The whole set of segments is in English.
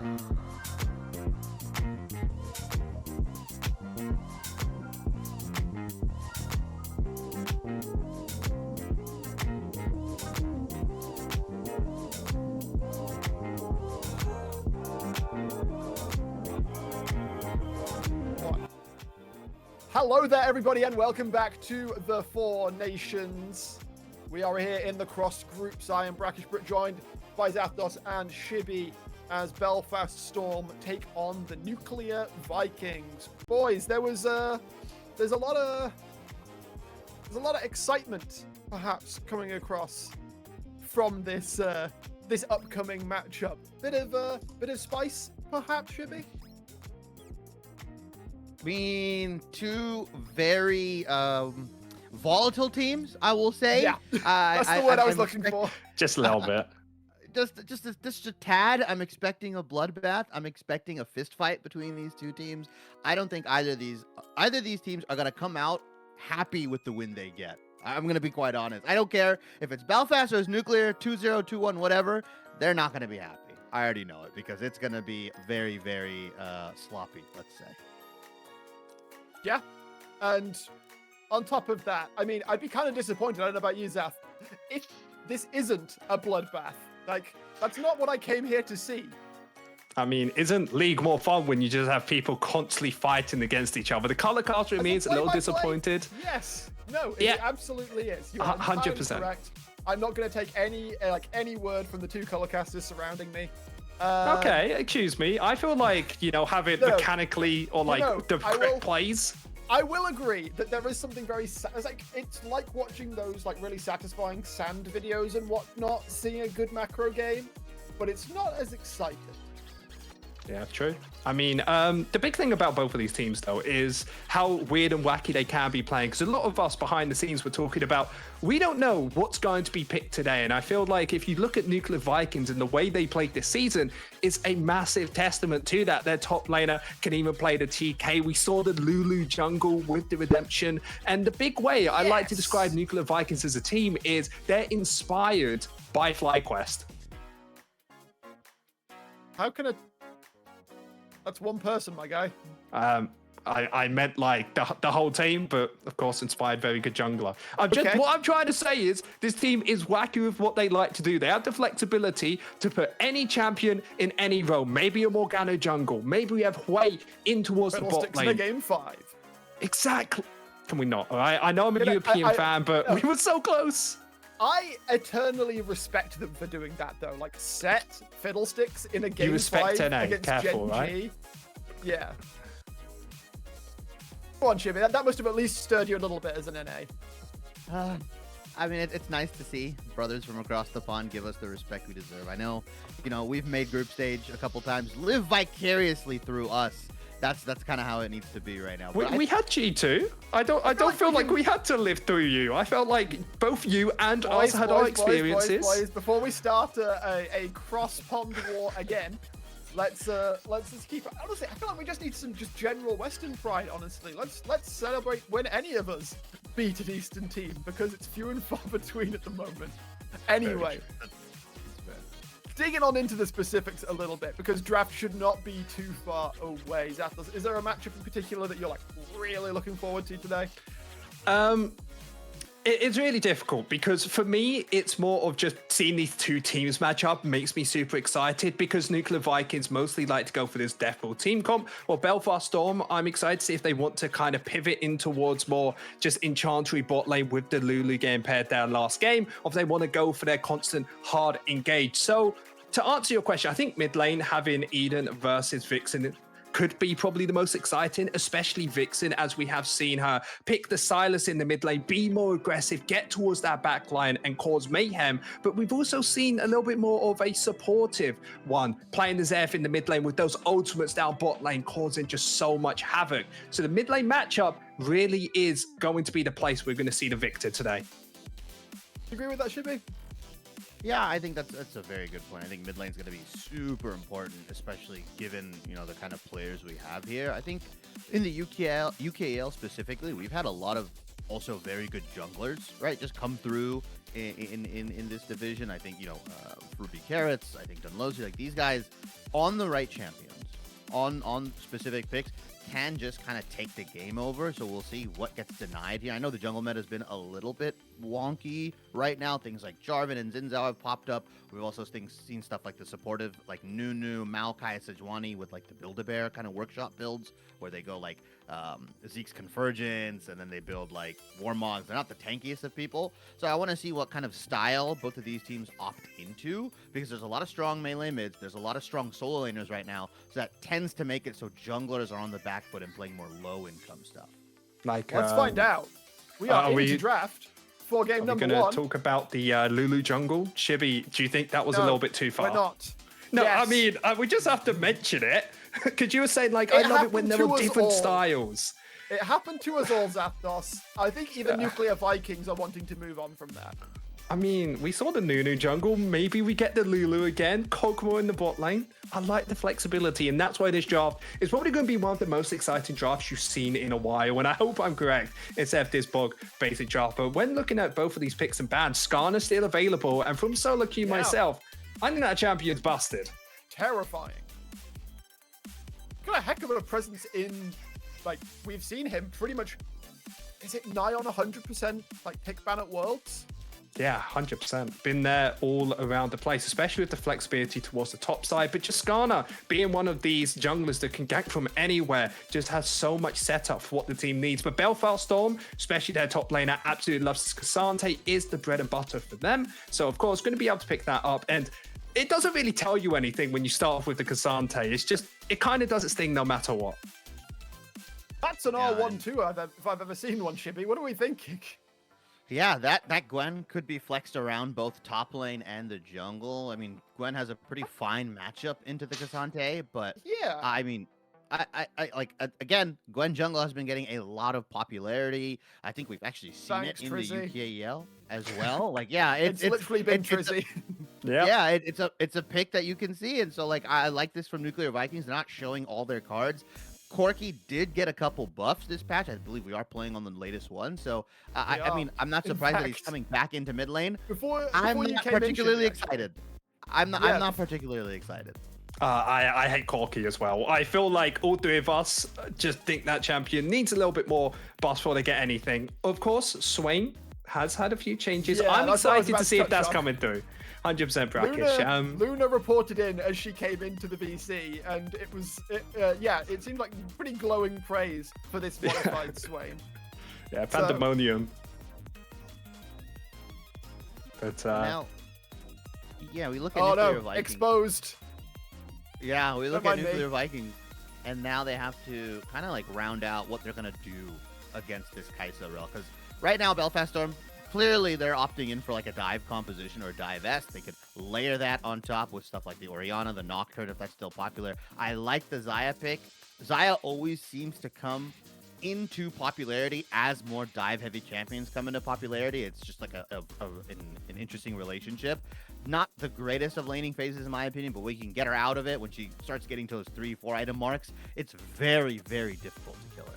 Hello there, everybody, and welcome back to the Four Nations. We are here in the cross groups. I am Brackish Brit, joined by Zathos and Shibby as Belfast Storm take on the Nuclear Vikings. Boys, there's a lot of excitement, perhaps, coming across from this this upcoming matchup. Bit of spice, perhaps, Shibby. I mean, two very volatile teams, I will say. Yeah, that's the word I was looking for. Just a little bit. Just a tad. I'm expecting a bloodbath. I'm expecting a fist fight between these two teams. I don't think either of these teams are gonna come out happy with the win they get. I'm gonna be quite honest. I don't care if it's Belfast or it's Nuclear, 2-0, 2-1, whatever. They're not gonna be happy. I already know it because it's gonna be very, very sloppy, let's say. Yeah, and on top of that, I mean, I'd be kind of disappointed, I don't know about you, Zath, if this isn't a bloodbath. Like, that's not what I came here to see. I mean, isn't League more fun when you just have people constantly fighting against each other? The color caster means a little disappointed. Yes, no, it absolutely is. You're 100% correct. I'm not going to take any word from the two color casters surrounding me. Okay, excuse me. I feel like, have it mechanically or the correct plays. I will agree that there is something very it's like watching those really satisfying sand videos and whatnot, seeing a good macro game, but it's not as exciting. Yeah, true. I mean, the big thing about both of these teams, though, is how weird and wacky they can be playing. Because a lot of us behind the scenes were talking about, we don't know what's going to be picked today. And I feel like if you look at Nuclear Vikings and the way they played this season, it's a massive testament to that. Their top laner can even play the TK. We saw the Lulu jungle with the redemption. And the big way I like to describe Nuclear Vikings as a team is they're inspired by FlyQuest. How can That's one person, my guy. I meant the whole team, but of course inspired very good jungler. What I'm trying to say is this team is wacky with what they like to do. They have the flexibility to put any champion in any role. Maybe a Morgana jungle. Maybe we have Hui in towards the bot lane. In the game 5. Exactly. Can we not? All right. I know I'm a European fan, but we were so close. I eternally respect them for doing that, though. Like, set Fiddlesticks in a game 5 you respect NA, against careful, Gen G. Right? Yeah. Go on, Shibby. That must have at least stirred you a little bit as an NA. I mean, it's nice to see brothers from across the pond give us the respect we deserve. I know, we've made group stage a couple times. Live vicariously through us. That's kind of how it needs to be right now. We had G2. I don't feel like we had to live through you. I felt like both you and us had our experiences. Boys, before we start a cross-pond war again, let's just keep. Honestly, I feel like we just need some general Western pride. Honestly, let's celebrate when any of us beat an Eastern team because it's few and far between at the moment. Anyway. Digging on into the specifics a little bit, because draft should not be too far away. Zathos, is there a matchup in particular that you're really looking forward to today? It's really difficult because for me, it's more of just seeing these two teams match up makes me super excited because Nuclear Vikings mostly like to go for this death ball team comp. Or Belfast Storm, I'm excited to see if they want to kind of pivot in towards more just Enchantree bot lane with the Lulu game paired their last game, or if they want to go for their constant hard engage. So to answer your question, I think mid lane having Eden versus Vixen could be probably the most exciting, especially Vixen, as we have seen her pick the Silas in the mid lane, be more aggressive, get towards that back line and cause mayhem. But we've also seen a little bit more of a supportive one, playing the Zeph in the mid lane with those ultimates down bot lane, causing just so much havoc. So the mid lane matchup really is going to be the place we're going to see the victor today. You agree with that, Shibby? Yeah, I think that's a very good point. I think mid lane's going to be super important, especially given, the kind of players we have here. I think in the UKL specifically, we've had a lot of also very good junglers, right? Just come through in this division. I think, Ruby Carrots, I think Dunlosey, these guys on the right champions, on specific picks, can just kind of take the game over. So we'll see what gets denied here. I know the jungle meta has been a little bit wonky right now. Things like Jarvan and Xin have popped up. We've also seen stuff like the supportive, like Nunu, Maokai, Sejuani with like the Build-A-Bear kind of workshop builds where they go like Zeke's Convergence and then they build like Warmogs. They're not the tankiest of people. So I want to see what kind of style both of these teams opt into, because there's a lot of strong melee mids. There's a lot of strong solo laners right now. So that tends to make it so junglers are on the back foot and playing more low income stuff. Like, let's find out. We are into draft for game number 1. We're going to talk about the Lulu jungle. Shibby, do you think that was a little bit too far? We're not. No, Yes. I mean, we just have to mention it. Because you were saying, like, I love it when there are different styles. It happened to us all, Zapdos. I think even Nuclear Vikings are wanting to move on from that. I mean, we saw the Nunu jungle. Maybe we get the Lulu again. Kog'Maw in the bot lane. I like the flexibility, and that's why this draft is probably going to be one of the most exciting drafts you've seen in a while. And I hope I'm correct instead of this bug basic draft. But when looking at both of these picks and bans, Skarner's still available. And from solo queue myself, I think that champion's busted. Terrifying. Got a heck of a presence in, like, we've seen him pretty much, is it nigh on 100% like pick ban at Worlds? Yeah, 100%. Been there all around the place, especially with the flexibility towards the top side. But just Skarner, being one of these junglers that can gank from anywhere, just has so much setup for what the team needs. But Belfast Storm, especially their top laner, absolutely loves Cassante, is the bread and butter for them. So, of course, going to be able to pick that up. And it doesn't really tell you anything when you start off with the Cassante. It's just, it kind of does its thing no matter what. That's an R1 too, if I've ever seen one, Shibby. What are we thinking? Yeah, that Gwen could be flexed around both top lane and the jungle. I mean, Gwen has a pretty fine matchup into the Cassante, but yeah, I mean, again, Gwen jungle has been getting a lot of popularity. I think we've actually seen it in the UKEL as well. Like, yeah, it's literally been Trizzy. Yeah, it's a pick that you can see, and so like I like this from Nuclear Vikings. They're not showing all their cards. Corki did get a couple buffs this patch. I believe we are playing on the latest one. So, I mean, I'm not surprised that he's coming back into mid lane. I'm not particularly excited. I'm not particularly excited. I hate Corki as well. I feel like all three of us just think that champion needs a little bit more buffs before they get anything. Of course, Swain has had a few changes. Yeah, I'm excited to see if that's coming through. 100% brackish. Luna reported in as she came into the VC, and it was, it seemed like pretty glowing praise for this modified Swain. Yeah, pandemonium. But now, yeah, we look at Nuclear Vikings. Exposed. Yeah, we look at Nuclear Vikings, and now they have to kind of like round out what they're gonna do against this Kai'Sa rel. Because right now, Belfast Storm, clearly they're opting in for like a dive composition or a dive S. They could layer that on top with stuff like the Orianna, the Nocturne, if that's still popular. I like the Xayah pick. Xayah always seems to come into popularity as more dive-heavy champions come into popularity. It's just like an interesting relationship. Not the greatest of laning phases in my opinion, but we can get her out of it when she starts getting to those 3-4 item marks. It's very, very difficult to kill her.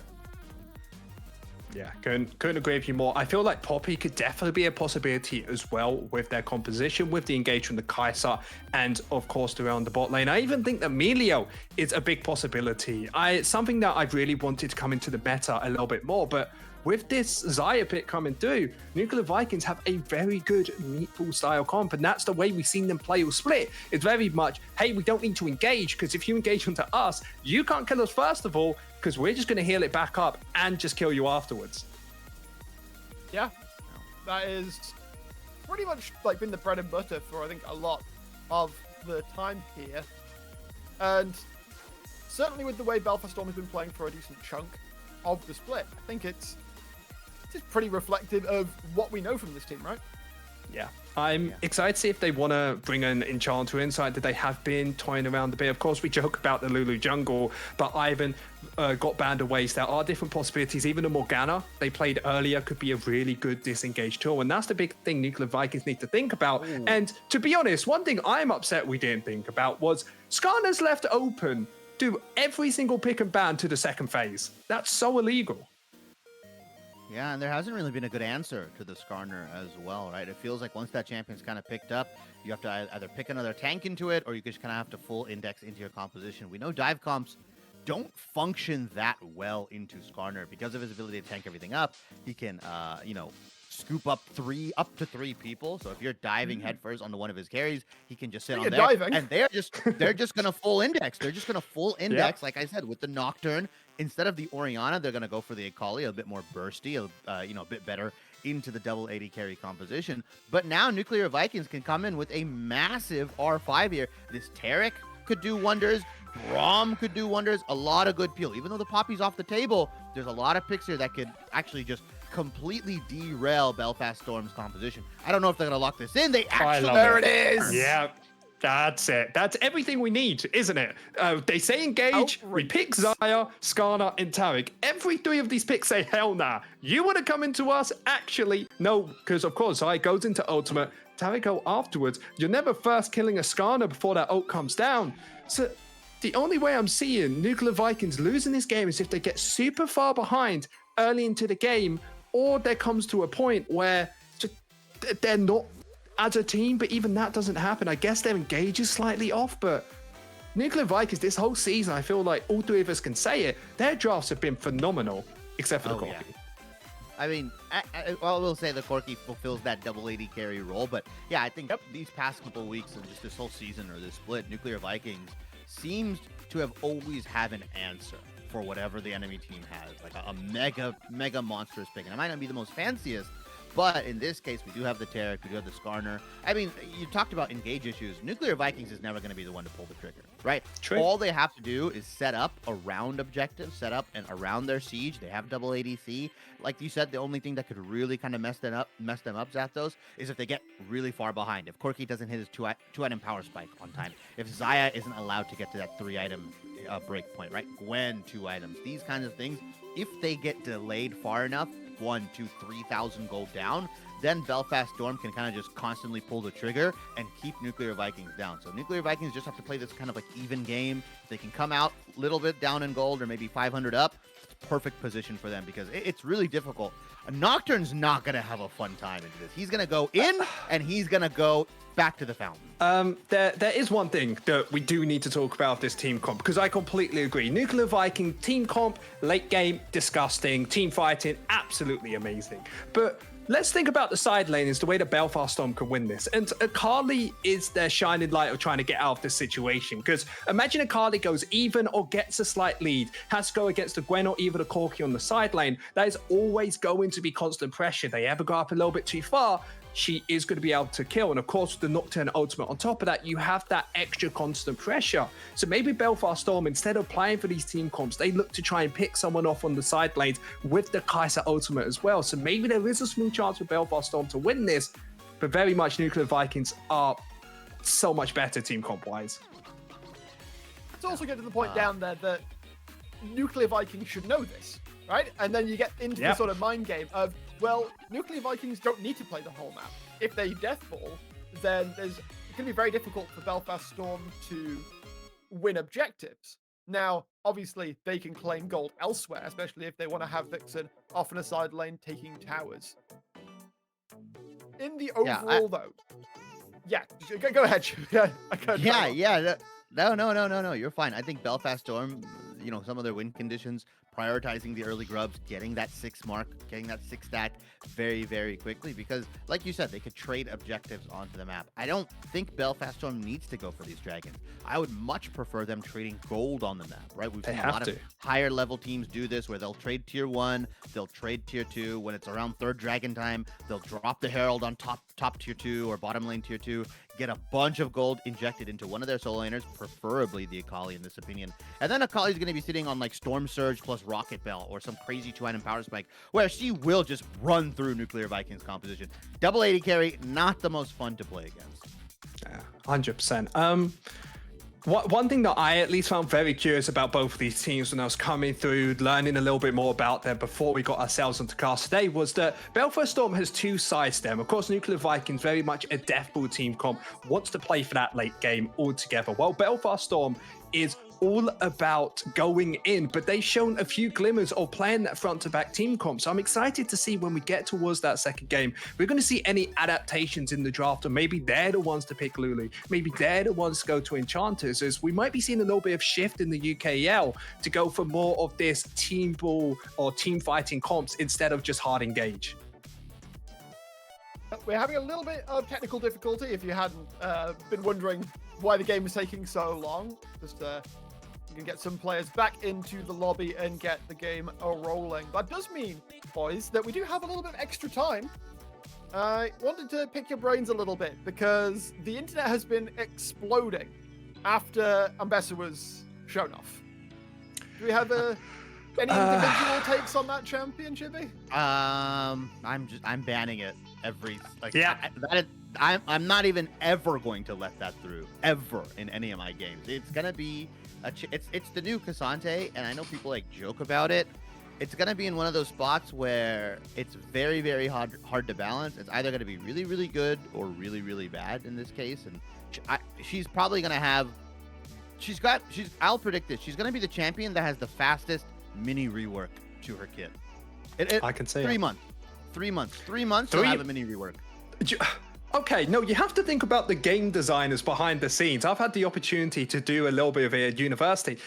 Yeah, couldn't agree with you more. I feel like Poppy could definitely be a possibility as well with their composition, with the engagement of the Kai'Sa, and of course around the bot lane. I even think that Melio is a big possibility. It's something that I've really wanted to come into the meta a little bit more, but with this Xayah pick coming through, Nuclear Vikings have a very good meatball style comp, and that's the way we've seen them play or split. It's very much, hey, we don't need to engage, because if you engage onto us, you can't kill us first of all, because we're just going to heal it back up and just kill you afterwards. Yeah, that is pretty much like been the bread and butter for I think a lot of the time here, and certainly with the way Belfast Storm has been playing for a decent chunk of the split, I think it's pretty reflective of what we know from this team, right? Yeah. I'm excited to see if they want to bring an Enchanter inside that they have been toying around a bit. Of course, we joke about the Lulu jungle, but Ivan got banned away. So there are different possibilities. Even a Morgana they played earlier could be a really good disengaged tool. And that's the big thing Nuclear Vikings need to think about. Ooh. And to be honest, one thing I'm upset we didn't think about was Skarner's left open do every single pick and ban to the second phase. That's so illegal. Yeah, and there hasn't really been a good answer to the Skarner as well, right? It feels like once that champion's kind of picked up, you have to either pick another tank into it, or you just kind of have to full index into your composition. We know dive comps don't function that well into Skarner because of his ability to tank everything up. He can, scoop up to three people. So if you're diving headfirst onto one of his carries, he can just sit on there, diving. and they're just gonna full index. They're just gonna full index, like I said, with the Nocturne. Instead of the Orianna, they're going to go for the Akali, a bit more bursty, a bit better into the double AD carry composition. But now Nuclear Vikings can come in with a massive R5 here. This Taric could do wonders. Braum could do wonders. A lot of good peel. Even though the Poppy's off the table, there's a lot of picks here that could actually just completely derail Belfast Storm's composition. I don't know if they're going to lock this in. They actually... There it is! Yeah. That's it. That's everything we need, isn't it? They say engage, we pick Xayah, Skarner, and Taric. Every three of these picks say, hell nah. You want to come into us? Actually, no, because of course, Xayah goes into ultimate, Taric go afterwards. You're never first killing a Skarner before that ult comes down. So the only way I'm seeing Nuclear Vikings losing this game is if they get super far behind early into the game, or there comes to a point where they're not as a team, but even that doesn't happen. I guess their engage is slightly off, but Nuclear Vikings this whole season, I feel like all three of us can say it, their drafts have been phenomenal, except for the Corki. Yeah. I mean, I will say the Corki fulfills that double AD carry role, but yeah, I think these past couple of weeks and just this whole season or this split, Nuclear Vikings seems to have always had an answer for whatever the enemy team has, like a mega monstrous pick. And it might not be the most fanciest, but in this case, we do have the Taric, we do have the Skarner. I mean, you talked about engage issues. Nuclear Vikings is never going to be the one to pull the trigger, right? True. All they have to do is set up around objectives, set up and around their siege. They have double ADC. Like you said, the only thing that could really kind of mess them up, Zapdos, is if they get really far behind. If Corki doesn't hit his two-item power spike on time. If Xayah isn't allowed to get to that 3-item break point, right? Gwen, 2 items. These kinds of things, if they get delayed far enough, 1, 2, 3,000 gold down, then Belfast Storm can kind of just constantly pull the trigger and keep Nuclear Vikings down. So Nuclear Vikings just have to play this kind of like even game. They can come out a little bit down in gold or maybe 500 up. It's perfect position for them because it's really difficult. A Nocturne's not going to have a fun time into this. He's going to go in and he's going to go back to the fountain. There is one thing that we do need to talk about this team comp, because I completely agree. Nuclear Viking team comp, late game, disgusting. Team fighting, absolutely amazing. But let's think about the side lane as the way that Belfast Storm can win this. And Akali is their shining light of trying to get out of this situation. Because imagine Akali goes even or gets a slight lead, has to go against a Gwen or even a Corki on the side lane. That is always going to be constant pressure. They ever go up a little bit too far, she is going to be able to kill. And of course, with the Nocturne ultimate on top of that, you have that extra constant pressure. So maybe Belfast Storm, instead of playing for these team comps, they look to try and pick someone off on the side lanes with the Kai'Sa ultimate as well. So maybe there is a small chance for Belfast Storm to win this, but very much Nuclear Vikings are so much better team comp-wise. Let's also get to the point down there that Nuclear Vikings should know this, right? And then you get into the sort of mind game of, well, Nuclear Vikings don't need to play the whole map. If they deathball, then it's going to be very difficult for Belfast Storm to win objectives. Now, obviously, they can claim gold elsewhere, especially if they want to have Vixen off in a side lane taking towers. In the overall, though, go ahead. No, you're fine. I think Belfast Storm, some of their win conditions, prioritizing the early grubs, getting that 6 mark, getting that 6 stack very, very quickly, because like you said, they could trade objectives onto the map. I don't think Belfast Storm needs to go for these dragons. I would much prefer them trading gold on the map, right? We've seen a lot of higher level teams do this where they'll trade tier 1, they'll trade tier 2. When it's around 3rd dragon time, they'll drop the Herald on top tier 2 or bottom lane tier 2, get a bunch of gold injected into one of their solo laners, preferably the Akali in this opinion. And then Akali's going to be sitting on like Storm Surge plus Rocket Bell or some crazy 2-item power spike where she will just run through Nuclear Vikings composition. Double AD carry, not the most fun to play against. Yeah, 100%. One thing that I at least found very curious about both of these teams when I was coming through, learning a little bit more about them before we got ourselves onto cast today, was that Belfast Storm has 2 sides to them. Of course, Nuclear Vikings, very much a deathball team comp, wants to play for that late game altogether. While Belfast Storm is all about going in, but they've shown a few glimmers of playing that front-to-back team comp. So I'm excited to see when we get towards that second game, we're going to see any adaptations in the draft, or maybe they're the ones to pick Lulu. Maybe they're the ones to go to Enchanters, as we might be seeing a little bit of shift in the UKL to go for more of this team ball or team fighting comps instead of just hard engage. We're having a little bit of technical difficulty, if you hadn't been wondering why the game is taking so long. Just you can get some players back into the lobby and get the game rolling. That does mean, boys, that we do have a little bit of extra time. I wanted to pick your brains a little bit, because the internet has been exploding after Ambessa was shown off. Do we have any individual takes on that champion, Chibi? I'm banning it every yeah. I'm not even ever going to let that through ever in any of my games. It's gonna be it's the new Cassante, and I know people like joke about it. It's gonna be in one of those spots where it's very, very hard to balance. It's either gonna be really, really good or really, really bad in this case, and she's probably gonna have. I'll predict this. She's gonna be the champion that has the fastest mini rework to her kit. I can say 3 months. 3 months. 3 months to have a mini rework. Okay, no, you have to think about the game designers behind the scenes. I've had the opportunity to do a little bit of it at university.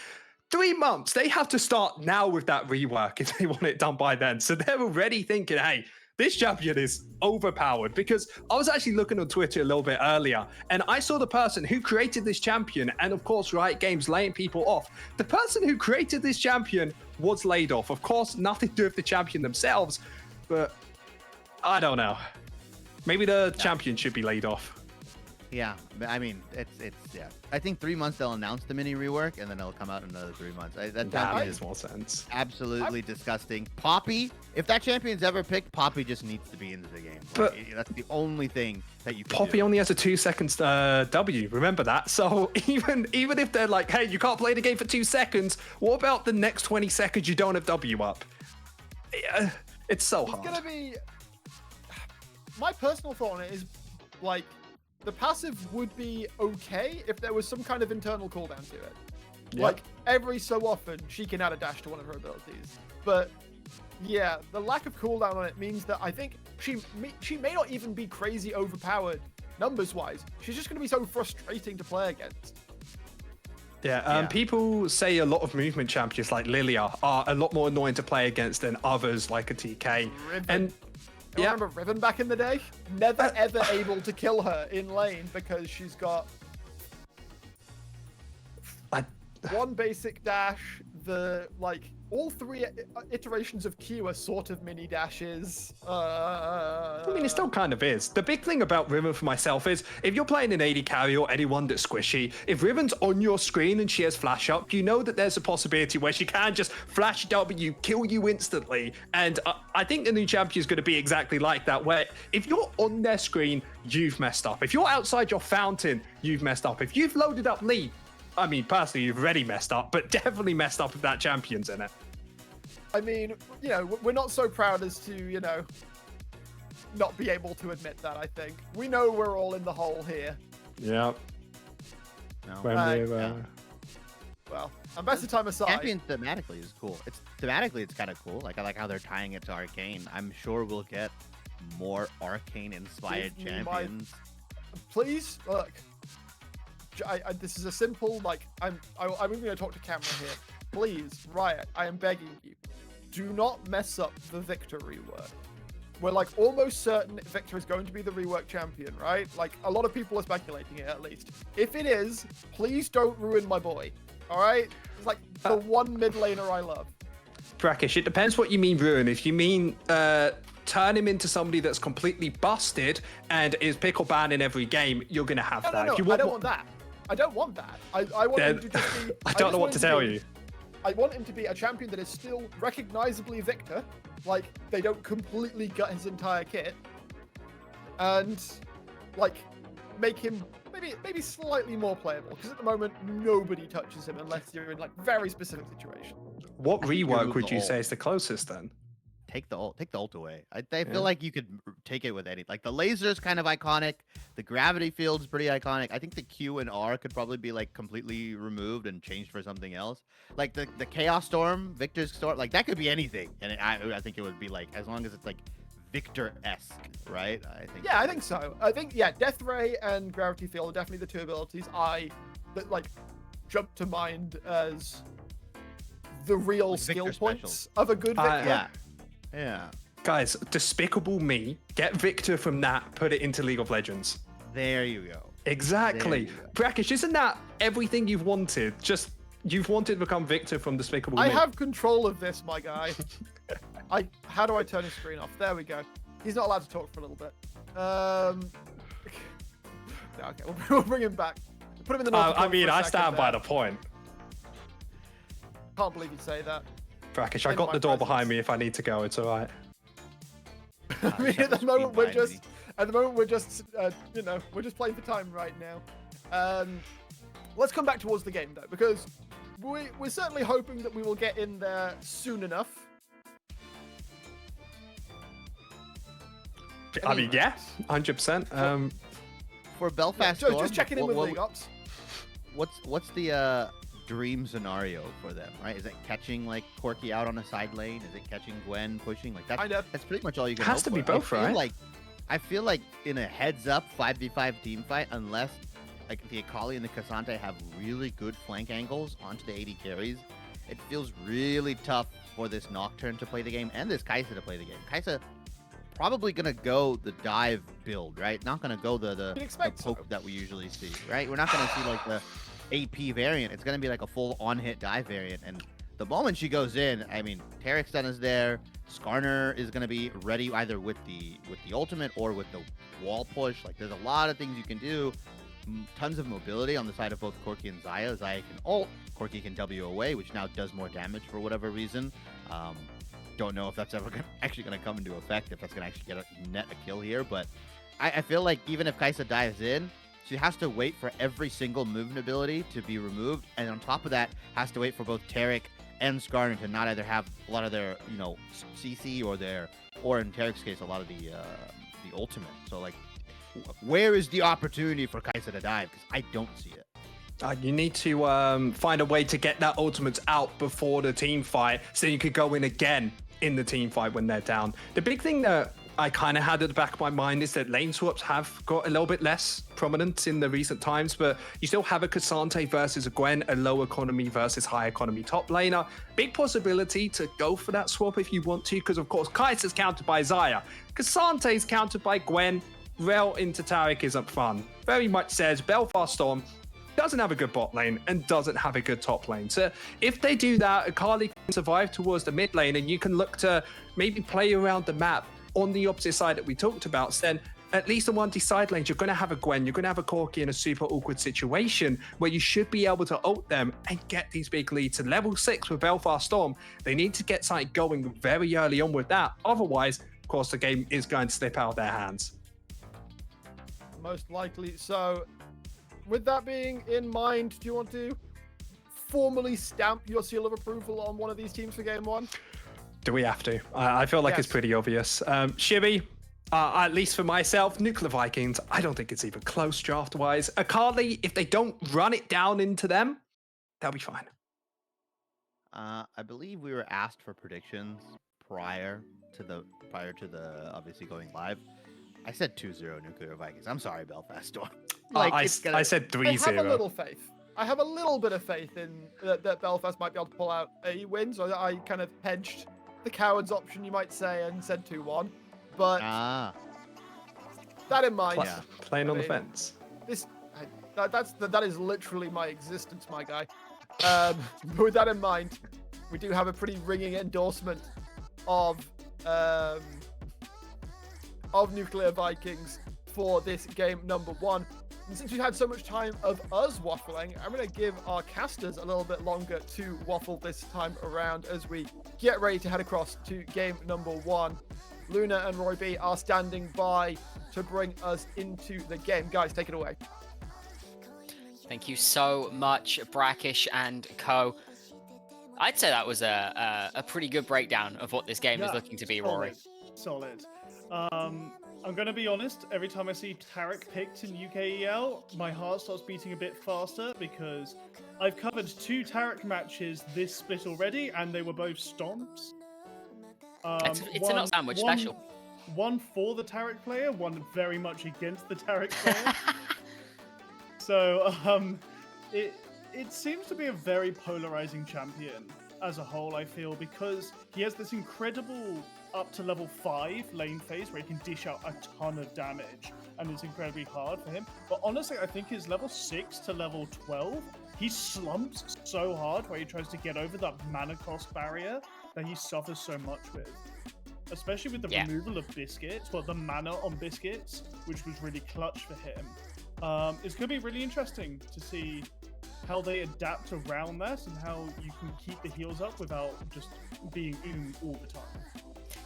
3 months, they have to start now with that rework if they want it done by then. So they're already thinking, hey, this champion is overpowered, because I was actually looking on Twitter a little bit earlier and I saw the person who created this champion, and of course Riot Games laying people off. The person who created this champion was laid off. Of course, nothing to do with the champion themselves, but I don't know. Maybe the champion should be laid off. Yeah, I mean, it's yeah. I think 3 months they'll announce the mini rework, and then it'll come out in another 3 months. That makes more sense. Absolutely disgusting. Poppy, if that champion's ever picked, Poppy just needs to be into the game. But that's the only thing that you can Poppy do. only has a 2 seconds W. Remember that. So even if they're like, hey, you can't play the game for 2 seconds, what about the next 20 seconds you don't have W up? It's so hard. It's gonna be. My personal thought on it is, like, the passive would be okay if there was some kind of internal cooldown to it. Yep. Like, every so often, she can add a dash to one of her abilities. But, yeah, the lack of cooldown on it means that I think she may not even be crazy overpowered numbers-wise. She's just going to be so frustrating to play against. Yeah, people say a lot of movement champions like Lilia are a lot more annoying to play against than others like a TK. Riven. I remember Riven back in the day? Never ever able to kill her in lane because she's got one basic dash, all 3 iterations of Q are sort of mini dashes. I mean, it still kind of is. The big thing about Riven for myself is, if you're playing an AD carry or anyone that's squishy, if Riven's on your screen and she has flash up, you know that there's a possibility where she can just flash W, kill you instantly. And I think the new champion is going to be exactly like that, where if you're on their screen, you've messed up. If you're outside your fountain, you've messed up. If you've loaded up Lee, I mean, personally, you've already messed up, but definitely messed up if that champion's in it. I mean, we're not so proud as to, not be able to admit that, I think. We know we're all in the hole here. Yeah. No. Well, Ambassador time aside. Champion thematically is cool. Thematically, it's kind of cool. Like, I like how they're tying it to Arcane. I'm sure we'll get more Arcane-inspired champions. Please, look. This is a simple, I'm even going to talk to camera here. Please, Riot, I am begging you, do not mess up the Victor rework. We're almost certain Victor is going to be the rework champion, right? A lot of people are speculating it, at least. If it is, please don't ruin my boy. All right? It's the one mid laner I love. Brackish, it depends what you mean ruin. If you mean turn him into somebody that's completely busted and is pickle ban in every game, you're going to have that. No, I don't want that. I don't want that. I want him to just be... I don't know what to tell you. I want him to be a champion that is still recognizably Victor. They don't completely gut his entire kit. And, make him maybe slightly more playable. Because at the moment, nobody touches him unless you're in, very specific situations. What rework would you say is the closest, then? take the ult away. I feel like you could take it with any. Like the laser's kind of iconic. The gravity field's pretty iconic. I think the Q and R could probably be like completely removed and changed for something else. Like the Chaos Storm, Victor's Storm, like that could be anything. And I think it would be like as long as it's like Victor-esque, right? I think. Yeah, I think so. I think Death Ray and Gravity Field are definitely the two abilities that like jump to mind as the real Like skill Victor points specials. of a good Victor. Yeah. Guys, Despicable Me, get Victor from that, put it into League of Legends. There you go. Exactly. There you go. Brackish, isn't that everything you've wanted? Just, you've wanted to become Victor from Despicable Me. I have control of this, my guy. How do I turn his screen off? There we go. He's not allowed to talk for a little bit. Okay, we'll bring him back. Put him in the North I mean, for a I second stand by there. the point. Can't believe you'd say that. Brackish, I In got my the door presence. behind me if I need to go. It's all right. I mean, at the moment we're just playing for time right now. Let's come back towards the game though, because we're certainly hoping that we will get in there soon enough. I mean, yeah, 100%. For Belfast Just Storm, checking in with League Ops. what's the dream scenario for them, right? Is it catching like Corki out on a side lane? Is it catching Gwen pushing? Like Kind of. that's pretty much all you can Has hope to be for. both, right? I feel like in a heads-up 5v5 team fight, unless like the Akali and the Cassante have really good flank angles onto the AD carries, it feels really tough for this Nocturne to play the game and this Kai'Sa to play the game. Kai'Sa probably gonna go the dive build, right? Not gonna go the poke that we usually see, right? We're not gonna see like the AP variant. It's gonna be like a full on-hit dive variant. And the moment she goes in, I mean, Tarek's stun is there. Skarner is gonna be ready either with the ultimate or with the wall push. Like, there's a lot of things you can do. Tons of mobility on the side of both Corki and Xayah. Xayah can ult, Corki can W away, which now does more damage for whatever reason. Don't know if that's ever actually going to come into effect, if that's going to actually get a net a kill here. But I feel like even if Kai'Sa dives in, she has to wait for every single movement ability to be removed. And on top of that, has to wait for both Tarek and Skarner to not either have a lot of their, CC or in Tarek's case, a lot of the ultimate. So, like, where is the opportunity for Kai'Sa to dive? Because I don't see it. You need to find a way to get that ultimate out before the team fight, so you could go in again in the team fight when they're down. The big thing that I kind of had at the back of my mind is that lane swaps have got a little bit less prominent in the recent times, but you still have a Cassante versus a Gwen, a low economy versus high economy top laner. Big possibility to go for that swap if you want to, because of course Kai'Sa's countered by Xayah, Cassante's countered by Gwen. Rel into Tarek isn't fun. Very much says Belfast Storm doesn't have a good bot lane and doesn't have a good top lane. So if they do that, Akali can survive towards the mid lane and you can look to maybe play around the map on the opposite side that we talked about. So then at least on one of these side lanes, you're going to have a Gwen, you're going to have a Corki in a super awkward situation where you should be able to ult them and get these big leads. To level 6 with Belfast Storm, they need to get something going very early on with that. Otherwise, of course, the game is going to slip out of their hands. Most likely. So, with that being in mind, do you want to formally stamp your seal of approval on one of these teams for game one? Do we have to? I feel like Yes. it's pretty obvious. Shibby, at least for myself, Nuclear Vikings, I don't think it's even close draft-wise. Akali, if they don't run it down into them, they'll be fine. I believe we were asked for predictions prior to the obviously going live. I said 2-0 Nuclear Vikings. I'm sorry, Belfast Storm. I said I have a 3-0. little faith. I have a little bit of faith in that Belfast might be able to pull out a win. So I kind of hedged the cowards option, you might say, and said 2-1. But that in mind, Playing on the fence. That is literally my existence, my guy. But with that in mind, we do have a pretty ringing endorsement of Nuclear Vikings for this game number one. And since we've had so much time of us waffling, I'm going to give our casters a little bit longer to waffle this time around as we get ready to head across to game number one. Luna and Roy B are standing by to bring us into the game. Guys, take it away. Thank you so much, Brackish and co. I'd say that was a pretty good breakdown of what this game is looking to be, Rory. Solid. I'm gonna be honest. Every time I see Tarek picked in UKEL, my heart starts beating a bit faster because I've covered 2 Tarek matches this split already, and they were both stomps. It's a not sandwich special. One for the Tarek player, one very much against the Tarek player. So it seems to be a very polarizing champion as a whole, I feel, because he has this incredible up to level 5 lane phase where he can dish out a ton of damage, and it's incredibly hard for him. But honestly, I think his level 6 to level 12, he slumps so hard where he tries to get over that mana cost barrier that he suffers so much with. Especially with the removal of biscuits, but the mana on biscuits, which was really clutch for him. It's going to be really interesting to see how they adapt around that and how you can keep the heals up without just being all the time.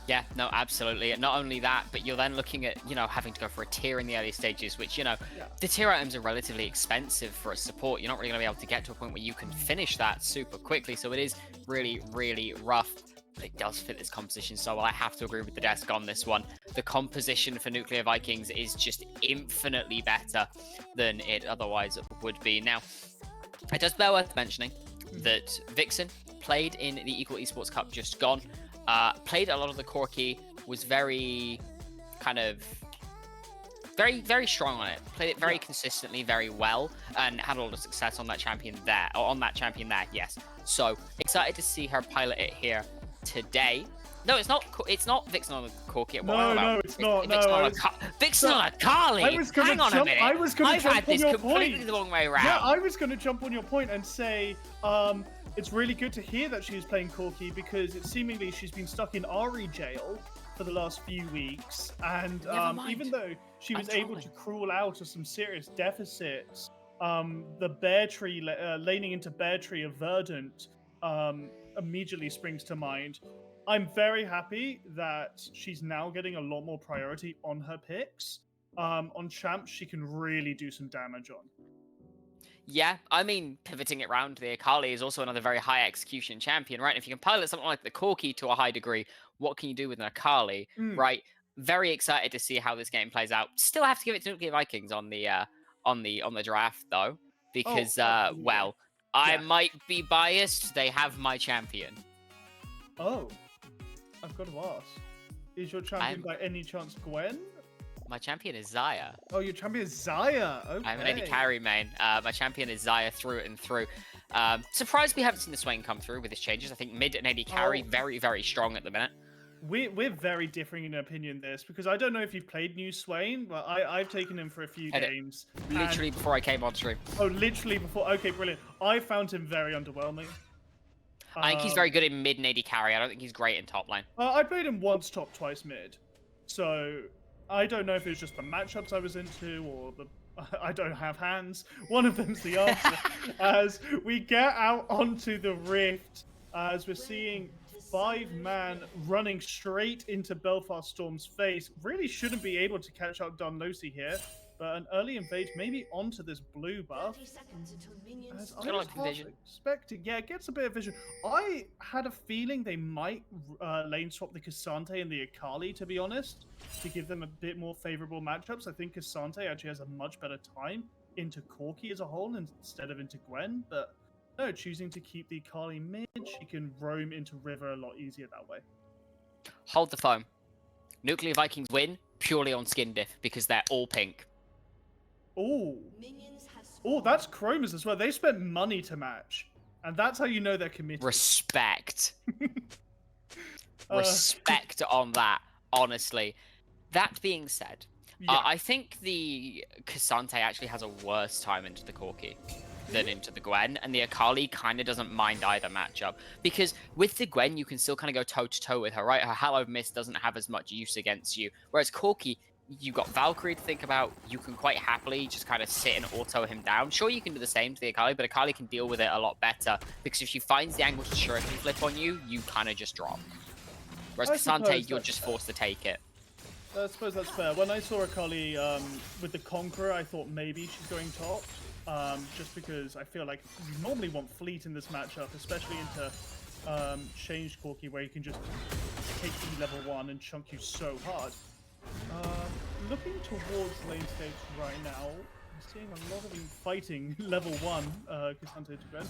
Yeah, no, absolutely. And not only that, but you're then looking at, having to go for a tier in the early stages, which, the tier items are relatively expensive for a support. You're not really going to be able to get to a point where you can finish that super quickly. So it is really, really rough. But it does fit this composition so well. I have to agree with the desk on this one. The composition for Nuclear Vikings is just infinitely better than it otherwise would be. Now, it does bear worth mentioning that Vixen played in the Equal Esports Cup just gone. Played a lot of the Corki, was very very strong on it. Played it very consistently, very well, and had a lot of success on that champion there. Yes. So excited to see her pilot it here today. No, it's not. It's not Vixen on the Corki. No, it's not. Vixen on a Carly. Hang on a minute. I've had this completely the wrong way around. Yeah, I was going to jump on your point and say, it's really good to hear that she's playing Corki because seemingly she's been stuck in Ari jail for the last few weeks, and even though she was able to crawl out of some serious deficits, the Bear Tree laning into Bear Tree of Verdant immediately springs to mind. I'm very happy that she's now getting a lot more priority on her picks. On champs, she can really do some damage on. Yeah, I mean, pivoting it around, the Akali is also another very high execution champion, right? If you can pilot something like the Corki to a high degree, what can you do with an Akali, right? Very excited to see how this game plays out. Still have to give it to Nuclear Vikings on the draft though, because I might be biased. They have my champion. Oh, I've got to ask: is your champion by any chance Gwen? My champion is Xayah. Oh, your champion is Xayah. Okay. I'm an AD carry main. My champion is Xayah through and through. Surprised we haven't seen the Swain come through with his changes. I think mid and AD carry very, very strong at the minute. We're very differing in opinion this because I don't know if you've played New Swain, but I've taken him for a few games. Literally before I came on stream. Oh, literally before. Okay, brilliant. I found him very underwhelming. I think he's very good in mid and AD carry. I don't think he's great in top lane. I played him once top, twice mid. So I don't know if it was just the matchups I was into or I don't have hands. One of them's the answer. As we get out onto the rift, as we're seeing 5-man running straight into Belfast Storm's face. Really shouldn't be able to catch up Dunlosi here, but an early invade maybe onto this blue buff. As I was expecting, yeah, it gets a bit of vision. I had a feeling they might lane swap the Cassante and the Akali, to be honest, to give them a bit more favorable matchups. I think Cassante actually has a much better time into Corki as a whole instead of into Gwen, but no, choosing to keep the Akali mid, she can roam into River a lot easier that way. Hold the phone. Nuclear Vikings win purely on skin diff because they're all pink. Oh, that's Chromas as well. They spent money to match, and that's how you know they're committed. Respect. Respect on that, honestly. That being said, I think the Cassante actually has a worse time into the Corki than into the Gwen, and the Akali kind of doesn't mind either matchup, because with the Gwen you can still kind of go toe-to-toe with her, right? Her Hallowed Mist doesn't have as much use against you, whereas Corki, you got Valkyrie to think about. You can quite happily just kind of sit and auto him down. Sure, you can do the same to the Akali, but Akali can deal with it a lot better, because if she finds the angle to Shuriken flip on you, you kind of just drop. Whereas Cassante, you're just forced to take it. I suppose that's fair. When I saw Akali with the Conqueror, I thought maybe she's going top. Just because I feel like you normally want Fleet in this matchup, especially into changed Corki where he can just take E level 1 and chunk you so hard. Looking towards lane stage right now, I'm seeing a lot of them fighting level 1, Cassandra to Ben.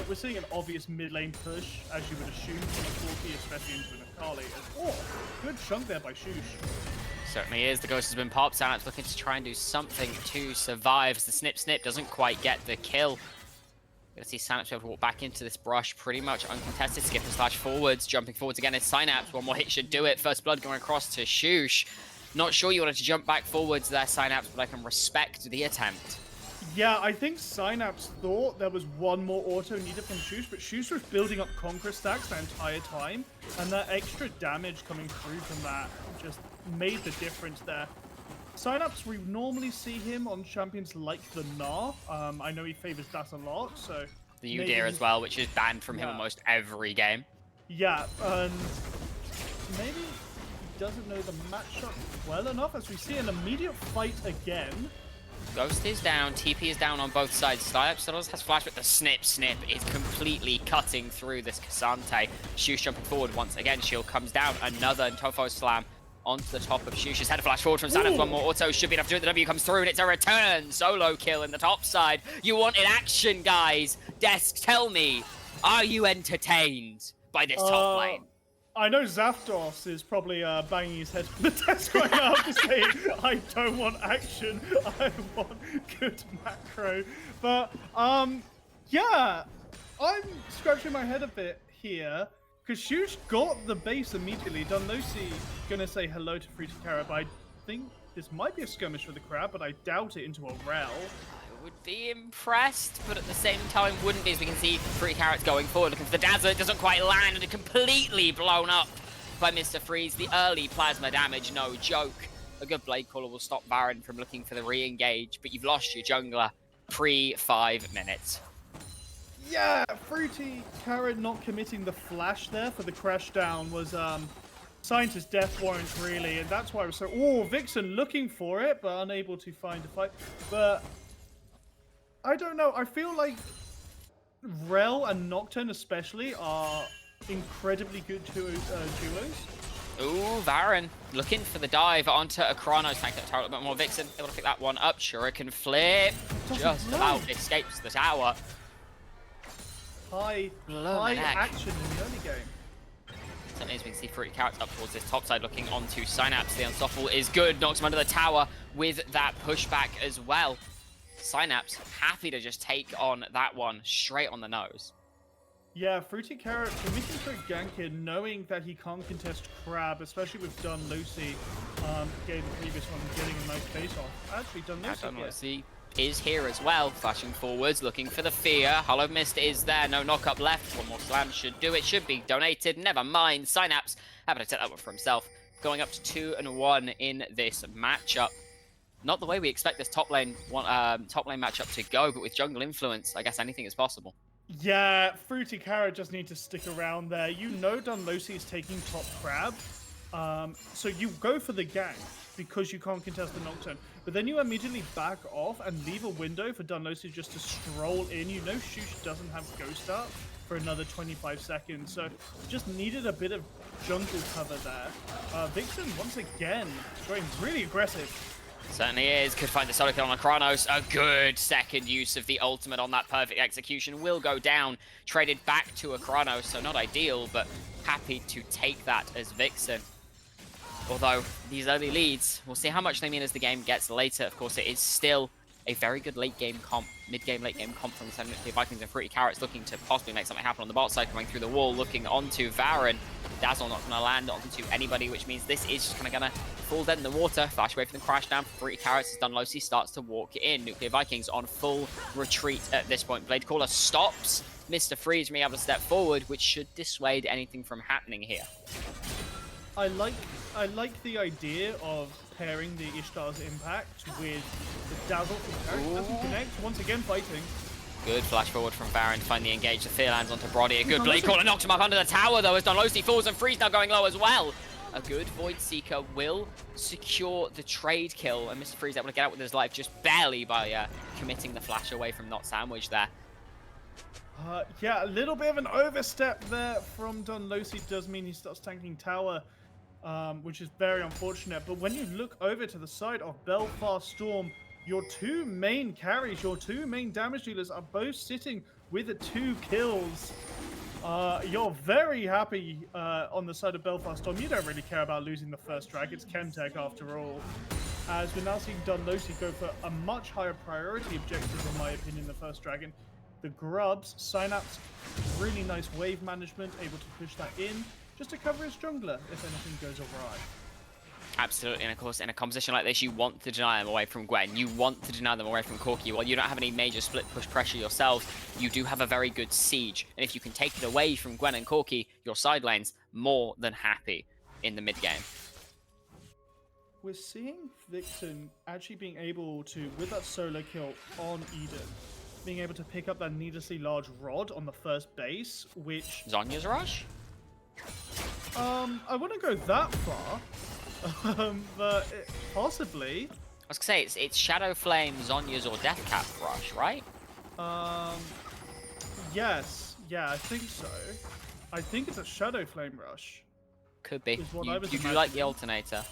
We're seeing an obvious mid lane push, as you would assume from a Corki, especially into an Akali. Oh, good chunk there by Shush. Certainly is. The ghost has been popped. Sanap's looking to try and do something to survive as the snip doesn't quite get the kill. Gonna see Synapse able to walk back into this brush pretty much uncontested. Skip and slash forwards, jumping forwards again. It's Synapse. One more hit should do it. First blood going across to Shush. Not sure you wanted to jump back forwards there, Synapse, but I can respect the attempt. Yeah, I think Synapse thought there was one more auto needed from Shush, but Shush was building up Conqueror stacks the entire time, and that extra damage coming through from that just made the difference there. Synapse, we normally see him on champions like the Gnar. I know he favors that a lot, so... The Udyr as well, which is banned from him almost every game. Yeah, and maybe he doesn't know the matchup well enough, as we see an immediate fight again. Ghost is down, TP is down on both sides. Synapse still has flash, but the snip is completely cutting through this Cassante. Shush jumping forward once again. Shield comes down. Another Tofo slam onto the top of Shush's head. A flash forward from Synapse. One more auto should be enough to do it. The W comes through, and it's a return solo kill in the top side. You wanted action, guys. Desk, tell me, are you entertained by this top lane? I know Zapdos is probably banging his head on the desk right now to say, I don't want action, I want good macro. But, yeah, I'm scratching my head a bit here, because Shush got the base immediately. Dunlosi gonna say hello to Fruity Carrot, but I think this might be a skirmish for the crab, but I doubt it into a rel. Would be impressed, but at the same time wouldn't be, as we can see Fruity Carrot's going forward, looking for the Dazzler. It doesn't quite land, and completely blown up by Mr. Freeze. The early plasma damage, no joke. A good Blade Caller will stop Baron from looking for the re-engage, but you've lost your jungler pre-5 minutes. Yeah, Fruity Carrot not committing the flash there for the crash down was Scientist death warrant, really, and that's why I was so... Oh, Vixen looking for it, but unable to find a fight. But I don't know. I feel like Rel and Nocturne especially are incredibly good duos. Ooh, Varen looking for the dive onto a Chronos. Thank you, a little bit more. Vixen able to pick that one up. Shuriken flip. Just about escapes the tower. High action in the early game. Certainly, as we can see Fruity Carrots up towards this top side, looking onto Synapse. The Unstoppable is good. Knocks him under the tower with that pushback as well. Synapse happy to just take on that one straight on the nose. Yeah, Fruity Carrot committing to a gank here, knowing that he can't contest Crab, especially with Dunlosi getting the previous one, getting a nice face off. Actually, Dunlosi is here as well, flashing forwards, looking for the fear. Hollow Mist is there, no knock-up left. One more slam should do it, should be donated. Never mind, Synapse having to take that one for himself. Going up to 2-1 in this matchup. Not the way we expect this top lane matchup to go, but with jungle influence, I guess anything is possible. Yeah, Fruity Carrot just need to stick around there. You know Dunlosi is taking top Crab, so you go for the gank because you can't contest the Nocturne. But then you immediately back off and leave a window for Dunlosi just to stroll in. You know Shush doesn't have Ghost up for another 25 seconds, so just needed a bit of jungle cover there. Vixen, once again, going really aggressive. Certainly is. Could find the solo kill on a Chronos. A good second use of the ultimate on that perfect execution. Will go down. Traded back to a Chronos, so not ideal, but happy to take that as Vixen. Although, these early leads, we'll see how much they mean as the game gets later. Of course, it is still a very good late-game comp, mid-game, late-game comp from the NUC Vikings and Fruity Carrots looking to possibly make something happen on the bot side, coming through the wall, looking onto Varen. Dazzle not going to land onto anybody, which means this is just kind of going to fall dead in the water. Flash away from the crash down. Fruity Carrots as Dunlosi starts to walk in. Nuclear Vikings on full retreat at this point. Blade Caller stops Mr. Freeze from being able to step forward, which should dissuade anything from happening here. I like the idea of pairing the Ishtar's impact with the Dazzle from Carrot. Doesn't connect. Once again, fighting. Good flash forward from Baron to find the engage. The fear lands onto Brody. A good Blade Caller knocks him up under the tower, though, as Dunlosi falls, and Freeze now going low as well. A good Void Seeker will secure the trade kill, and Mr. Freeze able to get out with his life just barely by committing the flash away from not sandwich there. Yeah, a little bit of an overstep there from Dunlosi does mean he starts tanking tower, which is very unfortunate. But when you look over to the side of Belfast Storm, your two main carries, your two main damage dealers are both sitting with the 2 kills. You're very happy on the side of Belfast Storm. You don't really care about losing the first drag. It's Chemtech after all. As we're now seeing Dunlosi go for a much higher priority objective, in my opinion, the first dragon. The Grubs, Synapse, really nice wave management, able to push that in just to cover his jungler if anything goes awry. Absolutely, and of course, in a composition like this, you want to deny them away from Gwen. You want to deny them away from Corki. While you don't have any major split push pressure yourselves, you do have a very good siege. And if you can take it away from Gwen and Corki, your side lanes more than happy in the mid game. We're seeing Vixen actually being able to, with that solo kill on Eden, being able to pick up that needlessly large rod on the first base, which... Zonya's rush? I wouldn't go that far. But possibly. I was gonna say, it's Shadow Flame, Zonya's, or Deathcap rush, right? Yes. Yeah, I think so. I think it's a Shadow Flame rush. Could be. Is what You, I was you do like the imagining. alternator.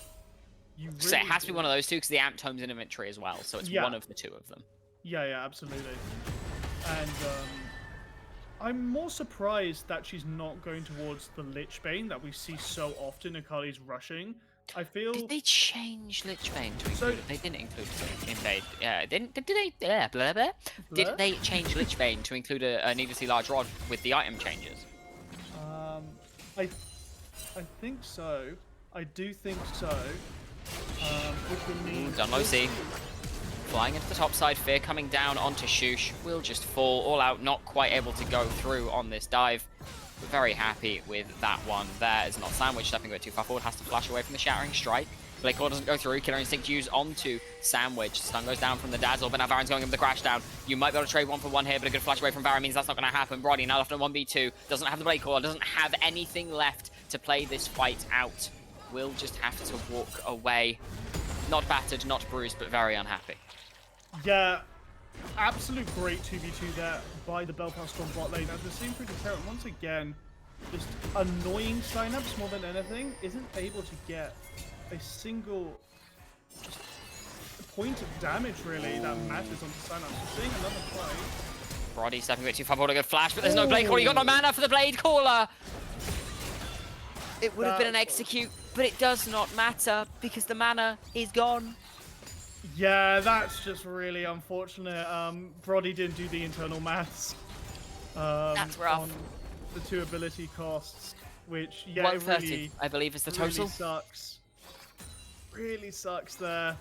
You really So it has to be do. one of those two, because the amp tome's in inventory as well, so it's Yeah. one of the two of them. Yeah, absolutely. And I'm more surprised that she's not going towards the Lich Bane that we see so often Akali's rushing. I feel... Did they change Lichbane to So- include? They didn't include invade. Yeah, did they? Yeah, blah, blah. Blah? Did they change Lichbane to include a needlessly large rod with the item changes? I think so. I do think so. Which would mean... Dunlosi flying into the top side. Fear coming down onto Shush. Will just fall all out. Not quite able to go through on this dive. But very happy with that one. There is not Sandwich stepping a bit too far forward. Has to flash away from the Shattering Strike. Blake Core doesn't go through. Killer Instinct used onto Sandwich. Stun goes down from the Dazzle, but now Varen's going in with the Crash Down. You might be able to trade 1-for-1 here, but a good flash away from Varen means that's not going to happen. Brody now left on 1v2. Doesn't have the Blade Core. Doesn't have anything left to play this fight out. Will just have to walk away. Not battered, not bruised, but very unhappy. Yeah, absolute great 2v2 there by the Belfast Storm bot lane. As we're seeing Pretty Terran once again, just annoying Synapse more than anything, isn't able to get a single just point of damage really that matters onto Synapse. We're seeing another play. Brody stepping a bit too far forward, a good flash, but there's no Blade Caller. You got no mana for the Blade Caller. It would have been an execute, but it does not matter because the mana is gone. Yeah, that's just really unfortunate. Brody didn't do the internal maths. That's rough. On the 2 ability costs, which, yeah, it 130, really, I believe, is the really total. sucks. Really sucks there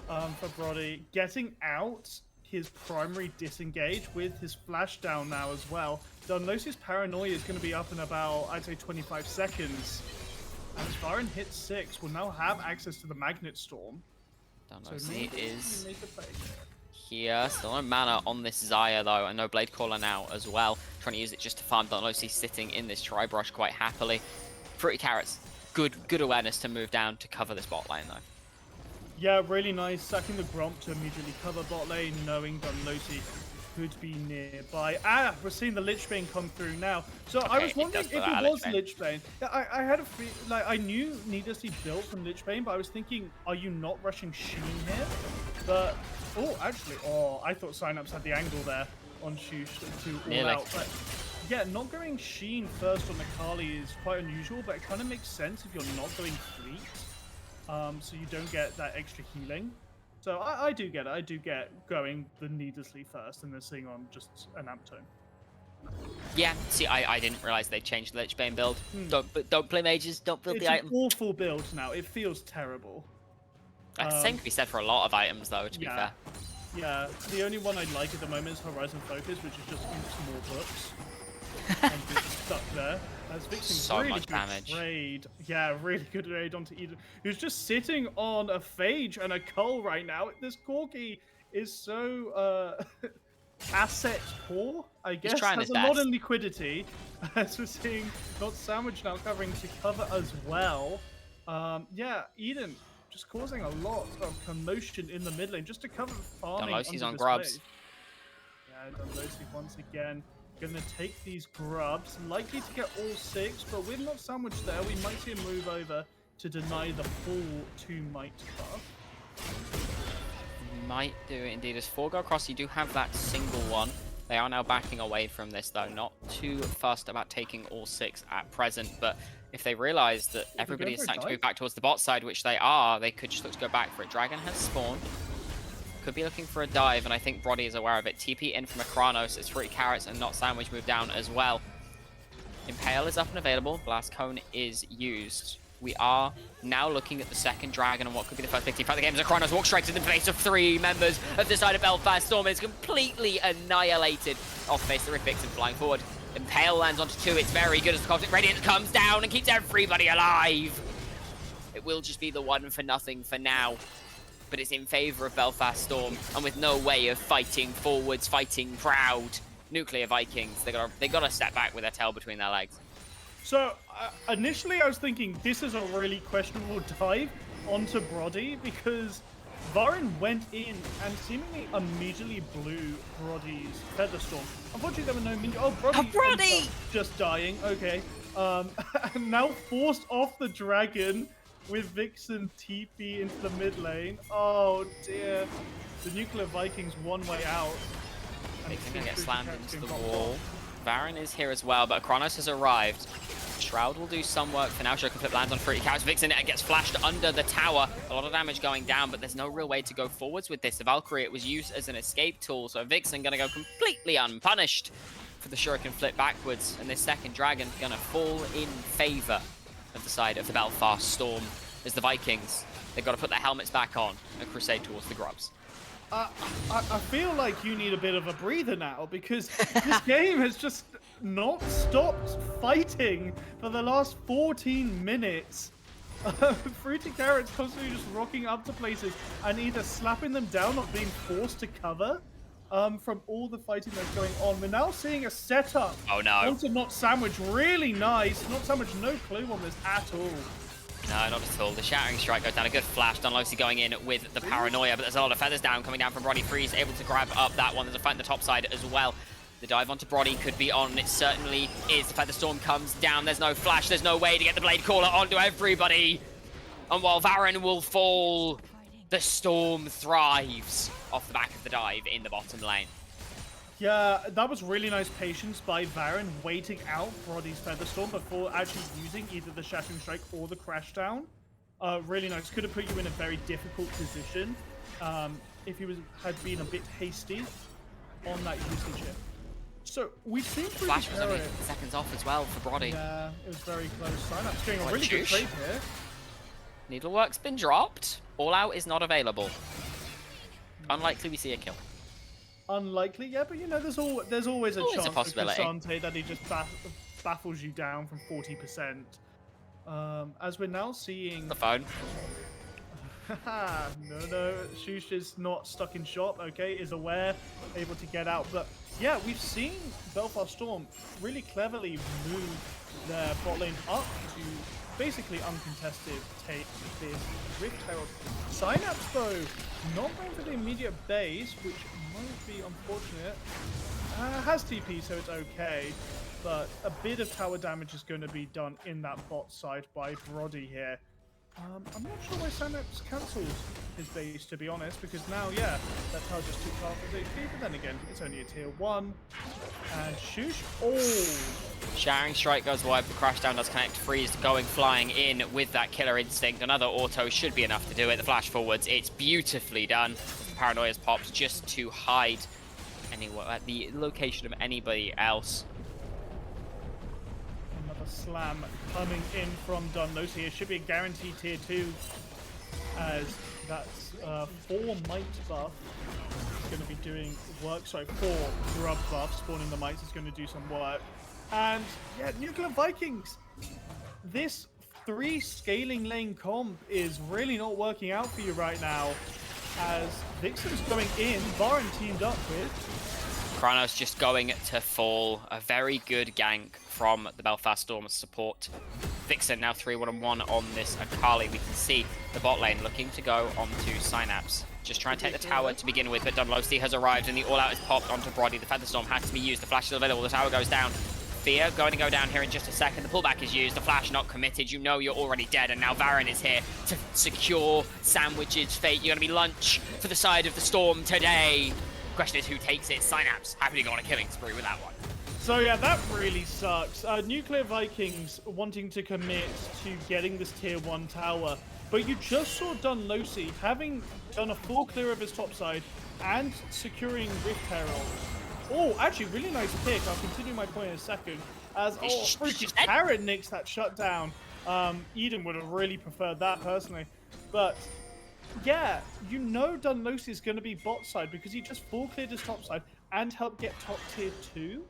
for Brody. Getting out his primary disengage with his flash down now as well. Dunlosi's paranoia is going to be up in about, I'd say, 25 seconds. And Varen hits 6, will now have access to the Magnet Storm. Dunlosi is make a play here. Still no mana on this Xayah though, and no Blade Caller now as well. Trying to use it just to farm. Dunlosi sitting in this Tri-Brush quite happily. Fruity Carrots, good awareness to move down to cover this bot lane though. Yeah, really nice. Sacking the Gromp to immediately cover bot lane, knowing Dunlosi could be nearby. Ah, we're seeing the Lich Bane come through now. So I was wondering if it was Lich Bane. Yeah, I had a feel, like, I knew needlessly built from Lich Bane, but I was thinking, are you not rushing Sheen here? But, oh, actually, I thought Synapse had the angle there on Shush to all out. But yeah, not going Sheen first on Akali is quite unusual, but it kind of makes sense if you're not going Fleet. So you don't get that extra healing. So I do get it. I do get going the needlessly first and then seeing on just an amp tone. Yeah, see, I didn't realize they changed the Lich Bane build. Don't play mages, don't build It's the an item. awful build now. It feels terrible. Same could be said for a lot of items though, to be Yeah. fair. Yeah, the only one I like at the moment is Horizon Focus, which is just more books. And just stuck there. As Vixen, So really much good damage. trade. Yeah, really good trade onto Eden. Who's just sitting on a Phage and a Cull right now. This Corki is so asset poor, I guess. trying Has his a lot best. of liquidity. As we're seeing not Sandwich now covering to cover as well. Yeah, Eden just causing a lot of commotion in the mid lane just to cover farming. Dunlosi's under on this grubs. wave. Yeah, Dunlosi once again Gonna take these grubs, likely to get all 6, but with not sandwiched there, we might see a move over to deny the full 2 might buff. Might do it indeed. As 4 go across, you do have that single one. They are now backing away from this though, not too fussed about taking all 6 at present, but if they realize that everybody is starting to move back towards the bot side, which they are, they could just look to go back for it. Dragon has spawned. Could be looking for a dive, and I think Brody is aware of it. TP in from a Kranos. It's Fruity Carrots and Not Sandwich move down as well. Impale is up and available. Blast Cone is used. We are now looking at the second Dragon and what could be the first big team fight of the game. As Kranos walks straight to the face of 3 members of the side of Belfast. Storm is completely annihilated off the face of the Rift Vixen flying forward. Impale lands onto 2. It's very good as the Cosmic Radiance comes down and keeps everybody alive. It will just be the 1 for nothing for now. But it's in favor of Belfast Storm, and with no way of fighting forwards, fighting proud Nuclear Vikings, they gotta step back with their tail between their legs. So initially I was thinking this is a really questionable dive onto Brody because Varen went in and seemingly immediately blew Brody's Featherstorm. Unfortunately there were no minions. Oh, Brody! Just dying, okay. And now forced off the Dragon with Vixen TP into the mid lane. Oh dear. The Nuclear Vikings one way out. Vixen gonna get slammed into the wall. Varen is here as well, but Kronos has arrived. Shroud will do some work for now. Show can flip lands on Fruity Carrots. Vixen gets flashed under the tower. A lot of damage going down, but there's no real way to go forwards with this. The Valkyrie, it was used as an escape tool, so Vixen gonna go completely unpunished for the Shuriken flip backwards, and this second Dragon gonna fall in favor of the side of the Belfast Storm as the Vikings, they've got to put their helmets back on and crusade towards the grubs. I feel like you need a bit of a breather now because this game has just not stopped fighting for the last 14 minutes. Fruity Carrots constantly just rocking up to places and either slapping them down or being forced to cover from all the fighting that's going on. We're now seeing a setup onto Not Sandwich. Really nice. Not Sandwich, no clue on this at all. No, not at all. The Shattering Strike goes down. A good flash. Dunlosy going in with the Paranoia, but there's a lot of feathers down coming down from Brody. Freeze able to grab up that one. There's a fight on the top side as well. The dive onto Brody could be on. It certainly is. The Featherstorm comes down. There's no flash. There's no way to get the Blade Caller onto everybody. And while Varen will fall, the Storm thrives off the back of the dive in the bottom lane. Yeah, that was really nice patience by Varen, waiting out Brody's Featherstorm before actually using either the Shattering Strike or the Crashdown. Really nice. Could have put you in a very difficult position if he had been a bit hasty on that usage here. So we've seen through Flash was only seconds off as well for Brody. Yeah, it was very close. Synapse doing a really good trade here. Needlework's been dropped. All Out is not available. Unlikely we see a kill. Unlikely, yeah, but you know, there's always a chance with Sante that he just baffles you down from 40%. As we're now seeing the phone. no, Shush is not stuck in shop, okay, is aware, able to get out. But yeah, we've seen Belfast Storm really cleverly move their bot lane up to basically uncontested take this Rift Herald. Synapse though, not going for the immediate base, which might be unfortunate. Has TP, so it's okay. But a bit of tower damage is going to be done in that bot side by Brody here. I'm not sure why Synapse cancels his base, to be honest, because now, yeah, that tower just took half his HP, but then again, it's only a tier 1. And Shush, Shattering Strike goes wide, the Crashdown does connect. Freeze going flying in with that Killer Instinct. Another auto should be enough to do it. The flash forwards, it's beautifully done. The Paranoia's popped just to hide anywhere at the location of anybody else. Slam coming in from Dunlosy. It should be a guaranteed tier 2 as that's 4 might buff is going to be doing work. Sorry, 4 grub buff. Spawning the mites is going to do some work. And yeah, Nuclear Vikings. This 3 scaling lane comp is really not working out for you right now as Vixen's going in. Varen teamed up with Kronos just going to fall. A very good gank from the Belfast Storm support. Vixen now 3-1-1 on this Akali. We can see the bot lane looking to go onto Synapse. Just try and take the tower to begin with, but Dunlosey has arrived and the all-out is popped onto Brody. The Featherstorm has to be used. The flash is available. The tower goes down. Fear going to go down here in just a second. The pullback is used. The flash not committed. You know you're already dead, and now Varen is here to secure Sandwich's fate. You're going to be lunch for the side of the Storm today. Question is who takes it. Synapse happy to go on a killing spree with that one. So yeah, that really sucks. Nuclear Vikings wanting to commit to getting this tier 1 tower, but you just saw Dunlosey having done a full clear of his top side and securing Rift Herald. Oh, actually, really nice pick. I'll continue my point in a second. As Karen nicks that shutdown. Eden would have really preferred that personally, but yeah, you know Dunlosey is going to be bot side because he just full cleared his top side and helped get top tier 2.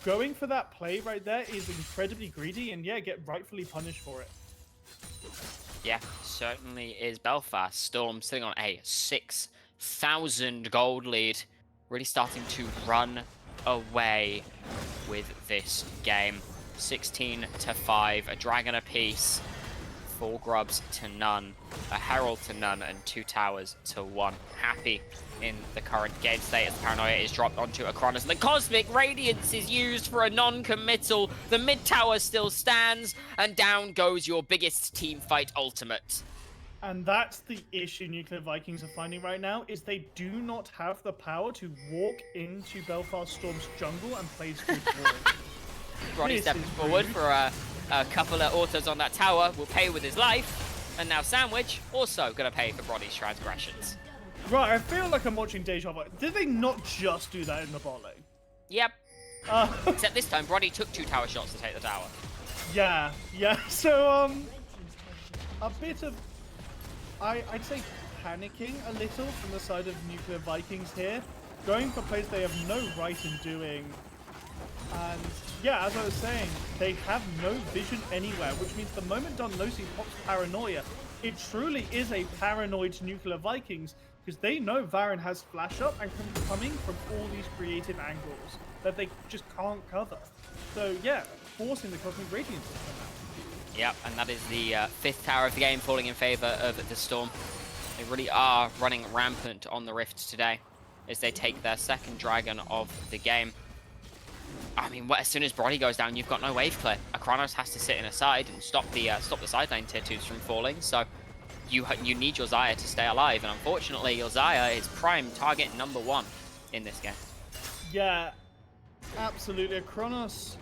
Going for that play right there is incredibly greedy, and yeah, get rightfully punished for it. Yeah, certainly is. Belfast Storm sitting on a 6,000 gold lead, really starting to run away with this game. 16-5, a dragon apiece, 4 grubs to none, a herald to none, and 2 towers to 1. Happy in the current game state as the paranoia is dropped onto Acronis, and the Cosmic Radiance is used for a non-committal. The mid tower still stands, and down goes your biggest team fight ultimate. And that's the issue Nuclear Vikings are finding right now, is they do not have the power to walk into Belfast Storm's jungle and play good wall. Roddy stepping forward for a couple of autos on that tower, will pay with his life, and now Sandwich also gonna pay for Broddy's transgressions. Right, I feel like I'm watching Deja Vu. Did they not just do that in the bot lane? Yep. Except this time, Broddy took 2 tower shots to take the tower. Yeah. So, a bit of, I'd say panicking a little from the side of Nuclear Vikings here. Going for plays they have no right in doing. And yeah, as I was saying, they have no vision anywhere, which means the moment Dunlosey pops Paranoia, it truly is a paranoid Nuclear Vikings, because they know Varen has flash up and coming from all these creative angles that they just can't cover. So yeah, forcing the Cosmic Radiance to come out. Yep, and that is the 5th tower of the game falling in favor of the Storm. They really are running rampant on the Rift today as they take their 2nd dragon of the game. I mean, as soon as Brody goes down, you've got no wave clear. Akronos has to sit in a side and stop the side lane tier 2s from falling, so you need your Xayah to stay alive, and unfortunately your Xayah is prime target number 1 in this game. Yeah, absolutely. Akronos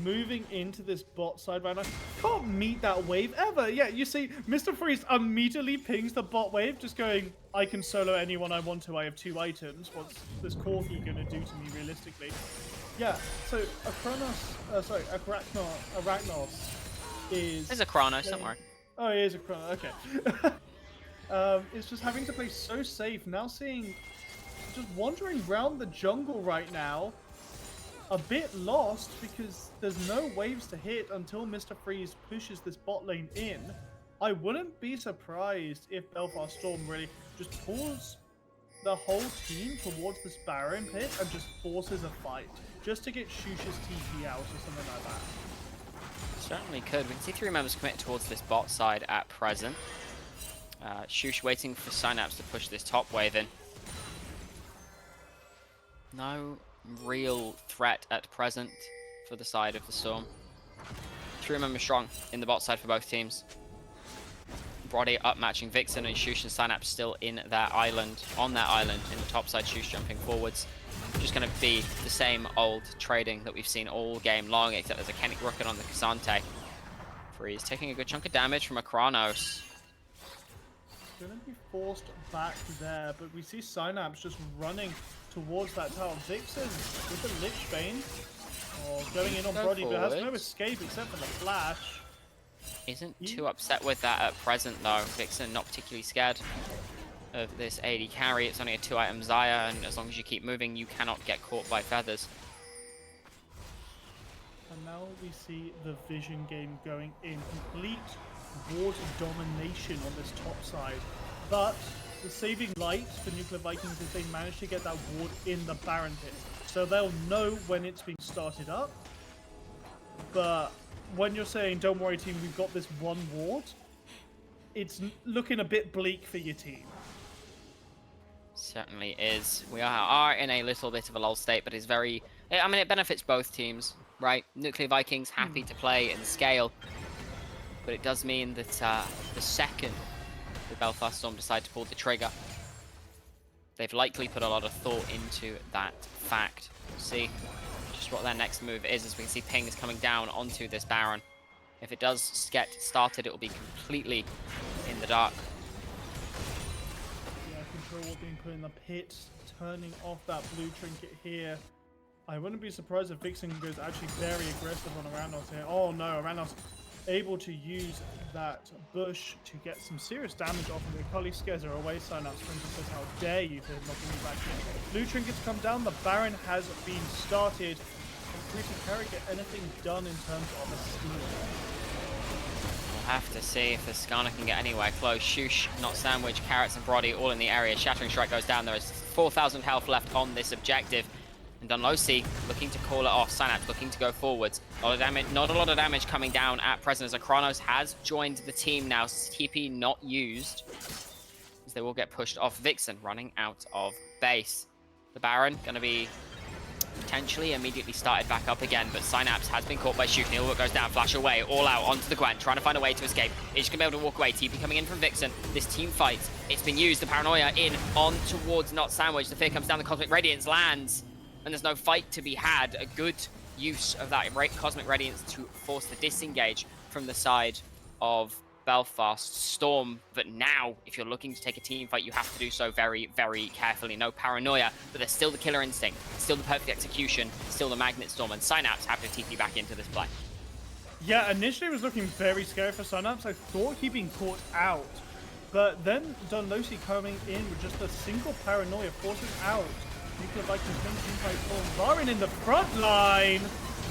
moving into this bot side right now. Can't meet that wave ever. Yeah, you see, Mr. Freeze immediately pings the bot wave, just going, I can solo anyone I want to. I have 2 items. What's this Corki going to do to me realistically? Yeah, so Arachnos is... There's a Chronos, don't worry. Oh, he is a Chronos, okay. It's just having to play so safe. Now seeing... Just wandering around the jungle right now. A bit lost because there's no waves to hit until Mr. Freeze pushes this bot lane in. I wouldn't be surprised if Belfast Storm really just pulls the whole team towards this Baron pit and just forces a fight, just to get Shush's TP out or something like that. Certainly could. We can see 3 members commit towards this bot side at present. Shush waiting for Synapse to push this top wave in. No real threat at present for the side of the Storm. 3 members strong in the bot side for both teams. Brody up matching Vixen, and Shush and Synapse still in their island, on their island in the top side. Shush jumping forwards. Just going to be the same old trading that we've seen all game long, except there's a Kennick Rocket on the K'Sante. Freeze taking a good chunk of damage from Akronos. Going to be forced back there, but we see Synapse just running towards that tower. Vixen with the Lich Bane. Oh, going in on Brody, but has no escape except for the flash. Isn't too upset with that at present though. Vixen not particularly scared of this AD carry. It's only a 2-item Xayah, and as long as you keep moving, you cannot get caught by feathers. And now we see the vision game going in. Complete ward domination on this top side. But the saving light for Nuclear Vikings is they managed to get that ward in the Baron pit. So they'll know when it's being started up. But when you're saying, don't worry team, we've got this one ward, it's looking a bit bleak for your team. Certainly is. We are in a little bit of a lull state, but it's very... I mean, it benefits both teams, right? Nuclear Vikings happy to play and scale, but it does mean that the second the Belfast Storm decide to pull the trigger, they've likely put a lot of thought into that fact. We'll see just what their next move is, as we can see pings coming down onto this Baron. If it does get started, it will be completely in the dark. Control being put in the pit, turning off that blue trinket here. I wouldn't be surprised if Vixen goes actually very aggressive on Aranos here. Oh no, Aranos able to use that bush to get some serious damage off of it. Cully scares her away. Synapse Sprinter says, how dare you to knocking me back in. Blue trinkets come down, the Baron has been started. Can Pretty Carry get anything done in terms of a steal? We'll have to see if the Skarner can get anywhere close. Shoosh, Not Sandwich, Carrots and Brody all in the area. Shattering Strike goes down. There is 4,000 health left on this objective. And Dunlosi looking to call it off. Synapse looking to go forwards. Not a lot of damage coming down at present, as Akranos has joined the team now. TP not used, as they will get pushed off. Vixen running out of base. The Baron going to be potentially immediately started back up again, but Synapse has been caught by Shoosh. Neil goes down, flash away, all out onto the Gwent, trying to find a way to escape. He's going to be able to walk away. TP coming in from Vixen. This team fight, it's been used. The Paranoia in on towards Not Sandwich. The Fear comes down, the Cosmic Radiance lands, and there's no fight to be had. A good use of that Cosmic Radiance to force the disengage from the side of Belfast Storm. But now, if you're looking to take a team fight, you have to do so very, very carefully. No Paranoia, but there's still the Killer Instinct, still the Perfect Execution, still the Magnet Storm, and Synapse have to TP back into this play. Yeah, initially it was looking very scary for Synapse. I thought he'd been caught out, but then Dunlosi coming in with just a single Paranoia forces out Nuclear Vikings team fight for Varin in the front line.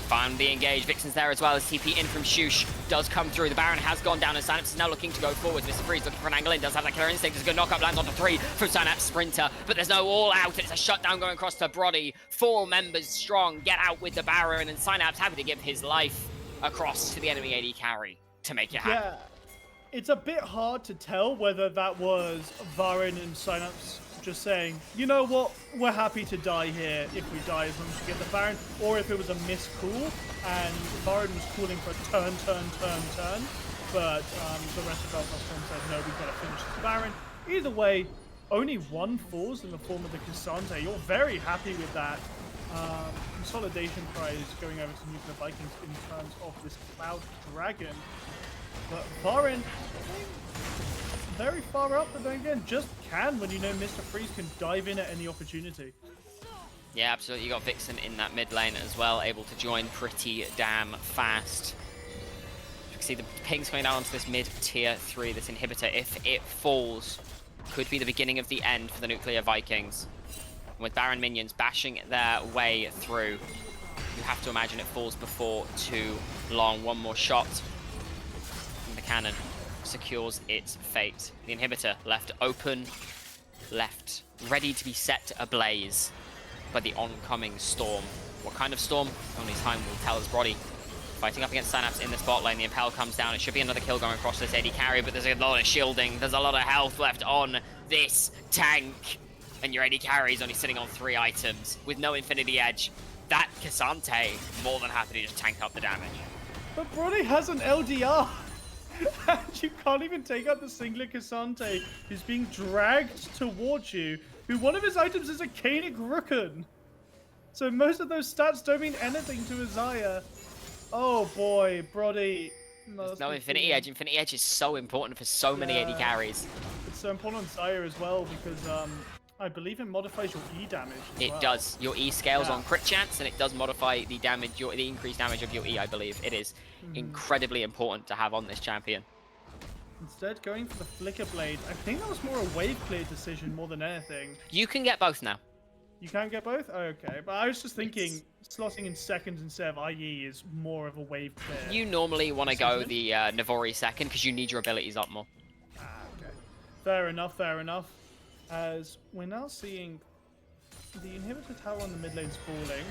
Found the engage. Vixen's there as well as TP in from Shoosh does come through. The Baron has gone down and Synapse is now looking to go forwards. Mr. Freeze looking for an angle in, does have that Killer Instinct. There's a good knockup, lands onto 3 from Synapse Sprinter, but there's no all out. It's a shutdown going across to Brody. 4 members strong, get out with the Baron, and Synapse happy to give his life across to the enemy AD carry to make it happen. Yeah, it's a bit hard to tell whether that was Varin and Synapse just saying, you know what, we're happy to die here if we die as long as we get the Baron, or if it was a miscall and Varin was calling for turn, but the rest of Belfast Storm said, no, we've got to finish this Baron. Either way, only 1 falls in the form of the Cassante. You're very happy with that. Consolidation prize going over to Nuclear Vikings in terms of this Cloud Dragon. But Varin, very far up, but then again, just can when you know Mr. Freeze can dive in at any opportunity. Yeah, absolutely. You got Vixen in that mid lane as well, able to join pretty damn fast. You can see the pings coming down onto this mid tier 3, this inhibitor. If it falls, could be the beginning of the end for the Nuclear Vikings. And with Baron minions bashing their way through, you have to imagine it falls before too long. One more shot from the cannon secures its fate. The inhibitor left open, left ready to be set ablaze by the oncoming storm. What kind of storm? Only time will tell. As Brody fighting up against Synapse in this bot lane. The Impel comes down. It should be another kill going across this AD carry, but there's a lot of shielding. There's a lot of health left on this tank. And your AD carry is only sitting on 3 items with no Infinity Edge. That Cassante more than happy to just tank up the damage. But Brody has an LDR. And you can't even take out the singular Cassante who's being dragged towards you, who one of his items is a Canic Rooken. So most of those stats don't mean anything to Isaiah. Oh boy, Brody. No Infinity Edge. Infinity Edge is so important for so many AD carries. It's so important on Isaiah as well because I believe it modifies your E damage as It well. does. Your E scales on crit chance, and it does modify the damage, the increased damage of your E, I believe. It is incredibly important to have on this champion. Instead, going for the Flicker Blade. I think that was more a wave clear decision more than anything. You can get both now. You can get both? Okay, but I was just thinking slotting in seconds instead of IE is more of a wave clear. You normally want to go the Navori second because you need your abilities up more. Okay. Fair enough, fair enough. As we're now seeing the inhibitor tower on the mid lane's falling.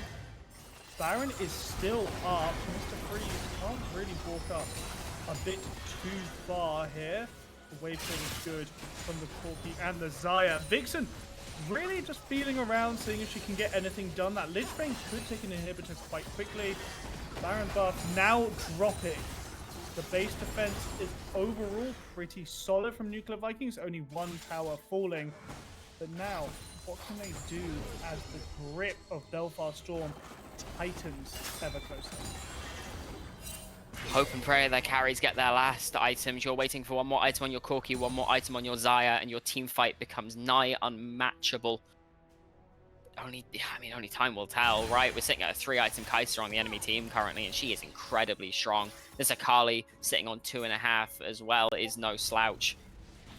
Baron is still up. Mr. Freeze can't really walk up a bit too far here. The wave clear is good from the Corki and the Xayah. Vixen really just feeling around, seeing if she can get anything done. That Lich Bane could take an inhibitor quite quickly. Baron buff now dropping. The base defense is overall pretty solid from Nuclear Vikings. Only one tower falling. But now, what can they do as the grip of Belfast Storm tightens ever closer? Hope and pray their carries get their last items. You're waiting for one more item on your Corki, one more item on your Zaya, and your team fight becomes nigh unmatchable. Only time will tell, right? We're sitting at a 3-item Kai'Sa on the enemy team currently, and she is incredibly strong. This Akali sitting on 2.5 as well is no slouch.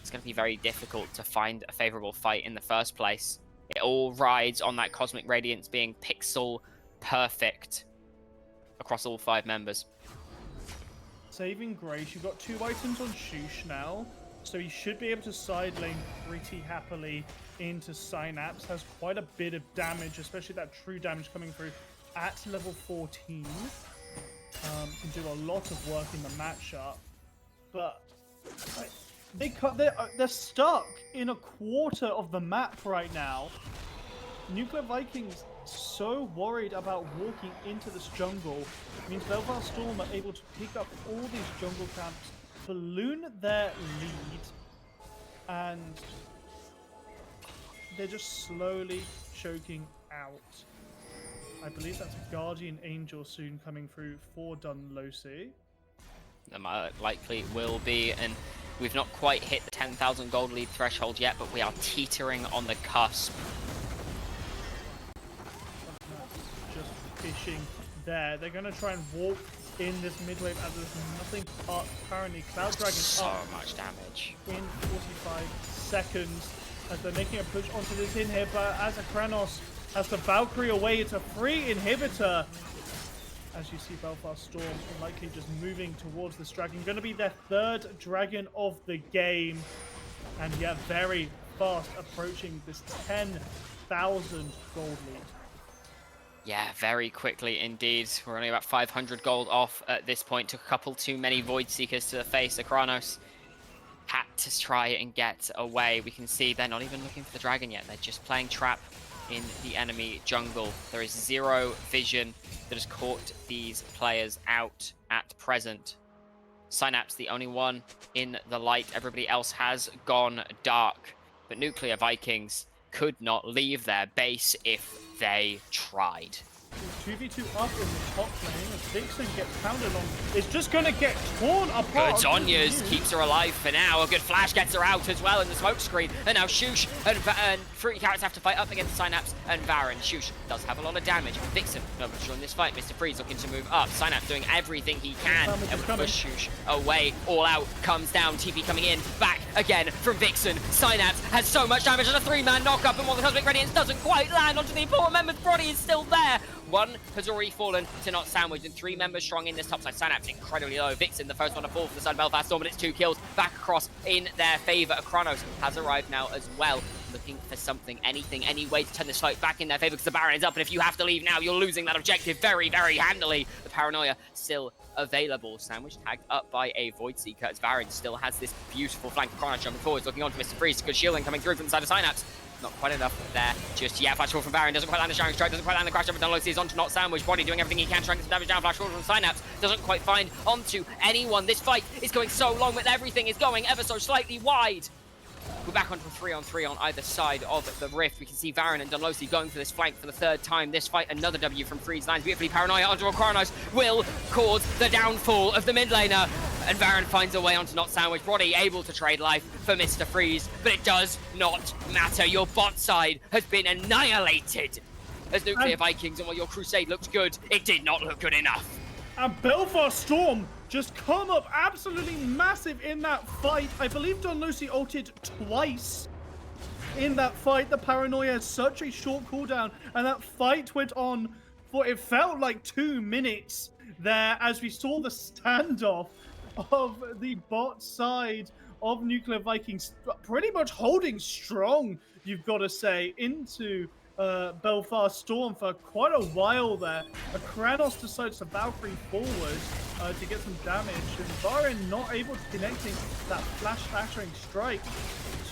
It's going to be very difficult to find a favorable fight in the first place. It all rides on that Cosmic Radiance being pixel perfect across all 5 members. Saving Grace, you've got 2 items on Shush now, so he should be able to side lane pretty happily into Synapse. Has quite a bit of damage, especially that true damage coming through at level 14. Can do a lot of work in the matchup, but they're stuck in a quarter of the map right now. Nuclear Vikings so worried about walking into this jungle. It means Belfast Storm are able to pick up all these jungle camps, balloon their lead, and they're just slowly choking out. I believe that's a Guardian Angel soon coming through for Dunlosi. Likely will be, and we've not quite hit the 10,000 gold lead threshold yet, but we are teetering on the cusp. Just fishing there. They're going to try and walk in this mid wave as there's nothing up currently. Cloud Dragon So up much damage. in 45 seconds as they're making a push onto this inhibitor. As a Kranos has the Valkyrie away, it's a free inhibitor. As you see Belfast Storm likely just moving towards this dragon. Going to be their 3rd dragon of the game. And yeah, very fast approaching this 10,000 gold lead. Yeah, very quickly indeed. We're only about 500 gold off at this point. Took a couple too many Void Seekers to the face. Akranos had to try and get away. We can see they're not even looking for the dragon yet. They're just playing trap in the enemy jungle. There is zero vision that has caught these players out at present. Synapse, the only one in the light. Everybody else has gone dark. But Nuclear Vikings could not leave their base if they tried. 2v2 up in the top lane as Vixen gets pounded on. It's just going to get torn apart. Good Zhonya's keeps her alive for now. A good flash gets her out as well in the smoke screen. And now Shush and Fruity Carrots have to fight up against Synapse and Baron. Shush does have a lot of damage. Vixen, no pressure on this fight. Mr. Freeze looking to move up. Synapse doing everything he can. And push Shush away. All out comes down. TP coming in. Back again from Vixen. Synapse has so much damage and a 3-man knock-up. And while the Cosmic Radiance doesn't quite land onto the important member's body, is still there. One has already fallen to not sandwich, and 3 members strong in this topside. Synapse incredibly low. Vixen, the first one to fall for the side of Belfast Storm, but it's 2 kills back across in their favor. Akranos has arrived now as well, looking for something, anything, any way to turn this fight back in their favor because the Baron is up, and if you have to leave now, you're losing that objective very, very handily. The Paranoia still available. Sandwich tagged up by a Void Seeker as Baron still has this beautiful flank. Akranos jumping forwards, looking on to Mr. Freeze. Good shielding coming through from the side of Synapse. Not quite enough there just yet. Flash forward from Baron, doesn't quite land the Sharing Strike, doesn't quite land the crash jump, but Dunlosi is onto not sandwich. Body doing everything he can, trying to get some damage down. Flash forward from Synapse, doesn't quite find onto anyone. This fight is going so long, but everything is going ever so slightly wide. We're back onto a 3-on-3 on either side of the rift. We can see Baron and Dunlosi going for this flank for the 3rd time. This fight, another W from Freeze Lines. Beautifully Paranoia onto Akranos will cause the downfall of the mid laner. And Baron finds a way onto not sandwich. Brody able to trade life for Mr. Freeze, but it does not matter. Your bot side has been annihilated. As Nuclear Vikings, and while your Crusade looked good, it did not look good enough. And Belfast Storm just come up absolutely massive in that fight. I believe Dunlosi ulted twice in that fight. The Paranoia has such a short cooldown, and that fight went on for, it felt like 2 minutes there as we saw the standoff of the bot side of Nuclear Vikings pretty much holding strong, you've got to say, into Belfast Storm for quite a while there. Kranos decides to Valkyrie forward to get some damage, and Baron not able to connecting that flash shattering strike.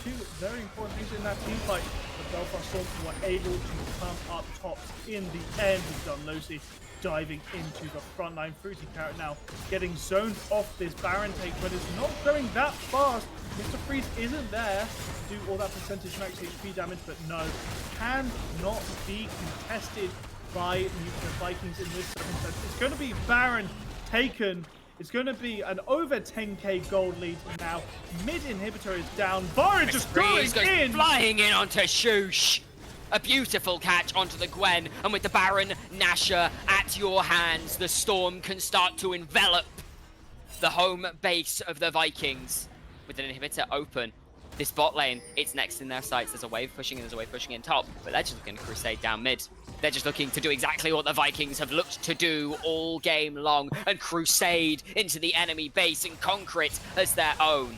Two very important things in that team fight. The Belfast Storm were able to come up top in the end with Dunlosi diving into the front line. Fruity Carrot now getting zoned off this Baron take, but it's not going that fast. Mr. Freeze isn't there to do all that percentage max HP damage, but no, cannot be contested by Nuclear Vikings in this circumstance. It's going to be Baron taken. It's going to be an over 10k gold lead now. Mid inhibitor is down. Baron just going in. Flying in onto Shoosh. A beautiful catch onto the Gwen, and with the Baron Nashor at your hands, the Storm can start to envelop the home base of the Vikings. With an inhibitor open, this bot lane, it's next in their sights. There's a wave pushing in, there's a wave pushing in top, but they're just looking to crusade down mid. They're just looking to do exactly what the Vikings have looked to do all game long, and crusade into the enemy base and conquer it as their own.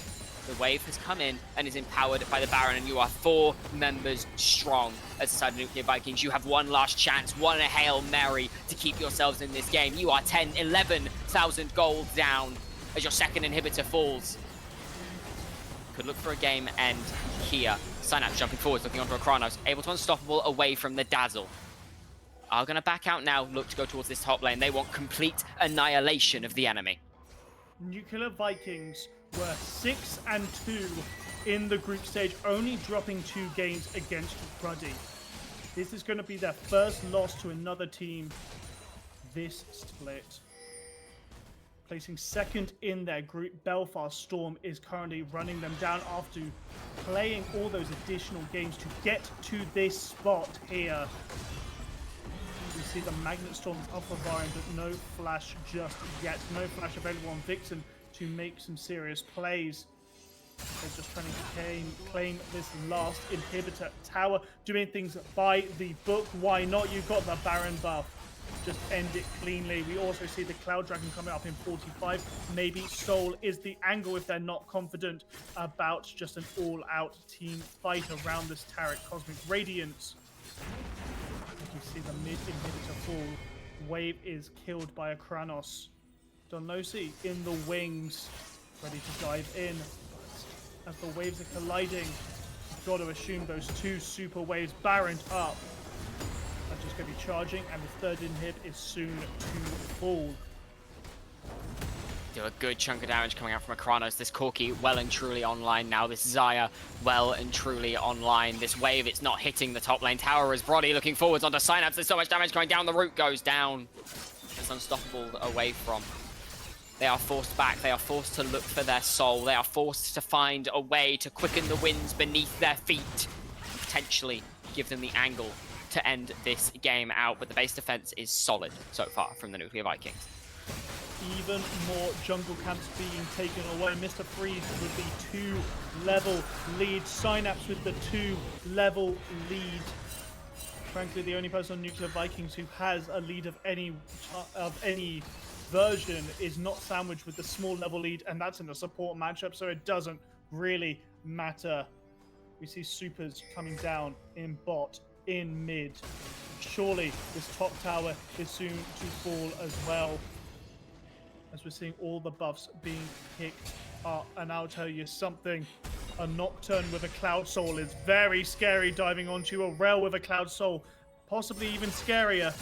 The wave has come in and is empowered by the Baron, and you are 4 members strong as the side of Nuclear Vikings. You have one last chance, one Hail Mary to keep yourselves in this game. You are 10, 11,000 gold down as your second inhibitor falls. Could look for a game end here. Synapse jumping forwards, looking onto a Kranos, able to unstoppable away from the Dazzle. Are going to back out now, look to go towards this top lane. They want complete annihilation of the enemy. Nuclear Vikings were 6-2 in the group stage, only dropping 2 games against Ruddy. This is going to be their first loss to another team this split. Placing second in their group, Belfast Storm is currently running them down after playing all those additional games to get to this spot here. We see the Magnet Storms up for Baron, but no flash just yet. No flash available on Vixen to make some serious plays. They're just trying to claim this last inhibitor tower, doing things by the book. Why not? You've got the Baron buff. Just end it cleanly. We also see the Cloud Dragon coming up in 45. Maybe Soul is the angle if they're not confident about just an all-out team fight around this turret. Cosmic Radiance. You see the mid inhibitor fall. Wave is killed by a Kranos. Dunlosi in the wings, ready to dive in. As the waves are colliding, you've got to assume those 2 super waves. Baron up. That's just going to be charging, and the third inhib is soon to fall. Do a good chunk of damage coming out from a Kranos. This Corki well and truly online now. This Xayah well and truly online. This wave, it's not hitting the top lane tower as Brody looking forwards onto Synapse. There's so much damage going down. The root goes down. It's unstoppable away from. They are forced back. They are forced to look for their soul. They are forced to find a way to quicken the winds beneath their feet. Potentially give them the angle to end this game out. But the base defense is solid so far from the Nuclear Vikings. Even more jungle camps being taken away. Mr. Freeze with the 2-level lead. Synapse with the 2-level lead. Frankly, the only person on Nuclear Vikings who has a lead of any version is not sandwiched with the small level lead, and that's in a support matchup, so it doesn't really matter. We see supers coming down in bot, in mid. Surely this top tower is soon to fall as well, as we're seeing all the buffs being picked up. And I'll tell you something, a Nocturne with a Cloud Soul is very scary diving onto a Rel with a Cloud Soul, possibly even scarier.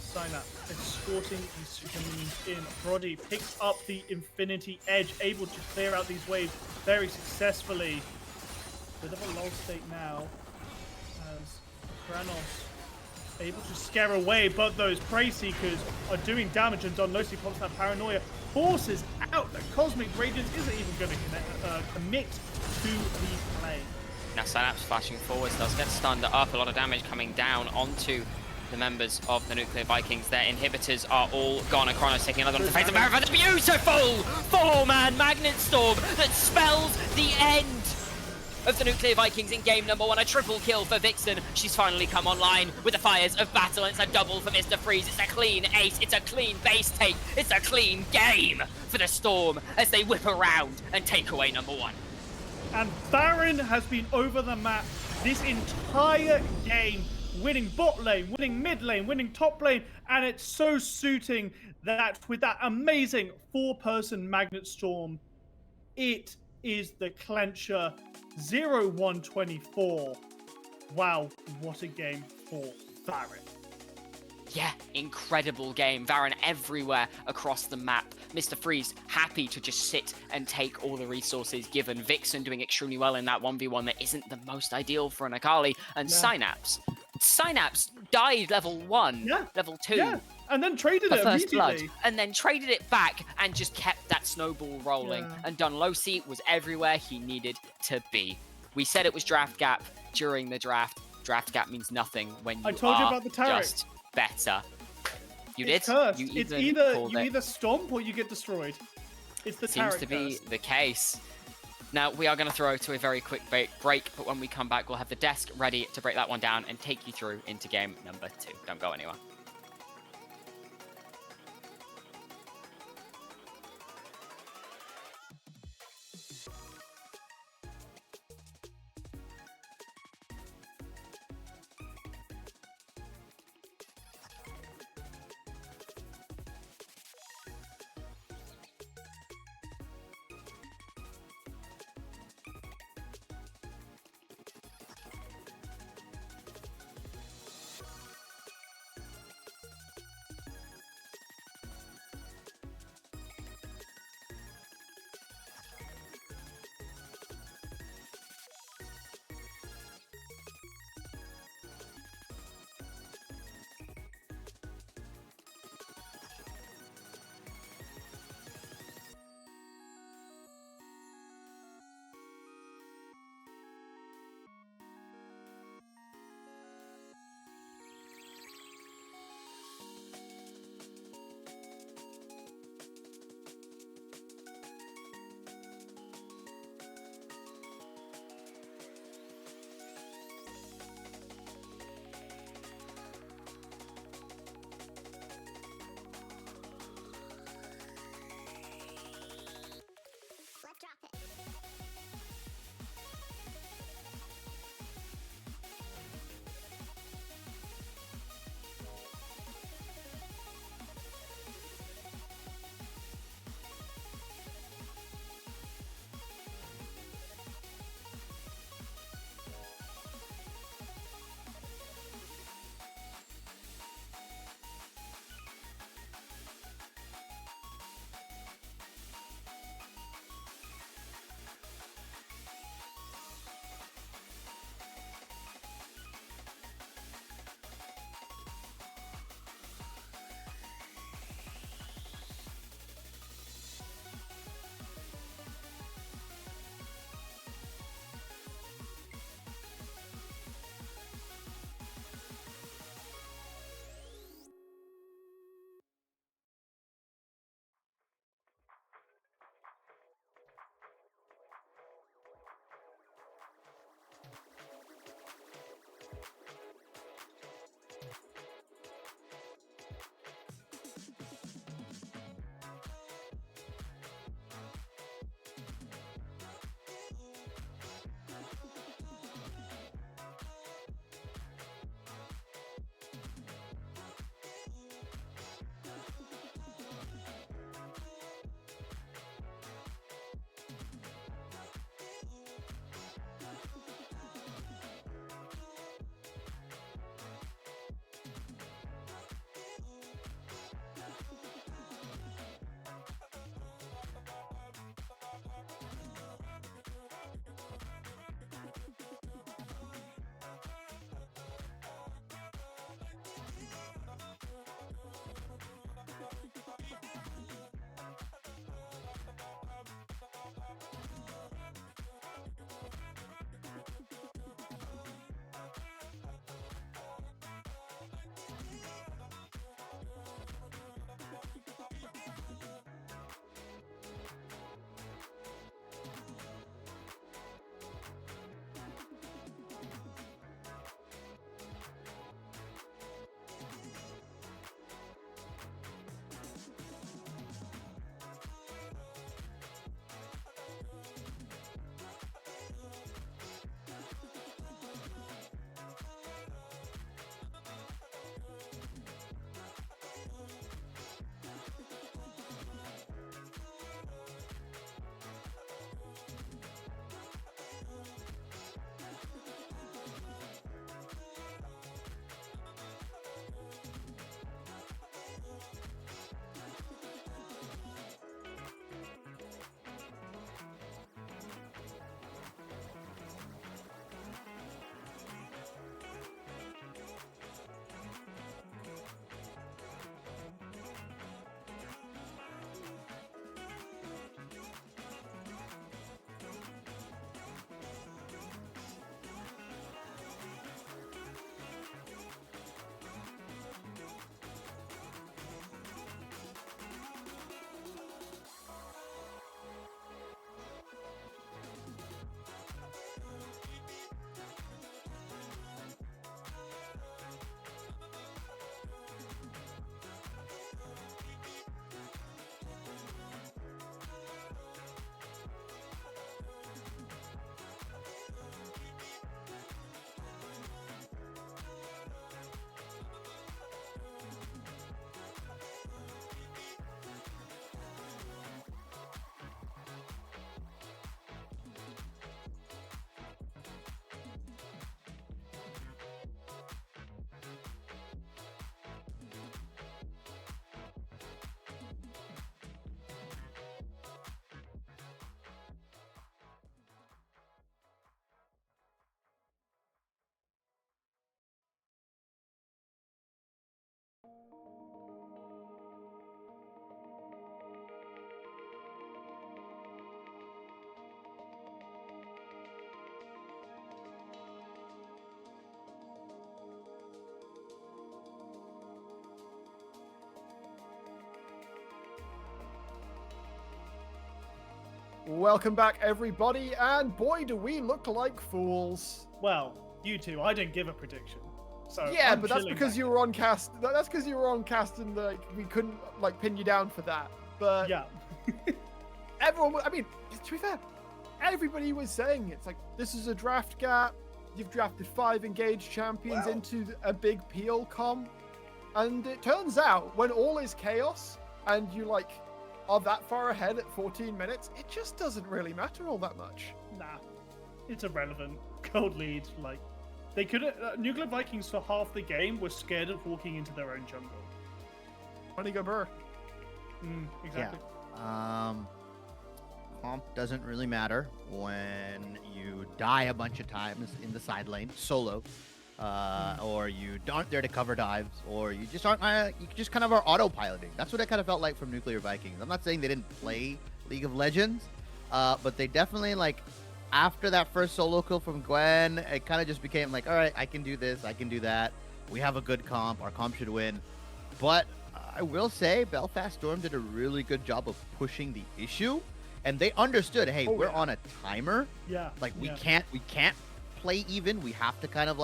Synapse escorting these super minions in. Brody picks up the Infinity Edge, able to clear out these waves very successfully. Bit of a lull state now, as Kranos able to scare away, but those Prey Seekers are doing damage, and Dunlosi pops that Paranoia, forces out. The Cosmic Radiance isn't even going to commit to the play. Now Synapse flashing forwards does get stunned up. A lot of damage coming down onto the members of the Nuclear Vikings. Their inhibitors are all gone, and Kranos taking another one to face the Baron. The beautiful 4-man Magnet Storm that spells the end of the Nuclear Vikings in game number 1. A triple kill for Vixen. She's finally come online with the fires of battle. It's a double for Mr. Freeze. It's a clean ace. It's a clean base take. It's a clean game for the Storm as they whip around and take away number 1. And Baron has been over the map this entire game. winning bot lane, winning mid lane, winning top lane, and it's so suiting that with that amazing 4-person Magnet Storm, it is the clencher 0-1-24. Wow, what a game for Varyn. Yeah, incredible game. Varyn everywhere across the map. Mr. Freeze happy to just sit and take all the resources given. Vixen doing extremely well in that 1v1 that isn't the most ideal for an Akali. And Synapse. Synapse died level 1, level 2. Yeah, and then traded for it first immediately. blood, and then traded it back and just kept that snowball rolling. Yeah. And Dunlosi was everywhere he needed to be. We said it was draft gap during the draft. Draft gap means nothing when you I told you are about the Taric. just better. You It's did? cursed. You It's even either called you it. either stomp or you get destroyed. It's the Seems Taric to be curse. the case. Now, we are going to throw to a very quick break, but when we come back, we'll have the desk ready to break that one down and take you through into game number 2. Don't go anywhere. Welcome back, everybody, and boy, do we look like fools. Well, you two, I didn't give a prediction. So Yeah, I'm but that's chilling because back you were on cast. That's because you were on cast, and we couldn't pin you down for that. But here. Yeah. everyone, I mean, to be fair, everybody was saying it's like this is a draft gap. You've drafted 5 engaged champions into a big PL comp, and it turns out when all is chaos and you are that far ahead at 14 minutes, it just doesn't really matter all that much. Nah, it's irrelevant. Gold lead, they could have. Nuclear Vikings for half the game were scared of walking into their own jungle. Funny go burr. Exactly. Yeah. Comp doesn't really matter when you die a bunch of times in the side lane solo, or you aren't there to cover dives, or you just aren't. You just kind of are autopiloting. That's what it kind of felt like from Nuclear Vikings. I'm not saying they didn't play League of Legends, but they definitely after that first solo kill from Gwen, it kind of just became like, all right, I can do this, I can do that. We have a good comp. Our comp should win. But I will say Belfast Storm did a really good job of pushing the issue. And they understood, hey, we're on a timer. Yeah. We can't play even. We have to kind of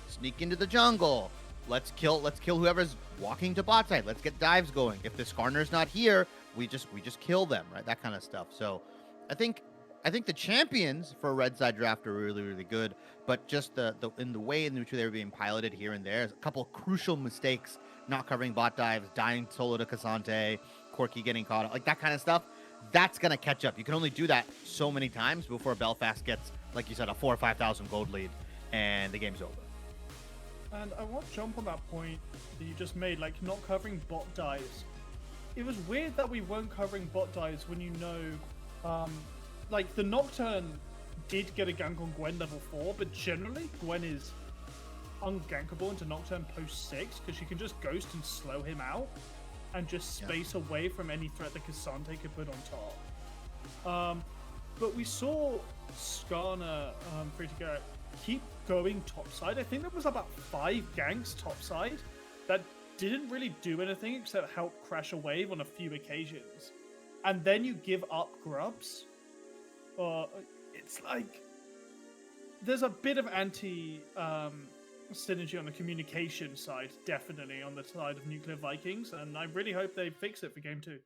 sneak into the jungle. Let's kill whoever's walking to bot side. Let's get dives going. If the Skarner's not here, we just kill them, right? That kind of stuff. So I think the champions for Red Side draft are really, really good, but just in the way in which they were being piloted here and there, a couple of crucial mistakes, not covering bot dives, dying solo to Cassante, Corky getting caught, that kind of stuff. That's going to catch up. You can only do that so many times before Belfast gets, like you said, a 4,000 or 5,000 gold lead, and the game's over. And I want to jump on that point that you just made, not covering bot dives. It was weird that we weren't covering bot dives when the Nocturne did get a gank on Gwen level 4, but generally Gwen is ungankable into Nocturne post 6 because she can just ghost and slow him out and just space away from any threat that Cassante could put on top. But we saw Skarner, Free to Go, keep going topside. I think there was about 5 ganks topside that didn't really do anything except help crash a wave on a few occasions. And then you give up grubs. It's there's a bit of synergy on the communication side, definitely on the side of Nuclear Vikings, and I really hope they fix it for game 2.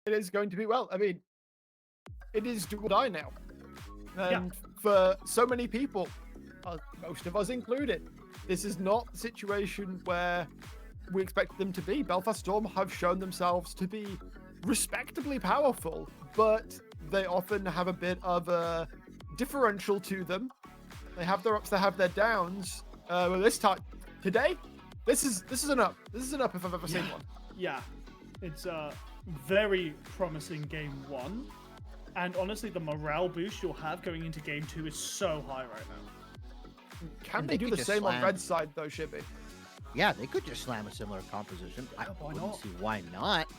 It is going to be, it is do or die now. And for so many people, most of us included, this is not the situation where we expect them to be. Belfast Storm have shown themselves to be respectably powerful, but they often have a bit of a differential to them. They have their ups, they have their downs. This time, today, this is an up. This is an up if I've ever seen one. Yeah, it's a very promising game 1, and honestly, the morale boost you'll have going into game 2 is so high right now. Can they do the same on Red Side though, Shibby? Yeah, they could just slam a similar composition. I why wouldn't not? see why not.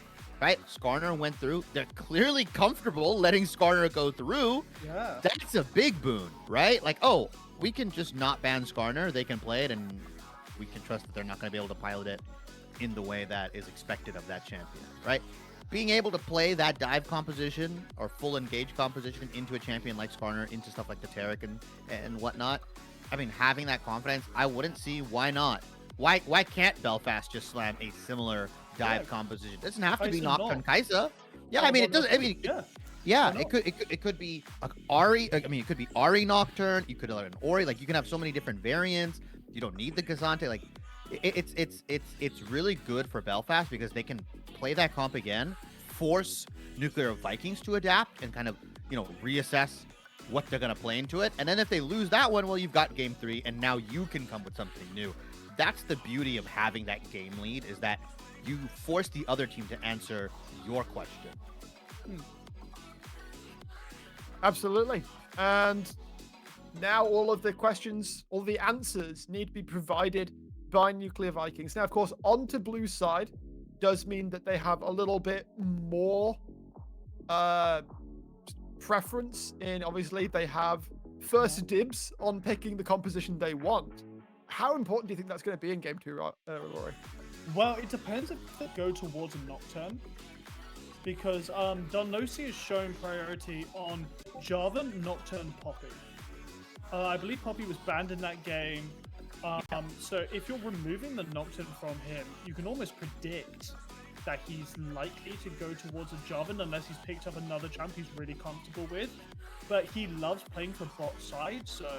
Right, Skarner went through. They're clearly comfortable letting Skarner go through. Yeah. That's a big boon, right? We can just not ban Skarner. They can play it, and we can trust that they're not going to be able to pilot it in the way that is expected of that champion, right? Being able to play that dive composition or full engage composition into a champion like Skarner, into stuff like the Tarek and whatnot. Having that confidence, I wouldn't see why not. Why can't Belfast just slam a similar dive composition? It doesn't have to be Nocturne Kaisa. Yeah, it doesn't. It could be Ari. It could be Ari Nocturne. You could have an Ori. You can have so many different variants. You don't need the Cassante. It's really good for Belfast because they can play that comp again, force Nuclear Vikings to adapt and kind of reassess what they're gonna play into it. And then if they lose that one, well, you've got game 3, and now you can come with something new. That's the beauty of having that game lead, is that you force the other team to answer your question. Absolutely. And now all of the questions, all the answers need to be provided by Nuclear Vikings. Now, of course, onto blue side does mean that they have a little bit more preference in, obviously, they have first dibs on picking the composition they want. How important do you think that's going to be in game 2, Rory? Well, it depends if they go towards a Nocturne. because NUC has shown priority on Jarvan, Nocturne, Poppy. I believe Poppy was banned in that game. So if you're removing the Nocturne from him, you can almost predict that he's likely to go towards a Jarvan unless he's picked up another champ he's really comfortable with. But he loves playing for bot side, so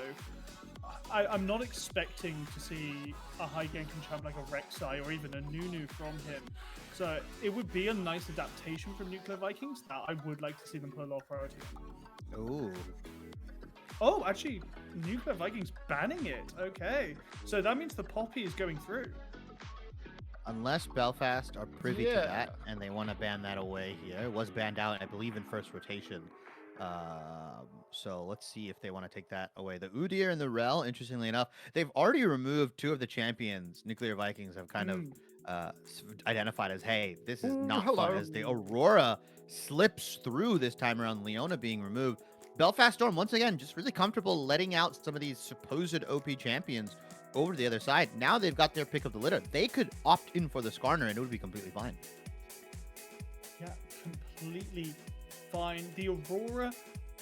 I'm not expecting to see a high ganking champ like a Rek'Sai or even a Nunu from him. So it would be a nice adaptation from Nuclear Vikings that I would like to see them put a lot of priority on. Ooh. Oh, actually, Nuclear Vikings banning it. Okay. So that means the Poppy is going through. Unless Belfast are privy to Yeah. that and they want to ban that away here. It was banned out, I believe, in first rotation. So let's see if they want to take that away. The Udyr and the Rel, interestingly enough, they've already removed two of the champions Nuclear Vikings have kind of identified as, hey, this is not fun, as the Aurora slips through this time around, Leona being removed. Belfast Storm, once again, just really comfortable letting out some of these supposed OP champions over to the other side. Now they've got their pick of the litter. They could opt in for the Skarner and it would be completely fine. Yeah, completely fine. The Aurora,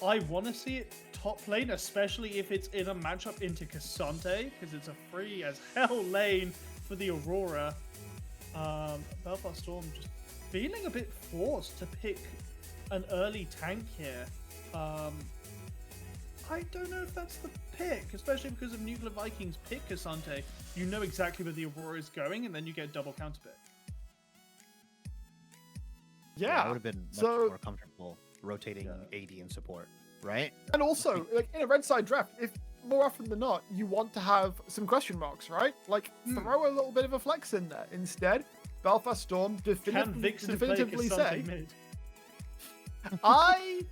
I want to see it top lane, especially if it's in a matchup into Cassante, because it's a free as hell lane for the Aurora. Belfast Storm just feeling a bit forced to pick an early tank here. I don't know if that's the pick, especially because of Nuclear Vikings pick Cassante. You know exactly where the Aurora is going, and then you get double counter pick. I would have been much more comfortable rotating AD and support, right? And also, like in a red side draft, if more often than not, you want to have some question marks, right? Like throw a little bit of a flex in there. Instead, Belfast Storm definitively say, mid? I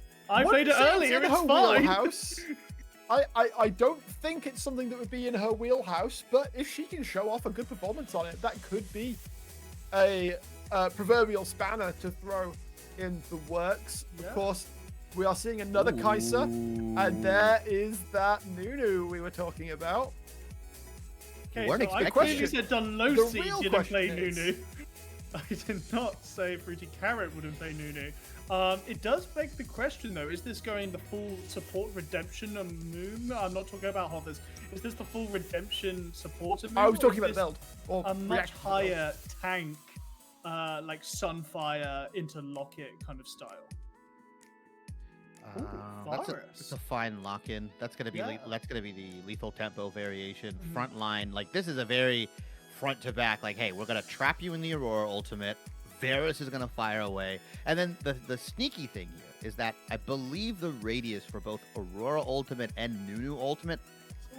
played it earlier, it's fine. Wheelhouse. I don't think it's something that would be in her wheelhouse, but if she can show off a good performance on it, that could be a proverbial spanner to throw in the works. Yeah. Of course, we are seeing another Kai'Sa, and there is that Nunu we were talking about. Okay, Weren't so I expecting clearly it. said The Dunlosi real didn't question play is- Nunu. I did not say Fruity Carrot wouldn't play Nunu. It does beg the question though, is this going the full support redemption Moon? I'm not talking about Hothers. Is this the full redemption support Moon? I was talking or about is the build. Or this a much reaction to the build. higher tank, like Sunfire into Locket kind of style? That's Virus. a fine lock-in. That's gonna be that's gonna be the lethal tempo variation. Mhm. Front line, like this is a very front to back. Like, hey, we're gonna trap you in the Aurora ultimate. Varus is gonna fire away, and then the sneaky thing here is that I believe the radius for both Aurora ultimate and Nunu ultimate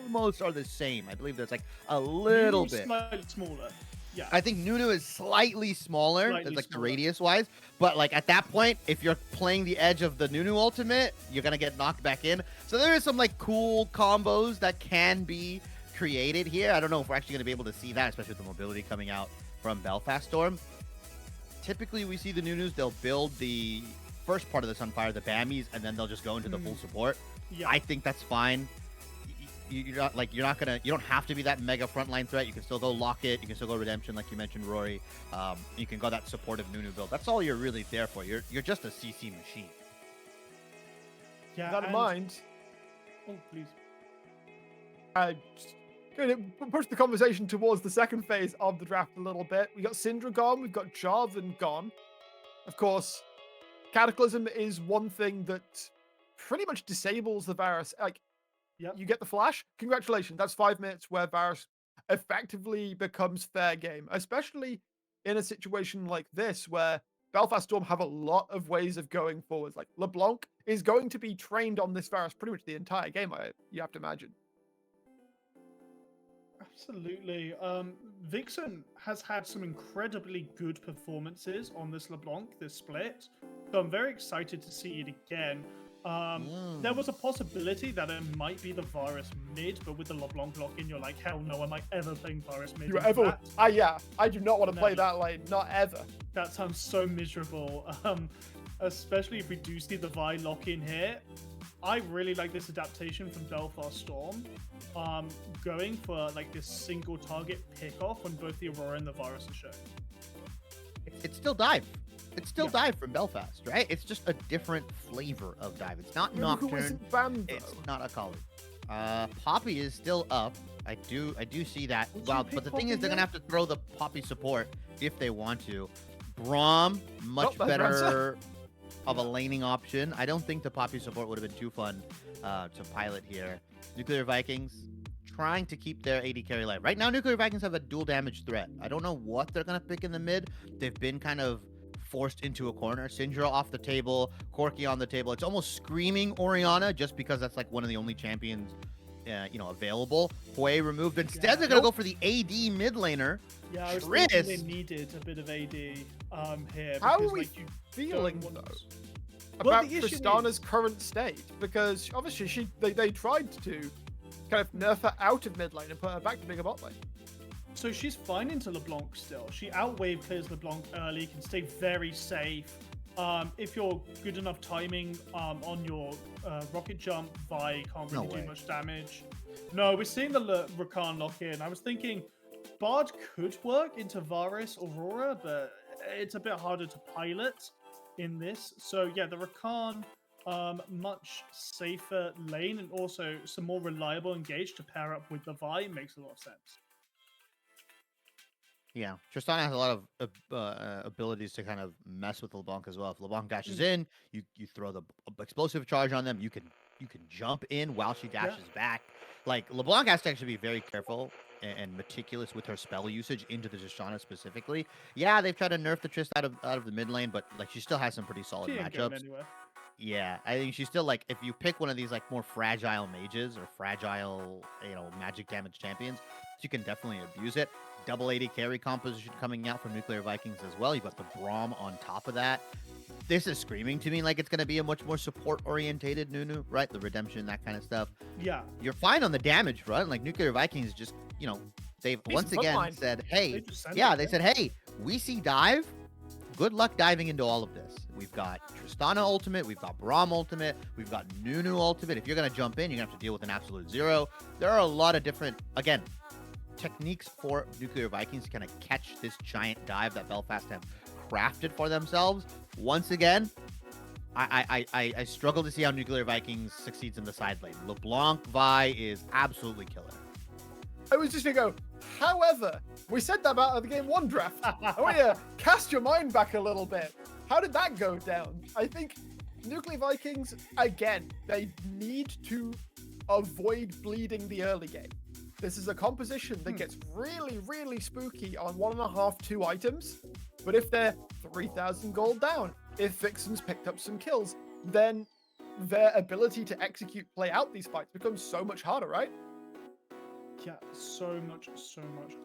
almost are the same. I believe there's like a little Nunu's bit. slightly smaller. Yeah. I think Nunu is slightly smaller, Slightly like the smaller. radius wise. But like at that point, if you're playing the edge of the Nunu ultimate, you're gonna get knocked back in. So there is some like cool combos that can be created here. I don't know if we're actually gonna be able to see that, especially with the mobility coming out from Belfast Storm. Typically, we see the Nunus, they'll build the first part of the Sunfire, the Bammies, and then they'll just go into the full support. Yeah. I think that's fine. You don't have to be that mega frontline threat. You can still go Locket. You can still go Redemption, like you mentioned, Rory. You can go that supportive Nunu build. That's all you're really there for. You're just a CC machine. Yeah. With that in and- mind, Oh, please. going to push the conversation towards the second phase of the draft a little bit. We got Syndra gone, we've got Jarvan gone. Of course, Cataclysm is one thing that pretty much disables the Varus. Like, Yep. you get the flash, congratulations. That's 5 minutes where Varus effectively becomes fair game, especially in a situation like this where Belfast Storm have a lot of ways of going forwards. Like, LeBlanc is going to be trained on this Varus pretty much the entire game, you have to imagine. Absolutely. Vixen has had some incredibly good performances on this LeBlanc, this split. So I'm very excited to see it again. There was a possibility that it might be the Varus mid, but with the LeBlanc lock-in, you're like, hell no, am I ever playing Varus mid? You into ever? that? Yeah, I do not want to play Never. that lane, not ever. That sounds so miserable. Especially if we do see the Vi lock-in here. I really like this adaptation from Belfast Storm. Going for like this single target pick off when both the Aurora and the Varus are shown. It's still dive. It's still dive from Belfast, right? It's just a different flavor of dive. It's not Who Nocturne. isn't banned, though? It's not a collie. Poppy is still up. I do see that. Would you Wow, pick but the thing Poppy is, they're gonna yet? have to throw the Poppy support if they want to. Braum, much Nope, that's Ramsay. better of a laning option. I don't think the Poppy support would have been too fun to pilot here. Nuclear Vikings trying to keep their AD carry alive. Right now, Nuclear Vikings have a dual damage threat. I don't know what they're gonna pick in the mid. They've been kind of forced into a corner. Syndra off the table, Corki on the table. It's almost screaming Orianna just because that's like one of the only champions, available. Hwei removed. Instead, they're gonna go for the AD mid laner. Yeah, I was Triss. thinking they needed a bit of AD here. How are because, we like, you feeling, don't want- though, Well, about the issue Tristana's current state? Because obviously they tried to kind of nerf her out of mid lane and put her back to bigger bot lane. So she's fine into LeBlanc still. She outwave clears LeBlanc early, can stay very safe. If you're good enough timing on your rocket jump, Vi can't No really way. do much damage. No, we're seeing the Rakan lock in. I was thinking Bard could work into Varus Aurora, but it's a bit harder to pilot in this. So yeah, the Rakan, much safer lane and also some more reliable engage to pair up with the Vi makes a lot of sense. Yeah, Tristana has a lot of abilities to kind of mess with LeBlanc as well. If LeBlanc dashes in, you throw the explosive charge on them. You can jump in while she dashes back. Like LeBlanc has to actually be very careful and meticulous with her spell usage into the Tristana specifically. Yeah, they've tried to nerf the Trist out of the mid lane, but like she still has some pretty solid She ain't going matchups. anywhere. Yeah, I think she's still like if you pick one of these like more fragile mages or fragile, magic damage champions, you can definitely abuse it. Double 80 carry composition coming out from Nuclear Vikings as well. You've got the Braum on top of that. This is screaming to me like it's going to be a much more support-orientated Nunu, right? The redemption, that kind of stuff. Yeah. You're fine on the damage front. Like Nuclear Vikings just, they've once Decent again frontline. said, hey, They just send yeah, it, they yeah. said, hey, we see dive. Good luck diving into all of this. We've got Tristana ultimate, we've got Braum ultimate, we've got Nunu ultimate. If you're going to jump in, you're going to have to deal with an absolute zero. There are a lot of different, again, techniques for Nuclear Vikings to kind of catch this giant dive that Belfast have crafted for themselves. Once again, I struggle to see how Nuclear Vikings succeeds in the side lane. LeBlanc Vi is absolutely killer. I was just gonna go. However, we said that about the game one draft. I want you to cast your mind back a little bit. How did that go down? I think Nuclear Vikings, again, they need to avoid bleeding the early game. This is a composition that gets really, really spooky on 1.5, 2 items. But if they're 3,000 gold down, if Vixen's picked up some kills, then their ability to execute, play out these fights becomes so much harder, right? Yeah, so much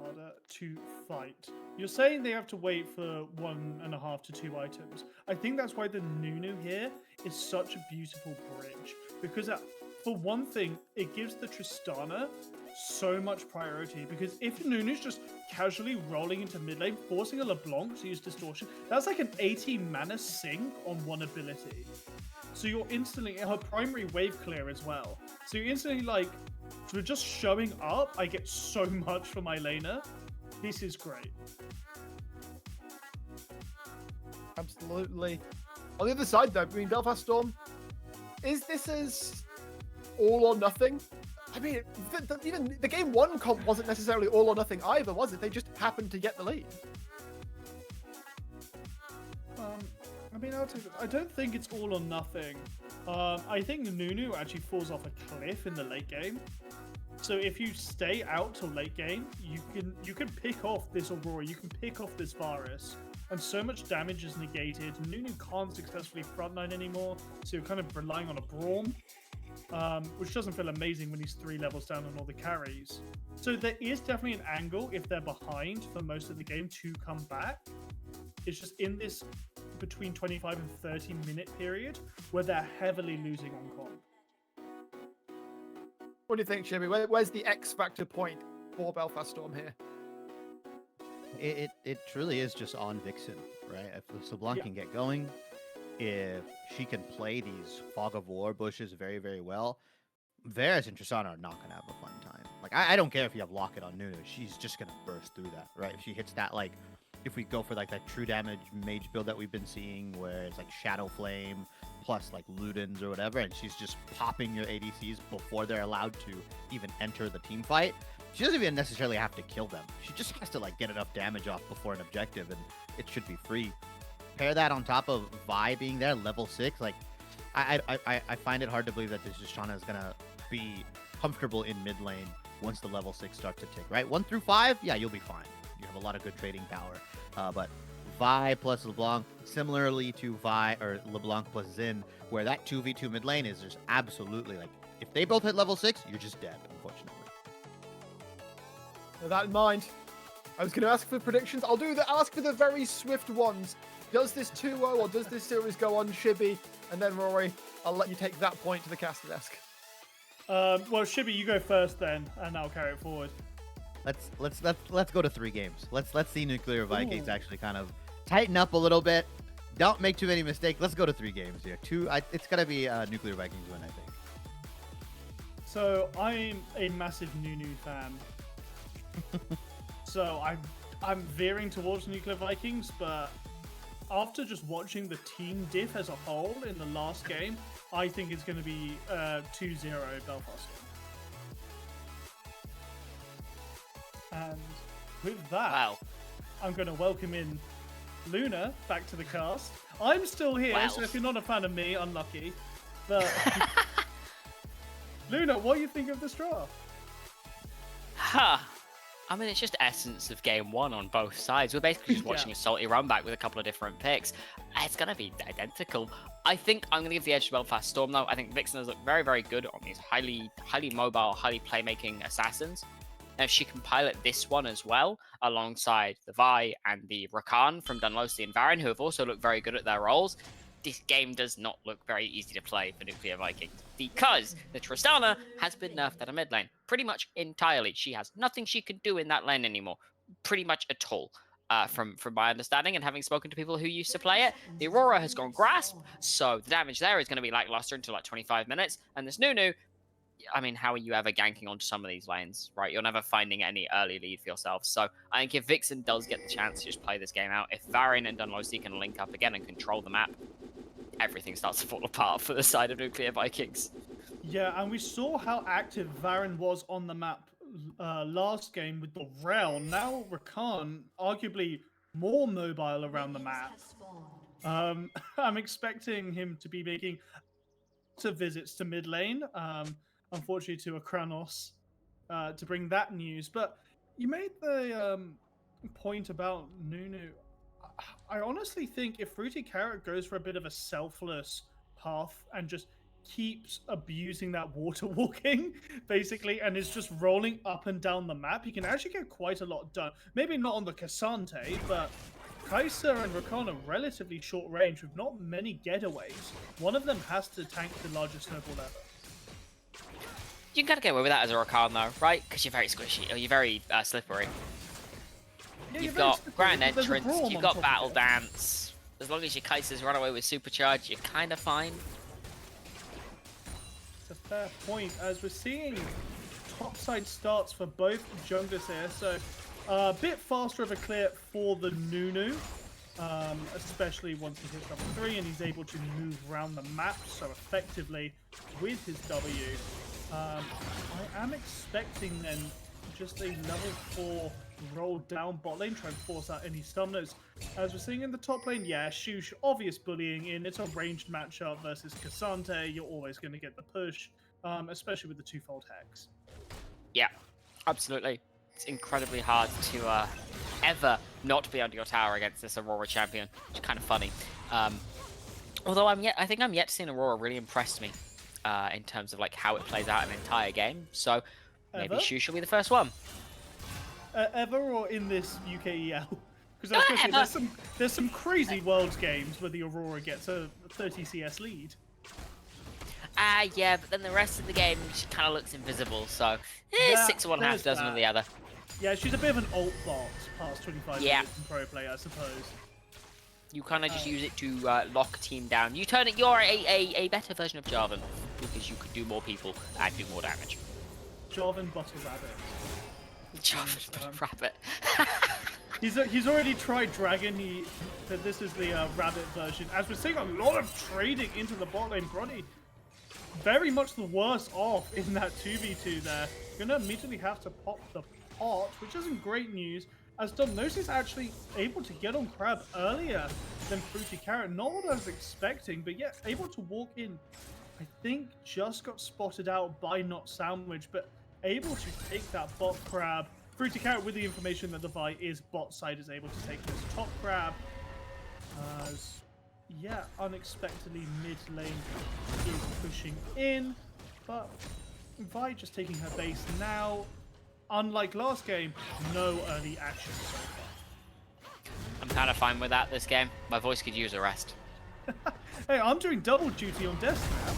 harder to fight. You're saying they have to wait for 1.5 to 2 items. I think that's why the Nunu here is such a beautiful bridge. Because for one thing, it gives the Tristana so much priority. Because if Nunu's just casually rolling into mid lane, forcing a LeBlanc to use Distortion, that's like an 18 mana sink on one ability. So you're instantly, her primary wave clear as well. So you're instantly like, for just showing up, I get so much for my laner. This is great. Absolutely. On the other side, though, I mean, Belfast Storm, is this as all or nothing? I mean, even the game one comp wasn't necessarily all or nothing either, was it? They just happened to get the lead. I mean, I'll take it. I don't think it's all or nothing. I think Nunu actually falls off a cliff in the late game. So if you stay out till late game, you can pick off this Aurora, you can pick off this Varus, and so much damage is negated. Nunu can't successfully frontline anymore, so you're kind of relying on a Braum, which doesn't feel amazing when he's 3 levels down on all the carries. So there is definitely an angle if they're behind for most of the game to come back. It's just in this between 25 and 30 minute period where they're heavily losing on comp. What do you think, Shibby? Where's the X factor point for Belfast Storm here? It truly is just on Vixen, right? If LeBlanc can get going, if she can play these Fog of War bushes very, very well, Varus and Tristana are not going to have a fun time. Like, I don't care if you have Locket on Nunu. She's just going to burst through that, right? If she hits that, like, if we go for like that true damage mage build that we've been seeing, where it's like Shadow Flame plus like Ludens or whatever, and she's just popping your ADCs before they're allowed to even enter the team fight. She doesn't even necessarily have to kill them. She just has to like get enough damage off before an objective, and it should be free. Pair that on top of Vi being there, level 6. Like, I find it hard to believe that this Shoshana is gonna be comfortable in mid lane once the level 6 start to tick. Right, 1 through 5, yeah, you'll be fine. You have a lot of good trading power. But Vi plus LeBlanc, similarly to Vi or LeBlanc plus Xin, where that 2v2 mid lane is just absolutely like, if they both hit level 6, you're just dead, unfortunately. With that in mind, I was going to ask for predictions. I'll ask for the very swift ones. Does this 2-0 or does this series go on, Shibby? And then Rory, I'll let you take that point to the caster desk. Well, Shibby, you go first then, and I'll carry it forward. Let's go to 3 games. Let's see Nuclear Vikings actually kind of tighten up a little bit. Don't make too many mistakes. Let's go to 3 games here. It's gonna be Nuclear Vikings win, I think. So I'm a massive NUC fan. So I'm veering towards Nuclear Vikings, but after just watching the team diff as a whole in the last game, I think it's going to be 2-0 Belfast. And with that, Wow. I'm going to welcome in Luna back to the cast. I'm still here, Wow. so if you're not a fan of me, unlucky. But Luna, what do you think of this draw? Huh. I mean, it's just essence of game 1 on both sides. We're basically just watching a salty run back with a couple of different picks. It's going to be identical. I think I'm going to give the edge to Belfast Storm, though. I think Vixen has looked very, very good on these highly mobile, highly playmaking assassins. And if she can pilot this one as well, alongside the Vi and the Rakan from Dunlosey and Varyn, who have also looked very good at their roles, this game does not look very easy to play for Nuclear Vikings, because the Tristana has been nerfed at a mid lane pretty much entirely. She has nothing she can do in that lane anymore, pretty much at all, from my understanding and having spoken to people who used to play it. The Aurora has gone Grasp, so the damage there is going to be lackluster until like 25 minutes. And this Nunu, I mean, how are you ever ganking onto some of these lanes, right? You're never finding any early lead for yourself. So I think if Vixen does get the chance to just play this game out, if Varyn and Dunlosey can link up again and control the map, everything starts to fall apart for the side of Nuclear Vikings. Yeah, and we saw how active Varyn was on the map last game with the Rel. Now Rakan, arguably more mobile around the map. I'm expecting him to be making some visits to mid lane, unfortunately to a Kranos, to bring that news. But you made the point about Nunu. I honestly think if Fruity Carrot goes for a bit of a selfless path and just keeps abusing that water walking, basically, and is just rolling up and down the map, he can actually get quite a lot done. Maybe not on the Cassante, but Kaiser and Rakan are relatively short range with not many getaways. One of them has to tank the largest snowball ever. You can kind of get away with that as a Rakan, though, right? Because you're very squishy, or you're very slippery. Yeah, You've got Grand There's a Entrance, Braum you've on got top of Battle it. Dance. As long as your Kaisers run away with Supercharge, you're kind of fine. It's a fair point, as we're seeing topside starts for both junglers here. So a bit faster of a clear for the Nunu, especially once he hits level 3 and he's able to move around the map so effectively with his W. I am expecting then just a level 4 roll down bot lane, try and force out any summoners. As we're seeing in the top lane, yeah, Shush, obvious bullying in. It's a ranged matchup versus Cassante. You're always going to get the push, especially with the twofold hex. Yeah, absolutely. It's incredibly hard to ever not be under your tower against this Aurora champion, which is kind of funny. Although I think I'm yet to see an Aurora really impress me in terms of like how it plays out an entire game. So maybe Ever? Shush will be the first one. Ever or in this UKEL? Because I was going to say, there's some crazy Worlds games where the Aurora gets a 30 CS lead. Yeah, but then the rest of the game she kind of looks invisible. So Yeah, 6 of one, half there's dozen of the other. Yeah, she's a bit of an alt bot past 25 Yeah. minutes in pro play, I suppose. You kind of just use it to lock a team down. You turn it. You're a better version of Jarvan because you could do more people and do more damage. Jarvan Bottle Rabbit. Jarvan Rabbit. He's already tried Dragon. He said this is the Rabbit version. As we're seeing a lot of trading into the bot lane, Brody very much the worst off in that 2v2 there. Gonna immediately have to pop the pot, which isn't great news, as Domnos is actually able to get on Crab earlier than Fruity Carrot. Not what I was expecting, but yet able to walk in. I think just got spotted out by Not Sandwich, but able to take that bot Crab. Fruity Carrot with the information that the Vi is bot side is able to take this top Crab. As, yeah, unexpectedly mid lane is pushing in, but Vi just taking her base now. Unlike last game, no early action so far. I'm kind of fine with that this game. My voice could use a rest. Hey, I'm doing double duty on desk now,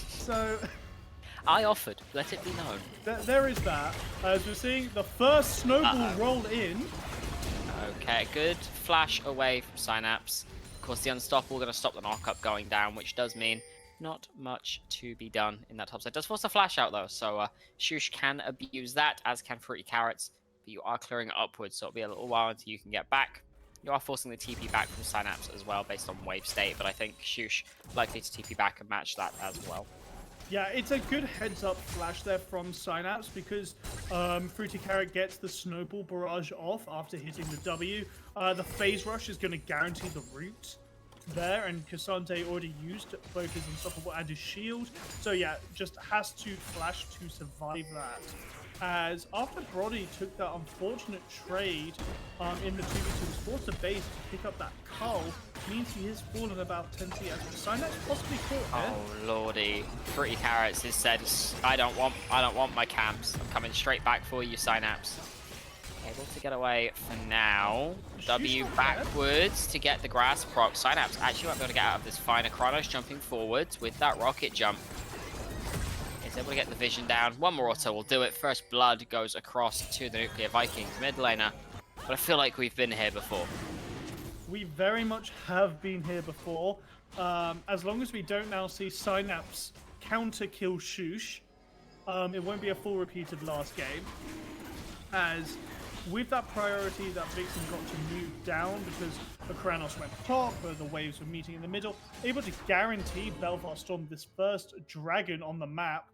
so I offered, let it be known. there is that. As we're seeing the first snowball roll in. Okay, good flash away from Synapse. Of course, the Unstoppable going to stop the knockup going down, which does mean not much to be done in that top side. Does force a flash out though, so Shush can abuse that, as can Fruity Carrots, but you are clearing upwards, so it'll be a little while until you can get back. You are forcing the TP back from Synapse as well, based on wave state, but I think Shush likely to TP back and match that as well. Yeah, it's a good heads-up flash there from Synapse, because Fruity Carrot gets the Snowball Barrage off after hitting the W. The Phase Rush is going to guarantee the route there, and Cassandre already used both his Unstoppable and his shield. So yeah, just has to flash to survive that. As after Brody took that unfortunate trade in the 2v2 forced the base to pick up that cull, means he has fallen about 10 CS. Synapse possibly caught here. Oh lordy, Fruity Carrots has said, I don't want my camps. I'm coming straight back for you, Synapse. Able to get away for now. W backwards to get the grass proc. Synapse actually won't be able to get out of this fine. Kronos jumping forwards with that rocket jump. Is able to get the vision down. One more auto will do it. First blood goes across to the Nuclear Vikings mid laner. But I feel like we've been here before. We very much have been here before. As long as we don't now see Synapse counter kill Shush, it won't be a full repeat of last game. As with that priority that Vixen got to move down because the Kranos went top, where the waves were meeting in the middle, able to guarantee Belfast Storm this first dragon on the map,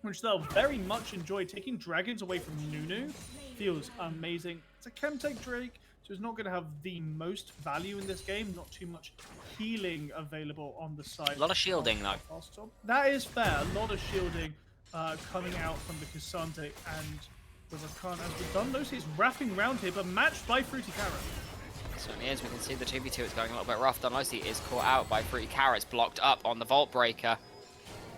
which they'll very much enjoy. Taking dragons away from Nunu feels amazing. It's a Chemtech Drake, so it's not going to have the most value in this game. Not too much healing available on the side. A lot of shielding though. That is fair. A lot of shielding coming out from the Cassandre and the Rakan, as we've done. Lucy's wrapping round here, but matched by Fruity Carrot. Certainly is. We can see the 2v2 is going a little bit rough. Dunlosi is caught out by Fruity Carrots, blocked up on the Vault Breaker.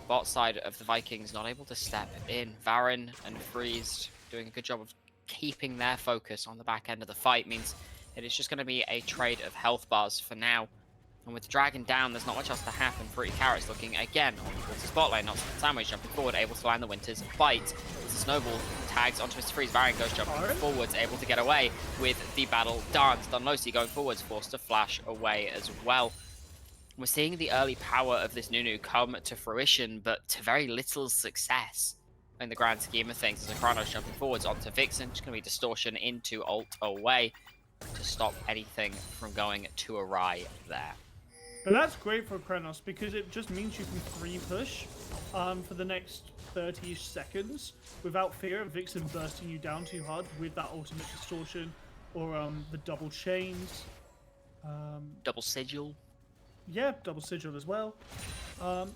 Bot side of the Vikings not able to step in. Varen and Freeze doing a good job of keeping their focus on the back end of the fight. Means it is just going to be a trade of health bars for now. And with the Dragon down, there's not much else to happen. Fruity Carrots looking again on towards the spot lane. Not Sandwich jumping forward, able to land the Winter's Bite. It's a Snowball tags onto Mr. Freeze. Varen goes jumping forwards, able to get away with the battle dance. Dunlosi going forwards, forced to flash away as well. We're seeing the early power of this Nunu come to fruition, but to very little success in the grand scheme of things. As Kronos jumping forwards onto Vixen, just going to be distortion into ult away to stop anything from going too awry there. But that's great for Kronos because it just means you can free push for the next 30-ish seconds without fear of Vixen bursting you down too hard with that ultimate distortion or the double chains. Double sigil. Yeah, double sigil as well. A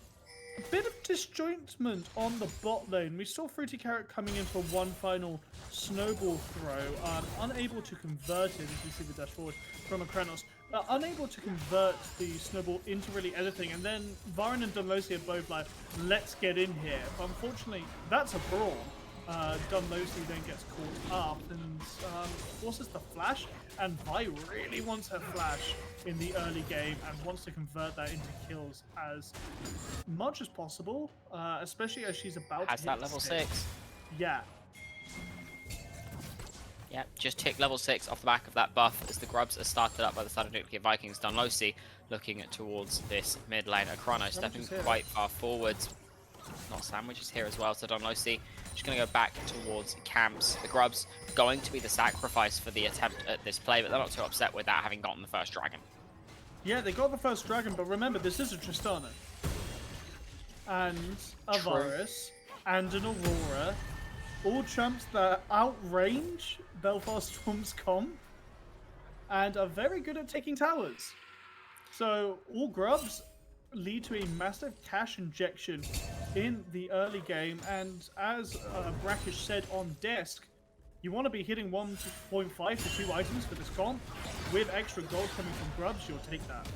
bit of disjointment on the bot lane. We saw Fruity Carrot coming in for one final snowball throw, unable to convert it, as you see the dash forward from a Kranos. Unable to convert the snowball into really anything, and then Varen and Dunlosi are both like, let's get in here. But unfortunately, that's a brawl. Dunlosi then gets caught up and forces the flash, and Vi really wants her flash in the early game and wants to convert that into kills as much as possible, especially as she's about to hit that level 6. Yeah. Yep, just tick level 6 off the back of that buff as the grubs are started up by the side of Nuclear Vikings. Dunlosi looking towards this mid lane. Kronos stepping quite far forwards. Not sandwiches here as well, so Don Losi just going to go back towards camps. The Grubs going to be the sacrifice for the attempt at this play, but they're not too upset with that, having gotten the first dragon. Yeah, they got the first dragon, but remember, this is a Tristana. And a True. Varus, and an Aurora. All champs that outrange Belfast Storm's comp, and are very good at taking towers. So, all Grubs lead to a massive cash injection in the early game, and as Brackish said on desk, you want to be hitting 1.5 to 2 items for this comp. With extra gold coming from Grubs, you'll take that.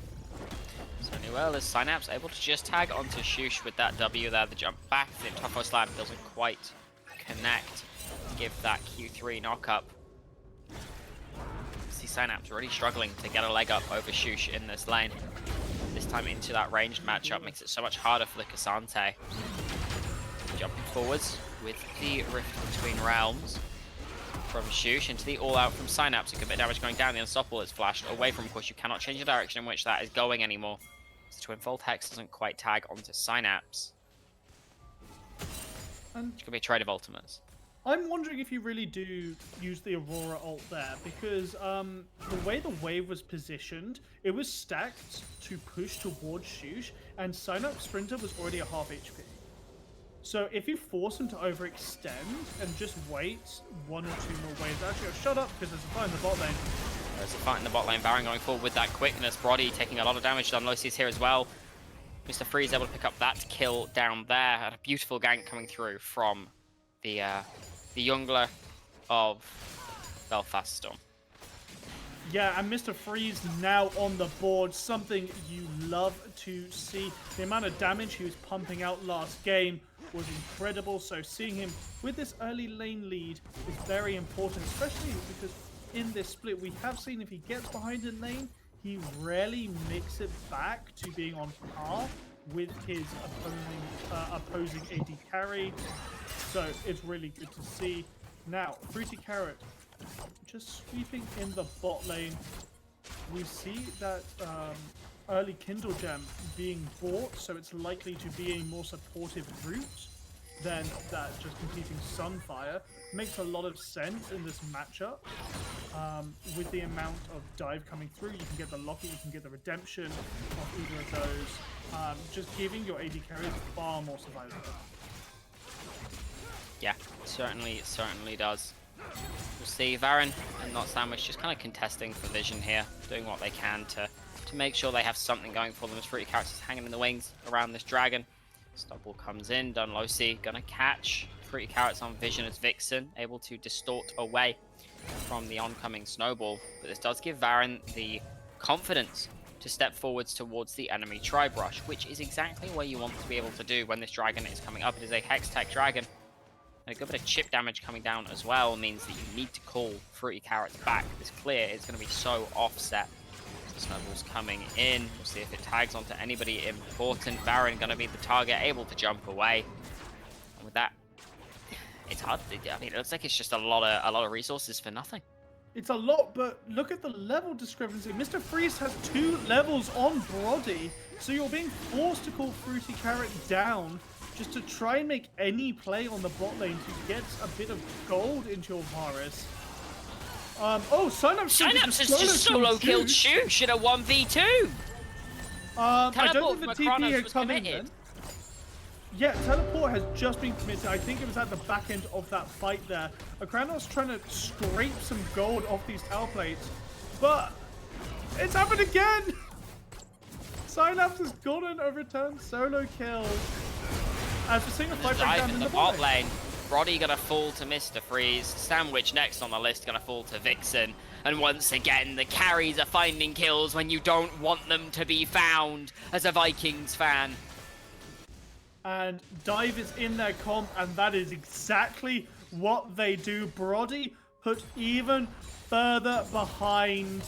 Certainly well, as Synapse able to just tag onto Shush with that W there, the jump back. The Tofo Slam doesn't quite connect, give that Q3 knock-up. See Synapse already struggling to get a leg up over Shush in this lane. This time into that ranged matchup makes it so much harder for the Cassante. Jumping forwards with the Rift Between Realms from Shush into the all-out from Synapse. A good bit of damage going down. The Unstoppable is flashed away from, of course, you cannot change the direction in which that is going anymore. The Twinfold Hex doesn't quite tag onto Synapse. And Which could be a trade of ultimates. I'm wondering if you really do use the Aurora ult there, because the way the wave was positioned, it was stacked to push towards Shush, and Synapse Sprinter was already at half HP. So if you force him to overextend and just wait 1 or 2 more waves, actually, shut up because there's a fight in the bot lane. There's a fight in the bot lane. Baron going forward with that quickness. Brody taking a lot of damage. Dunlosi's here as well. Mr. Freeze able to pick up that kill down there. And a beautiful gank coming through from the jungler of Belfast Storm. Yeah, and Mr. Freeze now on the board, something you love to see. The amount of damage he was pumping out last game was incredible, so seeing him with this early lane lead is very important, especially because in this split we have seen if he gets behind in lane, he rarely makes it back to being on par with his opposing AD carry, so it's really good to see. Now, Fruity Carrot just sweeping in the bot lane. We see that early Kindle Gem being bought, so it's likely to be a more supportive route than that just completing Sunfire. Makes a lot of sense in this matchup. With the amount of dive coming through, you can get the Locket, you can get the Redemption of either of those. Just giving your AD carries far more survival. Yeah, certainly does. We'll see Varen and Not Sandwich just kind of contesting for vision here, doing what they can to make sure they have something going for them as Fruity Carrots is hanging in the wings around this dragon. Stubble comes in, Dunlosi gonna catch Fruity Carrots on vision as Vixen, able to distort away from the oncoming snowball. But this does give Varen the confidence to step forwards towards the enemy Tri-Brush, which is exactly what you want to be able to do when this dragon is coming up. It is a Hex-Tech dragon. And a good bit of chip damage coming down as well means that you need to call Fruity Carrots back. This clear is going to be so offset. The snowball's coming in. We'll see if it tags onto anybody important. Baron going to be the target, able to jump away. And with that, it's hard. I mean, it looks like it's just a lot of resources for nothing. It's a lot, but look at the level discrepancy. Mr. Freeze has 2 levels on Brody, so you're being forced to call Fruity Carrot down just to try and make any play on the bot lane to get a bit of gold into your Varus. Synapse has just solo killed Shush in a 1v2. I don't think the TP Kronos had was come in committed. then. Yeah, teleport has just been committed. I think it was at the back end of that fight there. Akranos trying to scrape some gold off these tower plates, but it's happened again. Synapse has gotten a return solo kill. As we're seeing a fight break down in the bot lane. Brody gonna fall to Mr. Freeze. Sandwich next on the list gonna fall to Vixen. And once again, the carries are finding kills when you don't want them to be found as a Vikings fan. And Dive is in their comp, and that is exactly what they do. Brody put even further behind.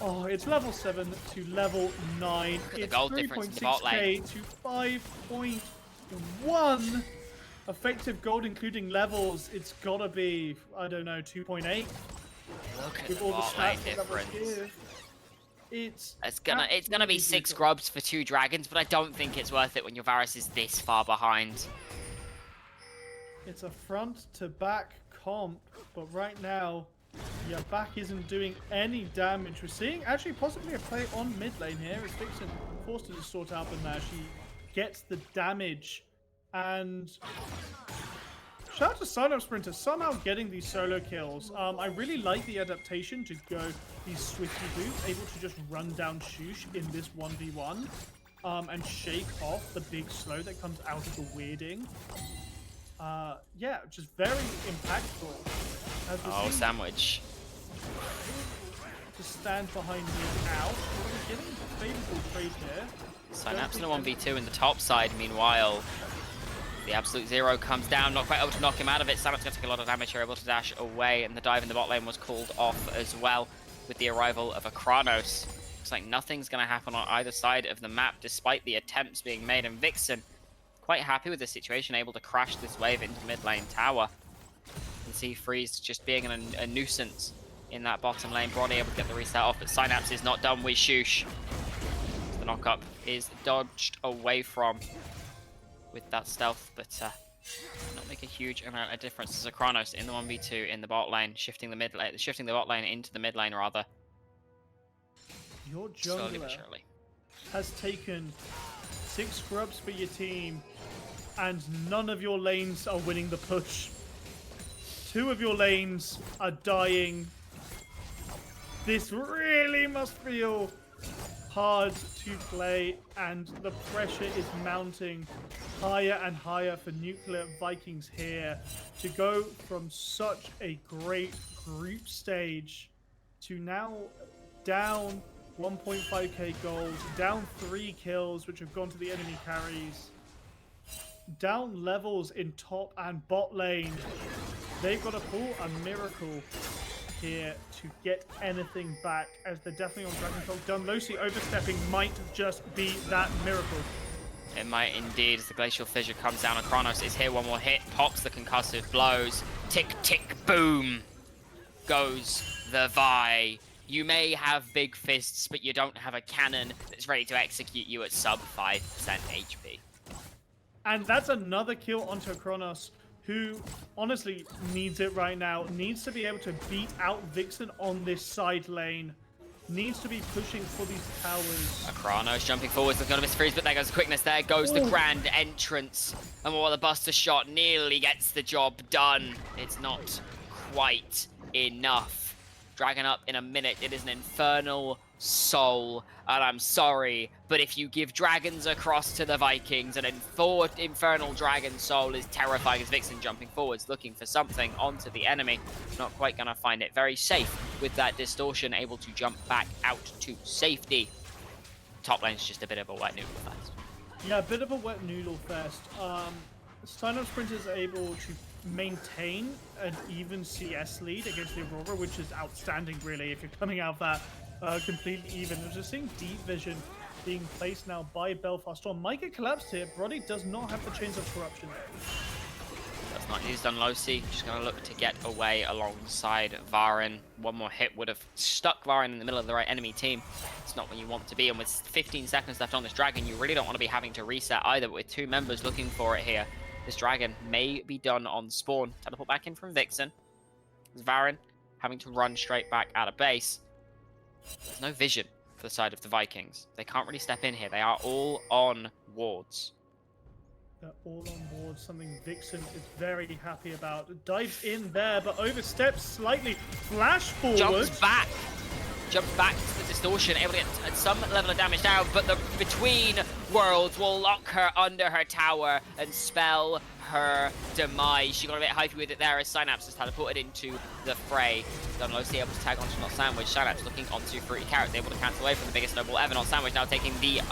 Oh, it's level 7 to level 9. It's 3.6k to 5.1 effective gold, including levels. It's gotta be, I don't know, 2.8. Look at with the all the bot lane stats that levels difference. give. It's gonna be absolutely 6 brutal. grubs for 2 dragons, but I don't think it's worth it when your Varus is this far behind. It's a front to back comp, but right now, your back isn't doing any damage. We're seeing actually possibly a play on mid lane here. As Vixen forced to just sort out, but now she gets the damage. And shout out to Silent Sprinter, somehow getting these solo kills. I really like the adaptation to go these swifty boots, able to just run down Shush in this 1v1 and shake off the big slow that comes out of the weirding. Yeah, just very impactful. As we're Oh, seeing sandwich. to stand behind mid out. We're getting a favorable trade here. Synapse in a 1v2 in the top side, meanwhile. The absolute zero comes down, not quite able to knock him out of it. Synapse going to take a lot of damage here, able to dash away, and the dive in the bot lane was called off as well with the arrival of a Kranos. Looks like nothing's going to happen on either side of the map, despite the attempts being made, and Vixen quite happy with the situation, able to crash this wave into mid lane tower. You can see Freeze just being a nuisance in that bottom lane. Bronny able to get the reset off, but Synapse is not done with Shush. The knock-up is dodged away from with that stealth, but not make a huge amount of difference. There's a Kranos in the 1v2 in the bot lane, shifting the bot lane into the mid lane rather. Your Slowly but jungler surely. has taken 6 scrubs for your team, and none of your lanes are winning the push. 2 of your lanes are dying. This really must feel hard to play, and the pressure is mounting higher and higher for Nuclear Vikings here to go from such a great group stage to now down 1.5k gold, down 3 kills which have gone to the enemy carries, down levels in top and bot lane. They've got to pull a miracle here to get anything back, as they're definitely on Dragon Talk. Dunlosi overstepping might just be that miracle. It might indeed, as the Glacial Fissure comes down, and Kronos is here. One more hit, pops the concussive blows. Tick, tick, boom goes the Vi. You may have big fists, but you don't have a cannon that's ready to execute you at sub 5% HP. And that's another kill onto Kronos, who honestly needs it right now. Needs to be able to beat out Vixen on this side lane. Needs to be pushing for these towers. A Kronos jumping forwards, looking to miss Freeze, but there goes the quickness. There goes the grand entrance. And while the Buster Shot nearly gets the job done, it's not quite enough. Dragon up in a minute. It is an infernal soul, and I'm sorry, but if you give dragons across to the Vikings, an infernal dragon soul is terrifying as Vixen jumping forwards, looking for something onto the enemy. Not quite gonna find it. Very safe with that distortion, able to jump back out to safety. Top lane's just a bit of a wet noodle fest. Yeah, a bit of a wet noodle fest. Silent Sprinters are able to maintain an even CS lead against the Aurora, which is outstanding, really, if you're coming out of that completely even. We're just seeing deep vision being placed now by Belfast Storm. Might get collapsed here. Brody does not have the Chains of Corruption. That's not used on Losi. Just going to look to get away alongside Varen. One more hit would have stuck Varen in the middle of the right enemy team. It's not where you want to be. And with 15 seconds left on this Dragon, you really don't want to be having to reset either. But with 2 members looking for it here, this Dragon may be done on spawn. Teleport back in from Vixen. There's Varen having to run straight back out of base. There's no vision for the side of the Vikings. They can't really step in here. They are all on wards. They're all on board, something Vixen is very happy about. Dives in there, but oversteps slightly. Flash forward. Jumps back to the distortion, able to get some level of damage down, but the between worlds will lock her under her tower and spell her demise. She got a bit hypey with it there as Synapse is teleported into the fray. Dunlosi able to tag onto Not Sandwich. Synapse looking onto Fruity Carrot, able to cancel away from the biggest snowball ever. Not Sandwich now taking the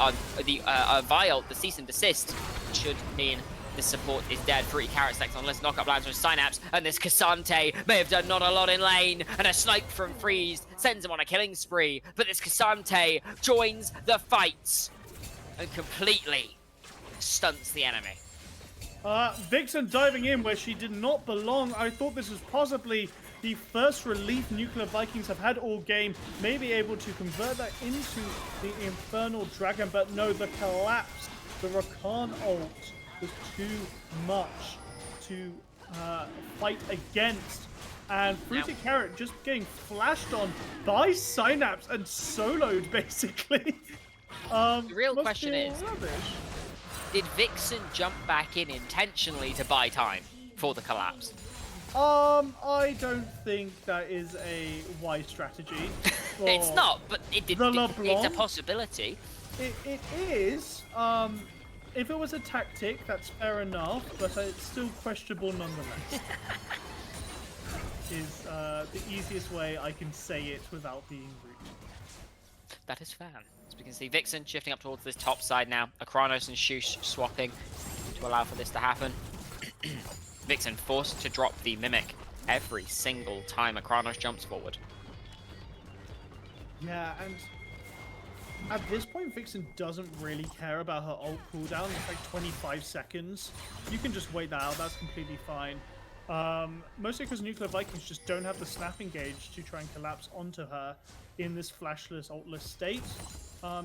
Vial, the cease and desist. Should mean the support is dead. Fruity Carrot next on. Let's knock up lines from Synapse, and this Cassante may have done not a lot in lane, and a snipe from Freeze sends him on a killing spree, but this Cassante joins the fights and completely stunts the enemy. Vixen diving in where she did not belong. I thought this was possibly the first relief Nuclear Vikings have had all game, may be able to convert that into the Infernal Dragon, but no, the collapse, the Rakan ult was too much to fight against. And Fruity Carrot just getting flashed on by Synapse and soloed, basically. The real question is, did Vixen jump back in intentionally to buy time for the collapse? I don't think that is a wise strategy. It's not, but it's a possibility. It is. If it was a tactic, that's fair enough, but it's still questionable nonetheless. Is the easiest way I can say it without being rude. That is fair. As we can see, Vixen shifting up towards this top side now. Akranos and Shush swapping to allow for this to happen. Vixen forced to drop the Mimic every single time Akranos jumps forward. Yeah, and at this point, Vixen doesn't really care about her ult cooldown. It's like 25 seconds. You can just wait that out. That's completely fine. Mostly because Nuclear Vikings just don't have the snap engage to try and collapse onto her in this flashless, ultless state.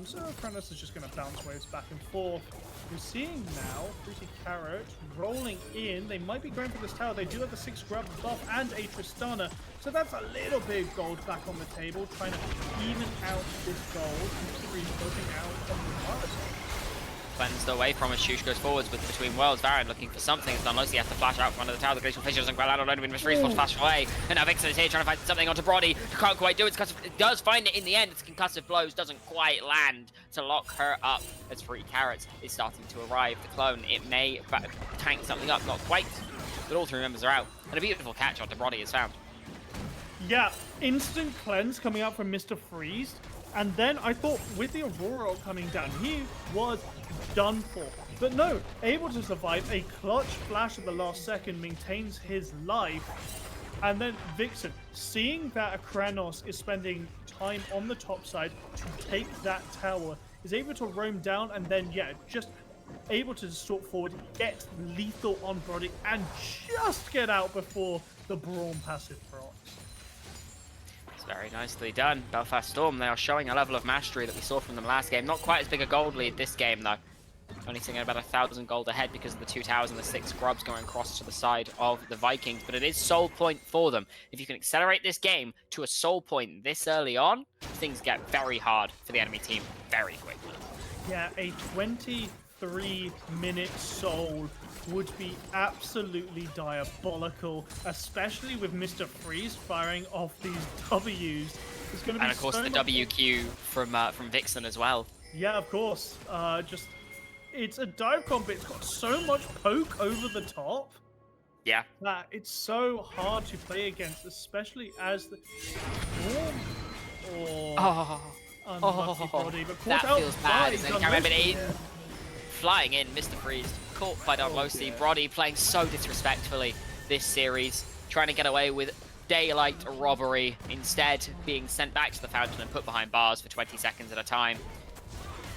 So Akranos is just going to bounce waves back and forth. We're seeing now Fruity Carrot rolling in. They might be going for this tower. They do have the 6 grab buff and a Tristana. So that's a little bit of gold back on the table, trying to even out this gold. Free poking out of the Mars. Cleansed away from as Shush goes forwards, but between worlds, Varren looking for something. It's unless he has to flash out from under the tower. The Glacial Fissure doesn't quite land on only Mysteries force flash away. And now Vixen is here trying to find something onto Brody. Can't quite do it. It does find it in the end. Its concussive blows doesn't quite land to lock her up as Fruity Carrot is starting to arrive. The clone, it may tank something up, not quite, but all 3 members are out. And a beautiful catch onto Brody is found. Yeah, instant cleanse coming out from Mr. Freeze. And then I thought with the Aurora coming down, he was done for. But no, able to survive. A clutch flash at the last second maintains his life. And then Vixen, seeing that Akranos is spending time on the top side to take that tower, is able to roam down and then, yeah, just able to stalk forward, get lethal on Brody, and just get out before the Brawn passive procs. Very nicely done. Belfast Storm, they are showing a level of mastery that we saw from them last game. Not quite as big a gold lead this game, though. Only sitting at about 1,000 gold ahead because of the 2 towers and the 6 grubs going across to the side of the Vikings. But it is soul point for them. If you can accelerate this game to a soul point this early on, things get very hard for the enemy team very quickly. Yeah, a 23-minute soul would be absolutely diabolical, especially with Mr. Freeze firing off these W's. It's going to be, and of course, so the much WQ from Vixen as well. Yeah, of course. It's a dive comp, but it's got so much poke over the top. Yeah. That it's so hard to play against, especially as the unlucky Brody, but that feels bad. Dunlosey. Flying in, Mr. Freeze, caught by Dunlosey. Brody playing so disrespectfully this series, trying to get away with daylight robbery, instead being sent back to the fountain and put behind bars for 20 seconds at a time.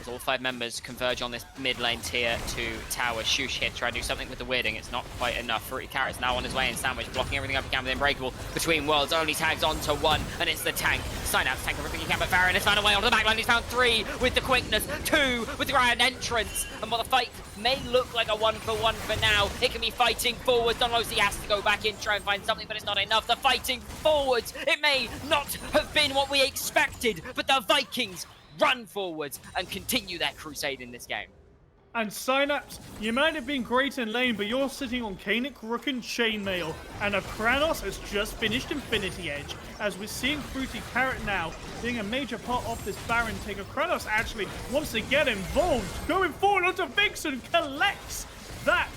As all 5 members converge on this mid lane tier 2 tower. Shush here to try and do something with the weirding. It's not quite enough. Fruity Carrot's now on his way in sandwich, blocking everything up he can with Unbreakable. Between worlds, only tags onto 1, and it's the tank. Synapse tank everything he can, but Varren has found a way onto the backline. He's found 3 with the quickness, 2 with the grand entrance. And while the fight may look like a 1-for-1 for now, it can be fighting forwards. Dunlosey has to go back in, try and find something, but it's not enough. The fighting forwards, it may not have been what we expected, but the Vikings run forwards and continue their crusade in this game. And Synapse, you might have been great in lane, but you're sitting on Kanik, Rook, and Chainmail. And Akranos has just finished Infinity Edge. As we're seeing Fruity Carrot now being a major part of this Baron take, Akranos actually wants to get involved. Going forward onto Vixen, collects that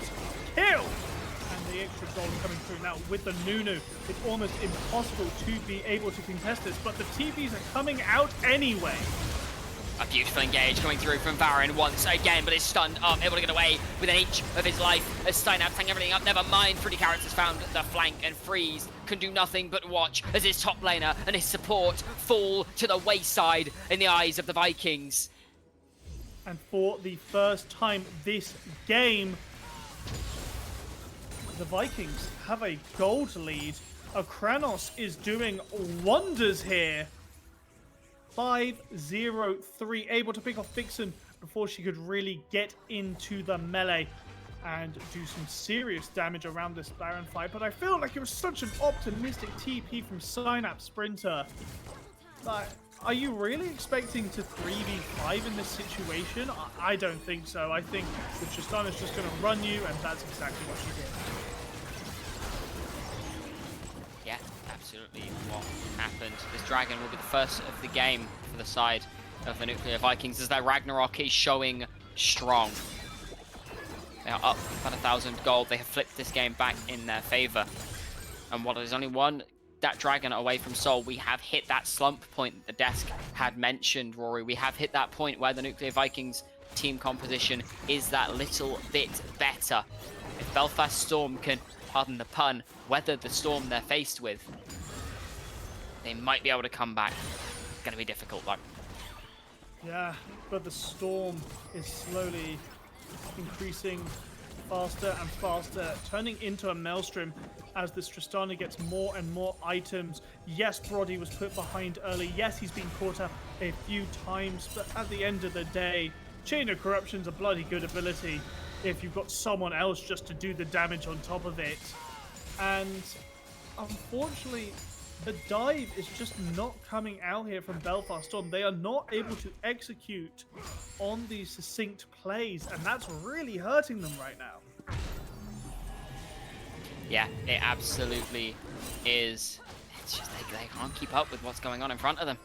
kill. And the extra gold coming through now with the Nunu. It's almost impossible to be able to contest this, but the TVs are coming out anyway. A beautiful engage coming through from Varren once again, but is stunned up, able to get away with an inch of his life as Synapse tanking everything up. Never mind, Fruity Carrots has found the flank, and Freeze can do nothing but watch as his top laner and his support fall to the wayside in the eyes of the Vikings. And for the first time this game, the Vikings have a gold lead Kranos is doing wonders here. 5-0-3, able to pick off Vixen before she could really get into the melee and do some serious damage around this Baron fight. But I feel like it was such an optimistic TP from Synapse Sprinter. Like, are you really expecting to 3v5 in this situation? I don't think so. I think that Tristana's just going to run you, and that's exactly what she did. Yeah, absolutely what happened. This dragon will be the first of the game for the side of the Nuclear Vikings as their Ragnarok is showing strong. They are up about 1,000 gold. They have flipped this game back in their favor. And while there's only one that dragon away from Seoul, we have hit that slump point that the desk had mentioned, Rory. We have hit that point where the Nuclear Vikings team composition is that little bit better. If Belfast Storm can, pardon the pun, weather the storm they're faced with, they might be able to come back. It's going to be difficult though. Yeah, but the storm is slowly increasing faster and faster, turning into a maelstrom as this Tristana gets more and more items. Yes, Brody was put behind early. Yes, he's been caught up a few times, but at the end of the day, Chain of Corruption's a bloody good ability if you've got someone else just to do the damage on top of it. And unfortunately, the dive is just not coming out here from Belfast Storm. They are not able to execute on these succinct plays, and that's really hurting them right now. Yeah, it absolutely is. It's just they can't keep up with what's going on in front of them.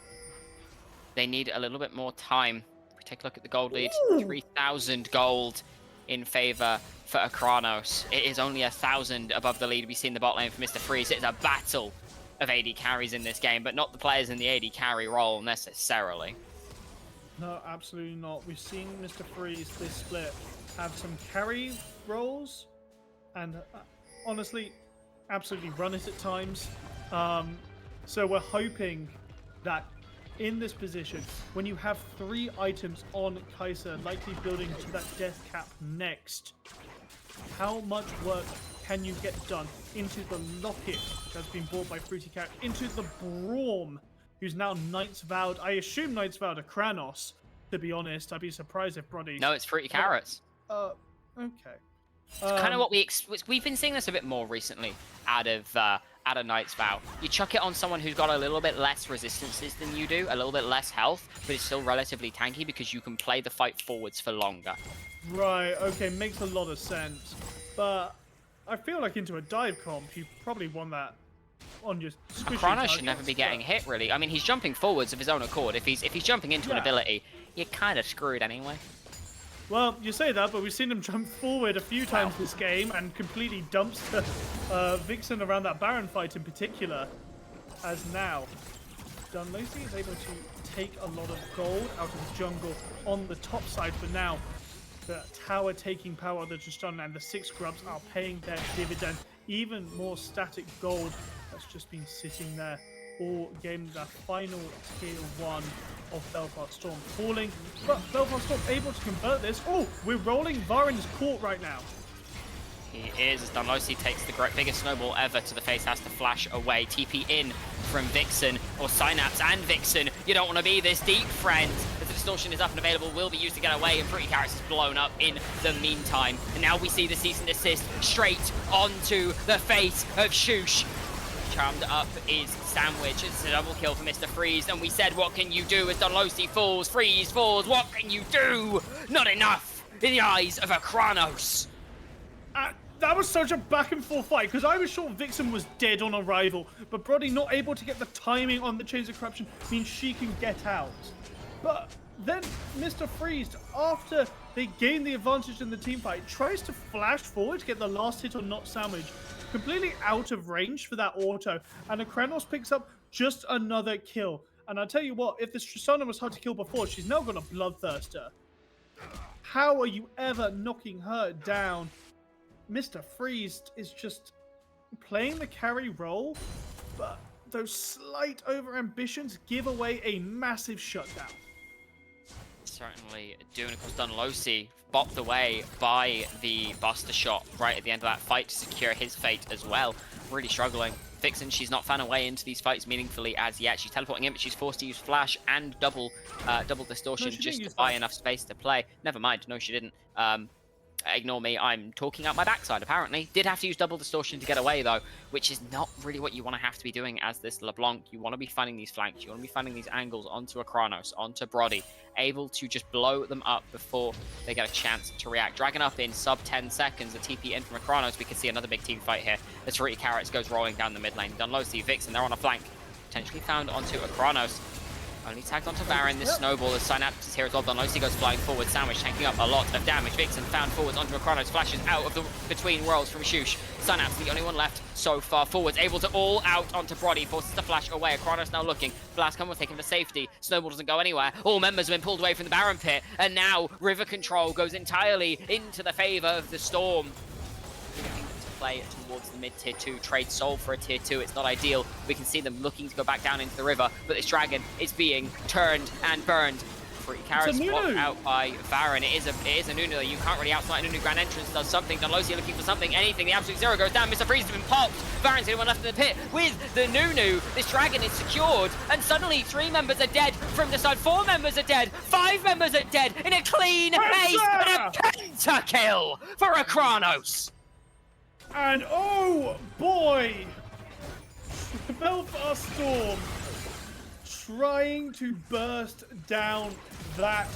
They need a little bit more time. If we take a look at the gold lead, 3,000 gold in favor for Akranos. It is only 1,000 above the lead we see in the bot lane for Mr. Freeze. It's a battle of AD carries in this game, but not the players in the AD carry role necessarily. No, absolutely not. We've seen Mr. Freeze this split have some carry roles, and honestly, absolutely run it at times. So we're hoping that in this position, when you have 3 items on Kai'Sa, likely building to that death cap next, how much work can you get done into the Locket that's been bought by Fruity Carrot, into the Braum, who's now Knights Vowed. I assume Knights Vowed are Kranos, to be honest. I'd be surprised if Brody... No, it's Fruity Carrots. Okay. It's kind of what we've been seeing this a bit more recently out of Knight's Vow. You chuck it on someone who's got a little bit less resistances than you do, a little bit less health, but it's still relatively tanky because you can play the fight forwards for longer. Right, okay, makes a lot of sense. But I feel like into a dive comp, you probably want that on your squishy Kranos should never be getting hit, really. I mean, he's jumping forwards of his own accord. If he's jumping into an ability, you're kind of screwed anyway. Well, you say that, but we've seen him jump forward a few times this game and completely dumps Vixen around that Baron fight in particular. As now, Dunlosi is able to take a lot of gold out of the jungle on the top side for now. The tower taking power of the Tristana and the 6 grubs are paying their dividend. Even more static gold that's just been sitting there all game. The final tier 1 of Belfast Storm falling, but Belfast Storm able to convert this. Oh, we're rolling Varen's court right now. He is, as Dunlosi takes the biggest snowball ever to the face, has to flash away. TP in from Vixen, or Synapse and Vixen. You don't want to be this deep, friend. As the distortion is up and available, will be used to get away, and Fruity Carrots is blown up in the meantime. And now we see the cease and desist straight onto the face of Shush. Charmed up is Sandwich. It's a double kill for Mr. Freeze. And we said, what can you do as Dunlosi falls? Freeze falls. What can you do? Not enough in the eyes of Akranos. That was such a back and forth fight, because I was sure Vixen was dead on arrival, but Brody not able to get the timing on the Chains of Corruption means she can get out. But then Mr. Freeze, after they gain the advantage in the team fight, tries to flash forward to get the last hit on Not Sandwich. Completely out of range for that auto, and Akranos picks up just another kill. And I tell you what, if this Tristana was hard to kill before, she's now got a Bloodthirster. How are you ever knocking her down? Mr. Freeze is just playing the carry role, but those slight over-ambitions give away a massive shutdown. Certainly do, and of course Dunlosi bopped away by the Buster shot right at the end of that fight to secure his fate as well. Really struggling Vixen, she's not found a way into these fights meaningfully as yet. She's teleporting in, but she's forced to use Flash and double distortion just to buy enough space to play. Never mind, no, she didn't. Ignore me, I'm talking out my backside, apparently. Did have to use double distortion to get away, though, which is not really what you want to have to be doing as this LeBlanc. You want to be finding these flanks. You want to be finding these angles onto a Kronos, onto Brody, able to just blow them up before they get a chance to react. Dragon up in sub 10 seconds, a TP in from a Kronos. We can see another big team fight here. The Tariti Carrots goes rolling down the mid lane. Dunlosi, Vixen, they're on a flank. Potentially found onto a Kronos. Only tagged onto Baron. This snowball as Synapse is here as well. Dunlosi goes flying forward. Sandwich tanking up a lot of damage. Vixen found forwards onto a Kronos. Flashes out of the between worlds from Shush. Synapse, the only one left so far forwards. Able to all out onto Brody. Forces the flash away. A Kronos now looking. Blast will take him to safety. Snowball doesn't go anywhere. All members have been pulled away from the Baron pit. And now River Control goes entirely into the favor of the Storm. Play towards the mid tier 2, trade soul for a tier 2. It's not ideal. We can see them looking to go back down into the river, but this dragon is being turned and burned. Free carrots blocked out by Varen. It is a Nunu. You can't really outsmart Nunu. Grand Entrance does something. Dunlosi looking for something, anything. The Absolute Zero goes down. Mr. Freeze has been popped. Varen's the only one left in the pit with the Nunu. This dragon is secured, and suddenly 3 members are dead from the side. 4 members are dead. 5 members are dead in a clean ace and a pentakill for a Kronos. And oh boy, Belfast Storm trying to burst down that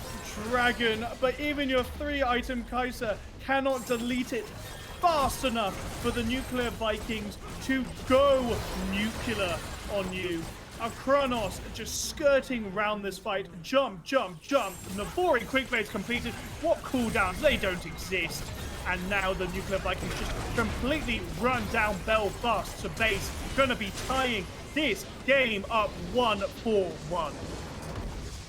dragon, but even your 3-item Kaiser cannot delete it fast enough for the Nuclear Vikings to go nuclear on you. A Kronos just skirting round this fight. Jump, jump, jump. Navori quickblades completed. What cooldowns? They don't exist. And now the Nuclear Vikings just completely run down Belfast to base. Gonna be tying this game up 1-4-1.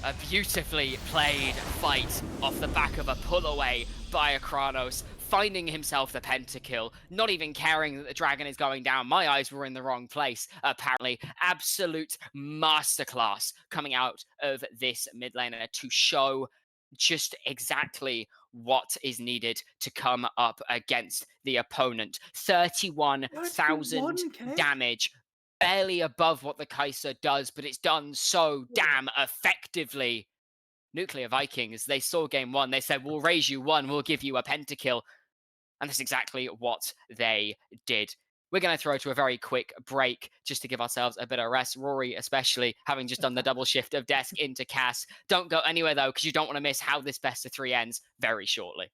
A beautifully played fight off the back of a pull away by a Kronos, finding himself the pentakill, not even caring that the dragon is going down. My eyes were in the wrong place, apparently. Absolute masterclass coming out of this mid laner to show just exactly what is needed to come up against the opponent. 31,000 damage, barely above what the Kaiser does, but it's done so damn effectively. Nuclear Vikings, they saw game 1, they said, we'll raise you 1, we'll give you a pentakill. And that's exactly what they did. We're going to throw to a very quick break just to give ourselves a bit of rest. Rory, especially, having just done the double shift of desk into Cass. Don't go anywhere, though, because you don't want to miss how this best of 3 ends very shortly.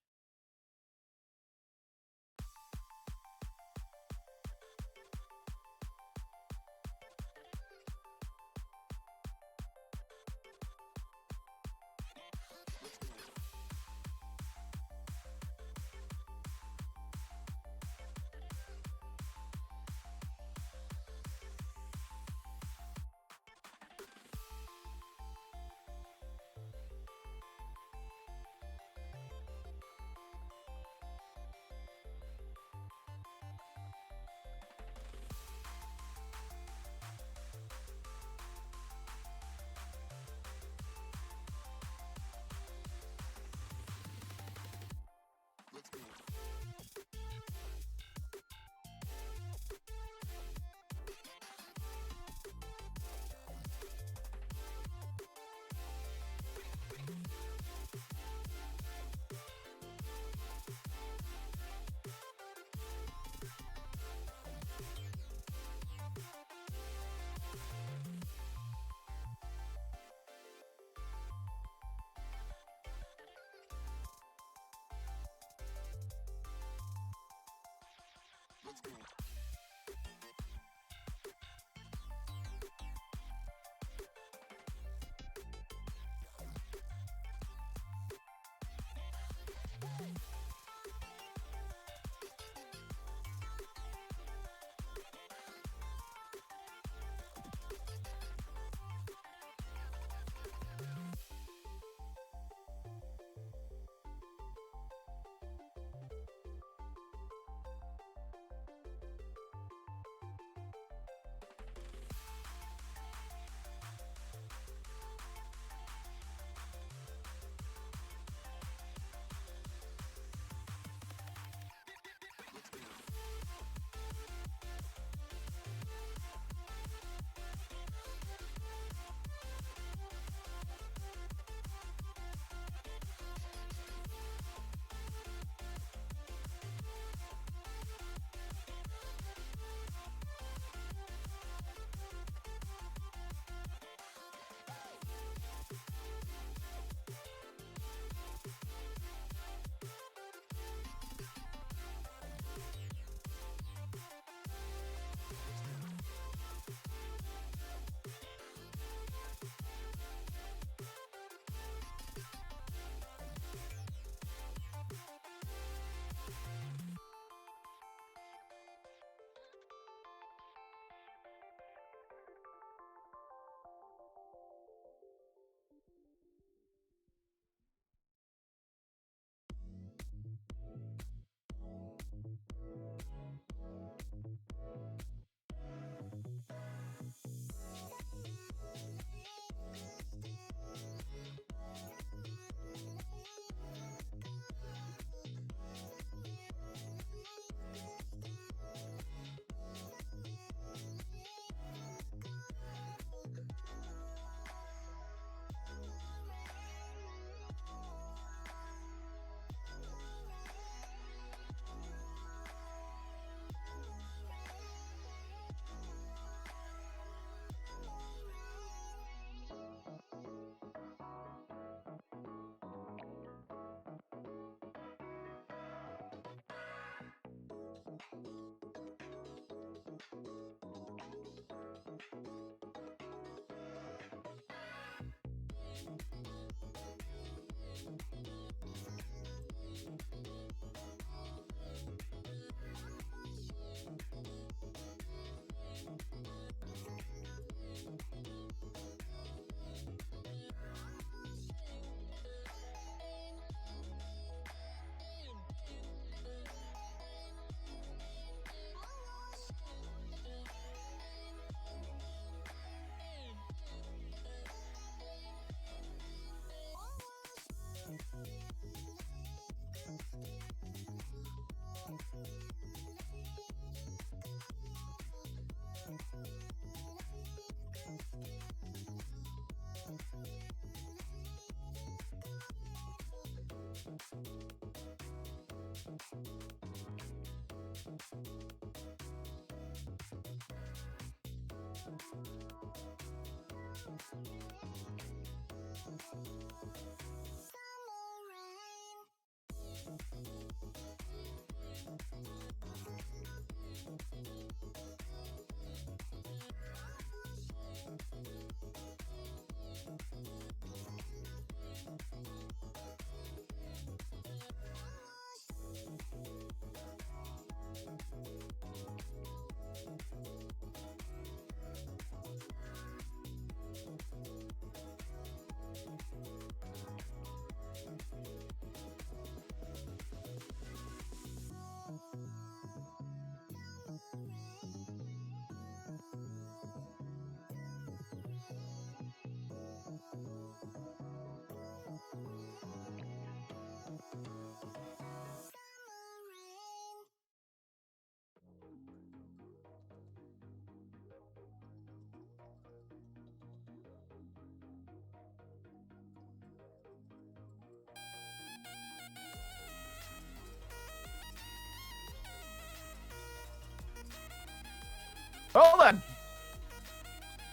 Well then,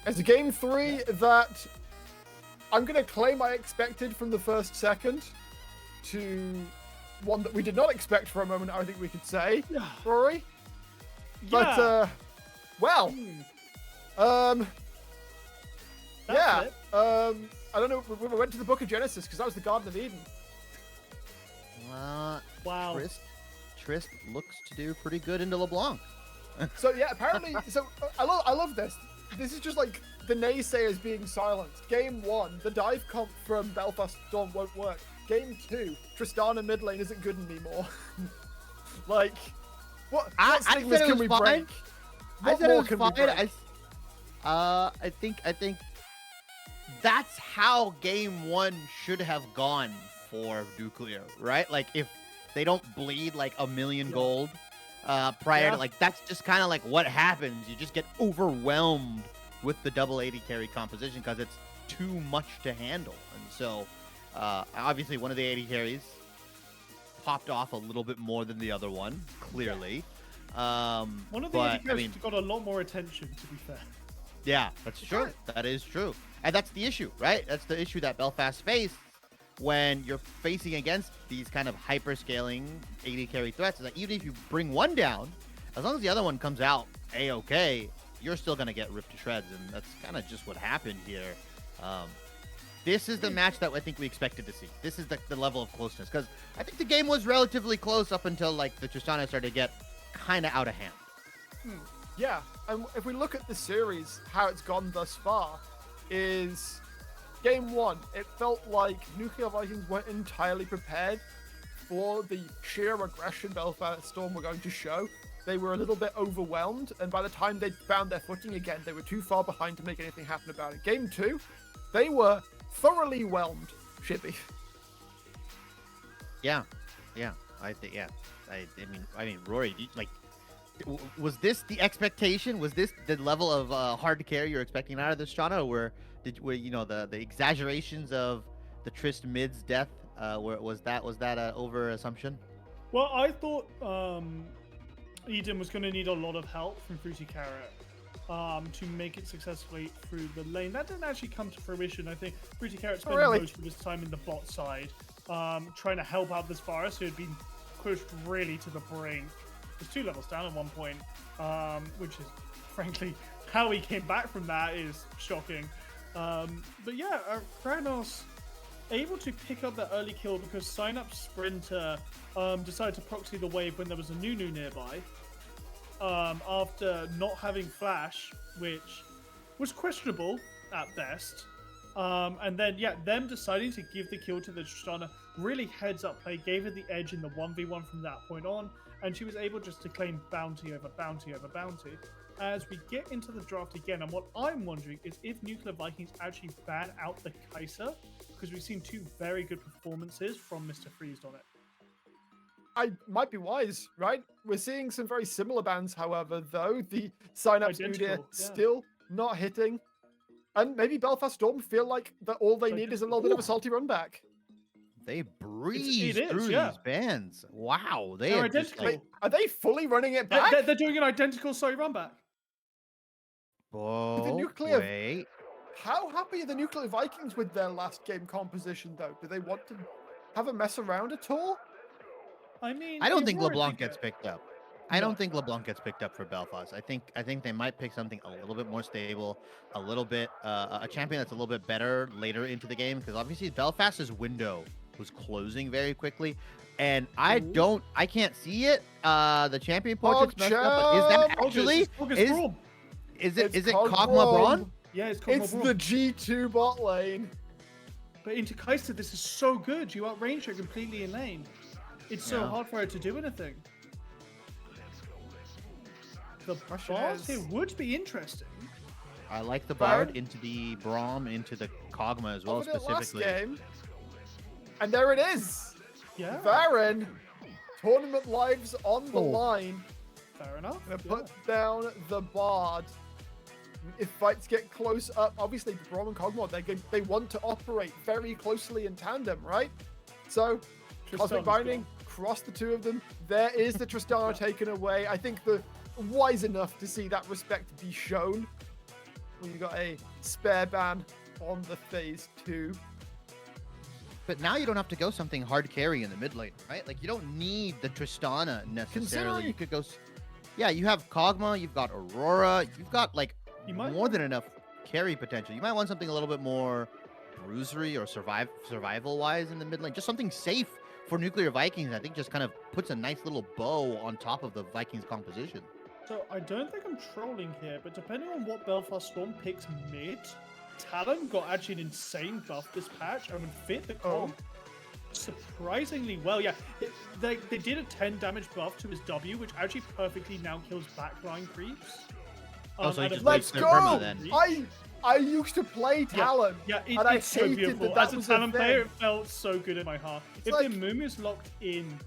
it's a game 3 that I'm going to claim I expected from the first second to one that we did not expect for a moment, I think we could say, Rory. But, well, That's yeah, it. I don't know, we went to the Book of Genesis because that was the Garden of Eden. Wow. Trist looks to do pretty good into LeBlanc. So yeah, apparently, so I love this. This is just like the naysayers being silent. Game 1, the dive comp from Belfast Storm won't work. Game 2, Tristana mid lane isn't good anymore. Like, what stigmas can we break? I What said it more was can we fine. break? I think that's how game 1 should have gone for Nuclear, right? Like if they don't bleed like a million gold prior to, like, that's just kind of like what happens. You just get overwhelmed with the double 80 carry composition because it's too much to handle. And so obviously one of the 80 carries popped off a little bit more than the other one, clearly. One of the AD carries got a lot more attention, to be fair. Yeah, that's true. That is true. And that's the issue, right? That's the issue that Belfast faced when you're facing against these kind of hyper-scaling AD carry threats. Is that even if you bring one down, as long as the other one comes out A-okay, you're still going to get ripped to shreds. And that's kind of just what happened here. This is the match that I think we expected to see. This is the level of closeness. Because I think the game was relatively close up until like the Tristana started to get kind of out of hand. Yeah, and if we look at the series, how it's gone thus far, is game 1, it felt like Nuclear Vikings weren't entirely prepared for the sheer aggression Belfast Storm were going to show. They were a little bit overwhelmed, and by the time they found their footing again, they were too far behind to make anything happen about it. Game 2, they were thoroughly whelmed, Shibby. Yeah. I think, yeah. I mean, Rory, was this the expectation? Was this the level of hard to carry you're expecting out of this Tristana, or were the exaggerations of the Trist mid's death? Was that an over assumption? Well, I thought Eden was going to need a lot of help from Fruity Carrot to make it successfully through the lane. That didn't actually come to fruition. I think Fruity Carrot spent most of his time in the bot side, trying to help out this virus who had been pushed really to the brink. He was 2 levels down at one point, which is frankly how he came back from that is shocking. But yeah, Kranos able to pick up that early kill because Sign Up Sprinter decided to proxy the wave when there was a NUC nearby. After not having flash, which was questionable at best. And then, yeah, them deciding to give the kill to the Tristana really heads up play, gave her the edge in the 1v1 from that point on, and she was able just to claim bounty over bounty over bounty. As we get into the draft again, and what I'm wondering is if Nuclear Vikings actually ban out the Kai'Sa, because we've seen 2 very good performances from Mr. Freezed on it. I might be wise, right? We're seeing some very similar bans, however, though. The sign-up studio still not hitting. And maybe Belfast Storm feel like that all they need is a little bit of a salty run back. They breeze is, through yeah. these bands. Wow, they They're are just identical. like, Are they fully running it back? They're doing an identical sorry run back. oh, nuclear- wait. How happy are the Nuclear Vikings with their last game composition, though? Do they want to have a mess around at all? I mean, I don't think Aurora LeBlanc did gets go. picked up. I No. don't think LeBlanc gets picked up for Belfast. I think they might pick something a little bit more stable, a little bit a champion that's a little bit better later into the game, because obviously Belfast's window was closing very quickly, and I can't see it. The champion portrait's messed up. But is that actually is it Kog'Maw Braun? Yeah, it's Kog'Maw It's Braun. the G2 bot lane. But into Kai'Sa, this is so good. You outrange her completely in lane. It's so Yeah. hard for her to do anything. The Question bars is- here would be interesting. I like the Baron? Bard into the Braum into the Kog'Maw as well, Covered it last specifically. game. And there it is. Yeah, Baron, tournament lives on the Oh. line. fair enough. Gonna yeah. put down the Bard. If fights get close up, obviously Braum and Kog'Maw, they want to operate very closely in tandem, right? So Cosmic Tristan's Binding, gone. cross the two of them. There is the Tristana taken away. I think the wise enough to see that respect be shown. When you got a spare ban on the phase 2. But now you don't have to go something hard carry in the mid lane, right? Like you don't need the Tristana necessarily. You could go. Yeah, you have Kog'Maw, you've got Aurora, you've got like You might more than enough carry potential. You might want something a little bit more bruisery or survival wise in the mid lane. Just something safe for Nuclear Vikings. I think just kind of puts a nice little bow on top of the Vikings composition. So I don't think I'm trolling here, but depending on what Belfast Storm picks mid, Talon got actually an insane buff this patch and would fit the comp surprisingly well. Yeah, they did a 10 damage buff to his W, which actually perfectly now kills backline creeps. Oh, so he at a just very Let's their go! perma then. I used to play Talon. Yeah, and I it's so hated beautiful. that that As a was Talon player, thing. it felt so good in my heart. If like- the Mumu's locked in,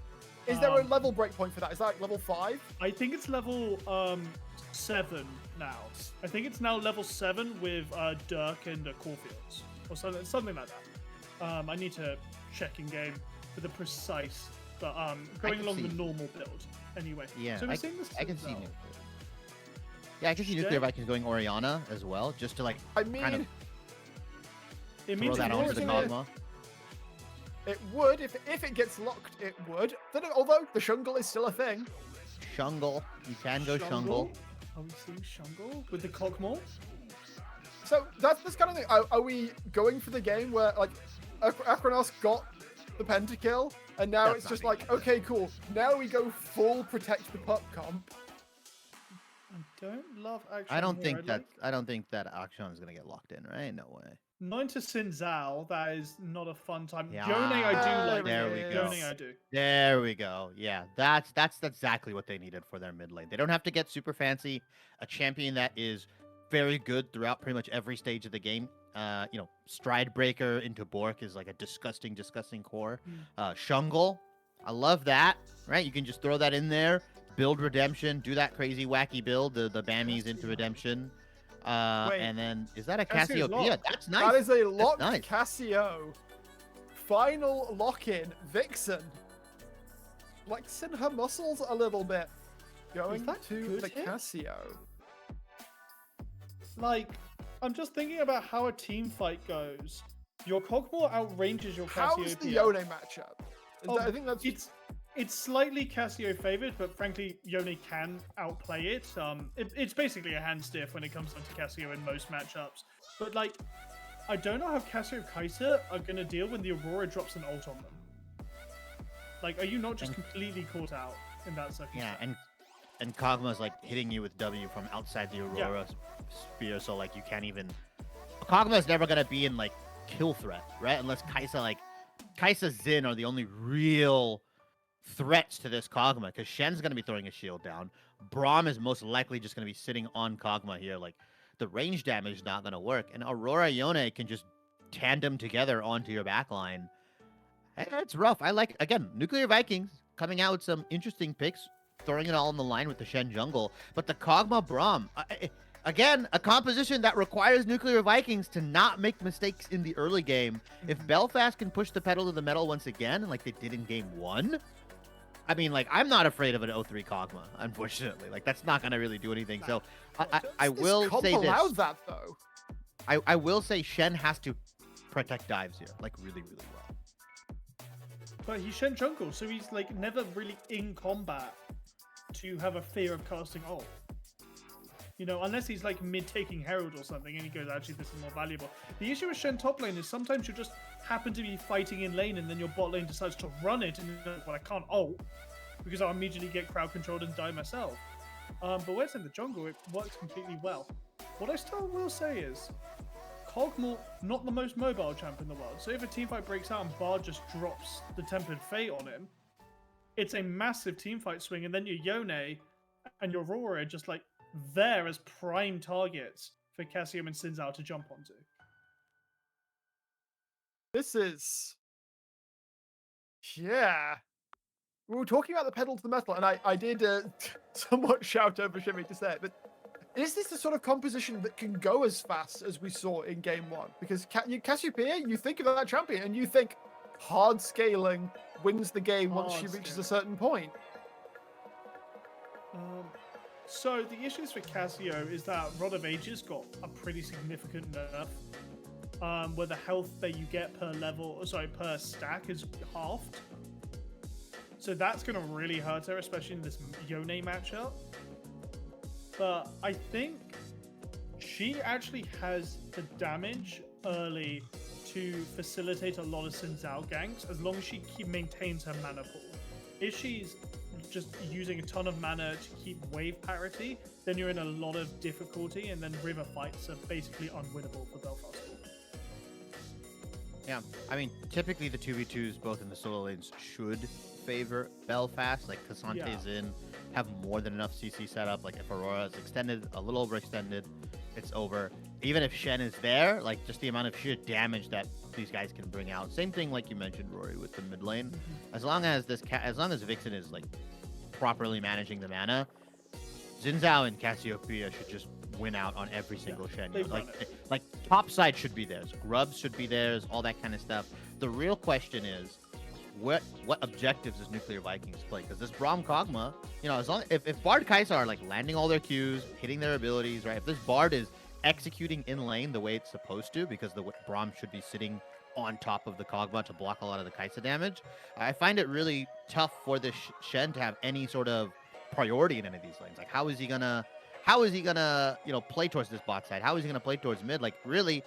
Is there a level breakpoint for that? Is that like level 5? I think it's level 7 now. I think it's now level 7 with Dirk and Caulfields or something like that. I need to check in game for the precise, but going can along the see- normal build anyway. Yeah, So we're I seeing this. can see now. Nuclear. Yeah, I can see Nuclear Vikings going Orianna as well, just to like I mean, kind of It throw means that onto the Aurora's Kog'Maw. it would. If it gets locked, it would. Although the Shungle is still a thing. Shungle. You can go Shungle. Are we seeing Shungle with the Kog'Maw? So that's this kind of thing. Are we going for the game where like Akranos got the pentakill, and now That's it's not just me. like, okay, cool. Now we go full protect the pup comp. I don't love action. I don't here. think that Akshan is gonna get locked in, right? No way. 9 to Sin Zhao, that is not a fun time. Yeah. Yone, I do like. There we go. Yone, I do. There we go. Yeah, that's exactly what they needed for their mid lane. They don't have to get super fancy. A champion that is very good throughout pretty much every stage of the game. Stride Breaker into Bork is like a disgusting core. Shungle, I love that. Right, you can just throw that in there. Build Redemption, do that crazy wacky build, the Bammies into Redemption. Wait. And then is that a Cassio's Cassiopeia? locked. That's nice. That is a locked nice. Cassio. Final lock-in. Vixen. Flexing her muscles a little bit. Going that to good the hit? Cassio. Like, I'm just thinking about how a team fight goes. Your Kog'Maw outranges your Cassiopeia. How's the Yone matchup? I think that's It's slightly Cassio favored, but frankly, Yone can outplay it. It's basically a hand stiff when it comes down to Cassio in most matchups. But like, I don't know how Cassio Kai'Sa are gonna deal when the Aurora drops an ult on them. Like, are you not just completely caught out in that circumstance? Yeah, and Kog'Maw's like hitting you with W from outside the Aurora sphere, so like you can't even. Kog'Maw's never gonna be in like kill threat, right? Unless Kai'Sa Xin are the only real threats to this Kog'Maw, because Shen's gonna be throwing a shield down. Braum is most likely just gonna be sitting on Kog'Maw here. Like the range damage is not gonna work, and Aurora Yone can just tandem together onto your backline. It's rough. I like, again, Nuclear Vikings coming out with some interesting picks, throwing it all on the line with the Shen jungle. But the Kog'Maw Braum, again, a composition that requires Nuclear Vikings to not make mistakes in the early game. If Belfast can push the pedal to the metal once again, like they did in game 1, I mean, like, I'm not afraid of an 0-3 Kog'Maw, unfortunately. Like, that's not going to really do anything. So, I will say this. Allow that, though. I will say Shen has to protect dives here, like, really, really well. But he's Shen jungle, so he's, like, never really in combat to have a fear of casting ult. You know, unless he's, like, mid-taking Herald or something, and he goes, actually, this is more valuable. The issue with Shen top lane is sometimes you just happen to be fighting in lane, and then your bot lane decides to run it, and you're like, well, I can't ult, because I'll immediately get crowd controlled and die myself. But when it's in the jungle, it works completely well. What I still will say is, Kog'Maw, not the most mobile champ in the world, so if a teamfight breaks out and Bard just drops the Tempered Fate on him, it's a massive teamfight swing, and then your Yone and your Aurora are just like there as prime targets for Cassium and Xin Zhao to jump onto. This is... Yeah. We were talking about the pedal to the metal, and I did somewhat shout over Shimmy to say it, but is this the sort of composition that can go as fast as we saw in game 1? Because Cassiopeia, you think of that champion, and you think hard scaling wins the game once she reaches a certain point. So the issues for Cassio is that Rod of Ages got a pretty significant nerf, where the health that you get per stack is halved. So that's going to really hurt her, especially in this Yone matchup. But I think she actually has the damage early to facilitate a lot of Xin Zhao ganks, as long as she maintains her mana pool. If she's just using a ton of mana to keep wave parity, then you're in a lot of difficulty, and then river fights are basically unwinnable for Belfast. Yeah, I mean, typically the 2v2s both in the solo lanes should favor Belfast. Like, Cassante's in, have more than enough CC setup. Like, if Aurora is extended, a little overextended, it's over. Even if Shen is there, like, just the amount of sheer damage that these guys can bring out. Same thing like you mentioned, Rory, with the mid lane. As long as Vixen is, like, properly managing the mana, Xin Zhao and Cassiopeia should just win out on every single Shen. Like top side should be theirs, grubs should be theirs, all that kind of stuff. The real question is, what objectives does Nuclear Vikings play? Because this Braum Kog'Maw, you know, as long if Bard Kai'Sa are like landing all their Qs, hitting their abilities, right? If this Bard is executing in lane the way it's supposed to, because the Braum should be sitting on top of the Kog'Maw to block a lot of the Kai'Sa damage, I find it really tough for this Shen to have any sort of priority in any of these lanes. Like, how is he gonna, you know, play towards this bot side? How is he gonna play towards mid? Like, really,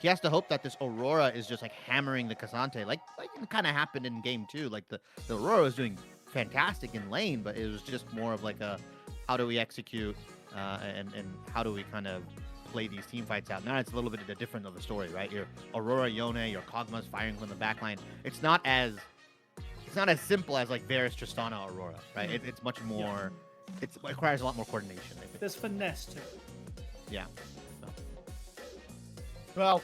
he has to hope that this Aurora is just like hammering the Cassante, like it kind of happened in game 2. Like the Aurora was doing fantastic in lane, but it was just more of like a, how do we execute and how do we kind of play these team fights out? Now it's a little bit different of a story, right? Your Aurora, Yone, your Kog'Maw's firing from the backline. It's not as simple as like Varus, Tristana, Aurora, right? It's much more. It requires a lot more coordination, I think. There's finesse to it. Yeah. Well,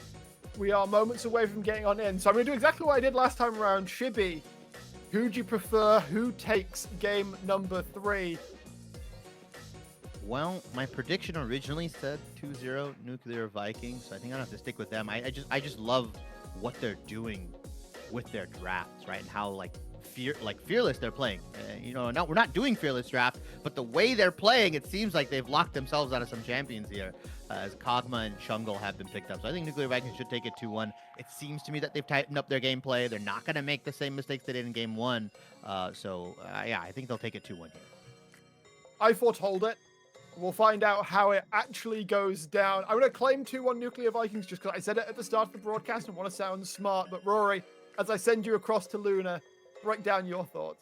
we are moments away from getting on in, so I'm going to do exactly what I did last time around. Shibby, who do you prefer? Who takes game number 3? Well, my prediction originally said 2-0 Nuclear Vikings, so I think I have to stick with them. I just love what they're doing with their drafts, right? And how fearless they're playing. You know, we're not doing fearless draft, but the way they're playing, it seems like they've locked themselves out of some champions here, as Kog'Maw and Chungle have been picked up. So I think Nuclear Vikings should take it 2-1. It seems to me that they've tightened up their gameplay. They're not going to make the same mistakes they did in game 1. Yeah, I think they'll take it 2-1 here. I foretold it. We'll find out how it actually goes down. I'm going to claim 2-1 Nuclear Vikings just because I said it at the start of the broadcast and want to sound smart. But Rory, as I send you across to Luna, break down your thoughts.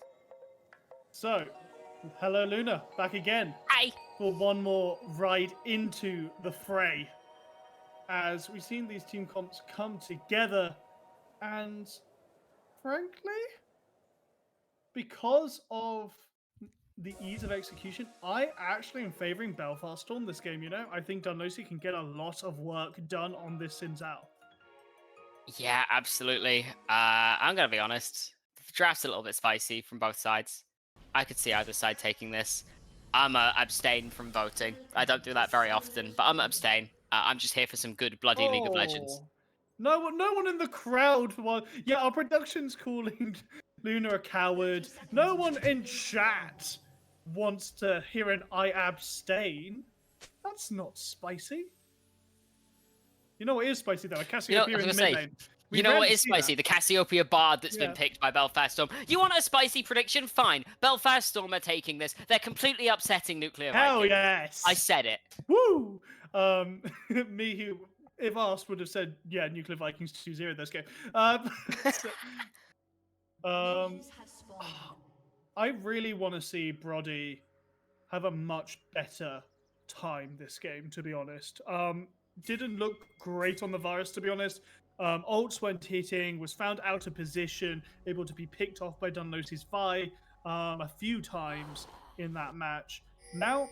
So, hello Luna, back again. Hi. For one more ride into the fray. As we've seen these team comps come together, and frankly, because of the ease of execution, I actually am favoring Belfast Storm this game, you know? I think Dunlosi can get a lot of work done on this Xin Zhao. Yeah, absolutely. I'm going to be honest. The draft's a little bit spicy from both sides. I could see either side taking this. I'm abstain from voting. I don't do that very often, but I'm abstain. I'm just here for some good bloody League of Legends. Oh. No one in the crowd. Yeah, our production's calling Luna a coward. No one in chat wants to hear an I abstain. That's not spicy. You know what is spicy though? A Cassiopeia in the mid lane. You know what is spicy? The Cassiopeia Bard that's been picked by Belfast Storm. You want a spicy prediction? Fine. Belfast Storm are taking this. They're completely upsetting Nuclear Hell Vikings. yes! I said it. Woo! Me who, if asked, would have said, yeah, Nuclear Vikings 2-0 this game. I really want to see Brody have a much better time this game, to be honest. Didn't look great on the virus, to be honest. Ults went hitting, was found out of position, able to be picked off by Dunlosey's Vi a few times in that match. Now,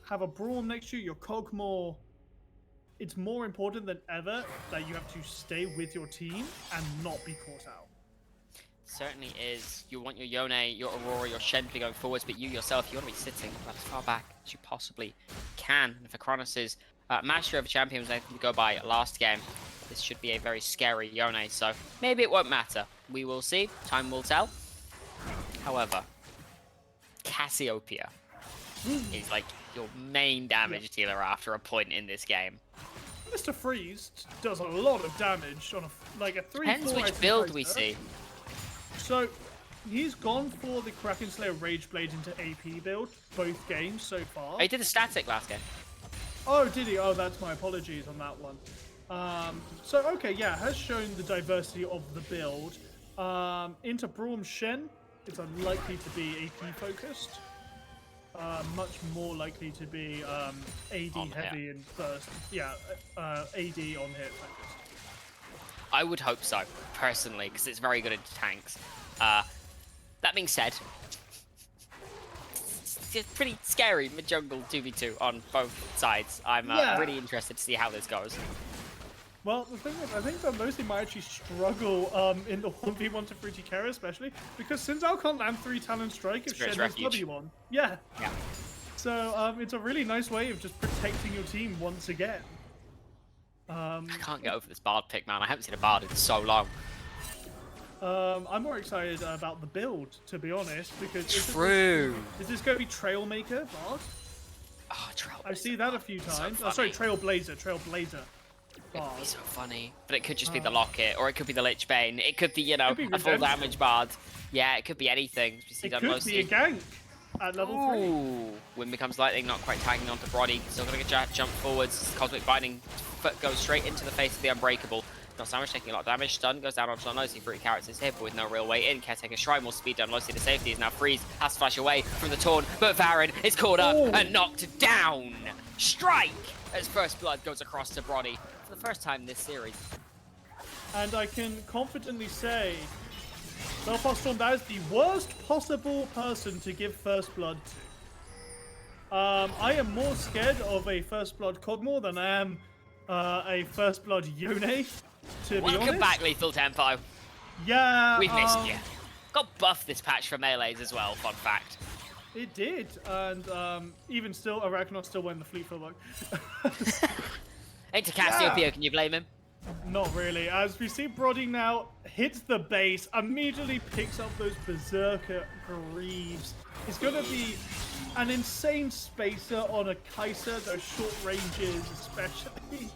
have a Braum next to you, your Cogmore. It's more important than ever that you have to stay with your team and not be caught out. Certainly is. You want your Yone, your Aurora, your Shen to be going forwards, but you yourself, you want to be sitting as far back as you possibly can. And for Kronos' Mastery of Champions, I think to go by last game, this should be a very scary Yone, so maybe it won't matter. We will see. Time will tell. However, Cassiopeia is like your main damage dealer after a point in this game. Mr. Freeze does a lot of damage on a 3-4. Depends which build we see. So he's gone for the Kraken Slayer Rage Blade into AP build both games so far. He did a static last game. Oh, did he? Oh, that's my apologies on that one. So okay, yeah, has shown the diversity of the build. Into Braum Shen, it's unlikely to be AP focused. Much more likely to be AD on heavy in first. Yeah, AD on hit focused. I would hope so, personally, because it's very good at tanks. That being said, it's pretty scary mid-jungle 2v2 on both sides. I'm really interested to see how this goes. Well, the thing is, I think that mostly might actually struggle in the 1v1 to Fruity Carry, especially because since Al can't land 3 Talon Strike, if Shen has W on. Yeah. So it's a really nice way of just protecting your team once again. I can't get over this Bard pick, man. I haven't seen a Bard in so long. I'm more excited about the build, to be honest, because is this going to be Trailmaker Bard? Oh, Trailblazer. I see that a few times. So sorry, Trailblazer. It would be so funny, but it could just be the Locket, or it could be the Lich Bane. It could be, you know, a full damage Bard. Yeah, it could be anything. It could be a gank at level 3. Ooh, Wind becomes lightning, not quite tagging onto Brody. Still gonna get jump forwards. Cosmic Binding foot goes straight into the face of the Unbreakable. Not Sandwich taking a lot of damage. Stun goes down onto Dunlosey. Fruity Carrots is here, but with no real way in. Caretaker Shrine, more speed. Dunlosey to safety is now Freeze. Has to flash away from the Taunt, but Varen is caught up and knocked down. Strike as First Blood goes across to Brody for the first time this series. And I can confidently say, Belfast Storm, that is the worst possible person to give First Blood to. I am more scared of a First Blood Cogmore than I am a First Blood Yone, to be honest. Welcome back, Lethal Tempo. Yeah. We've missed you. Got buffed this patch for melees as well, fun fact. It did, and even still, Arachnos still won the Fleet Footwork. Into Cassiopeia, can you blame him? Not really. As we see Brody now hits the base, immediately picks up those Berserker Greaves. It's going to be an insane spacer on a Kai'Sa, those short ranges especially.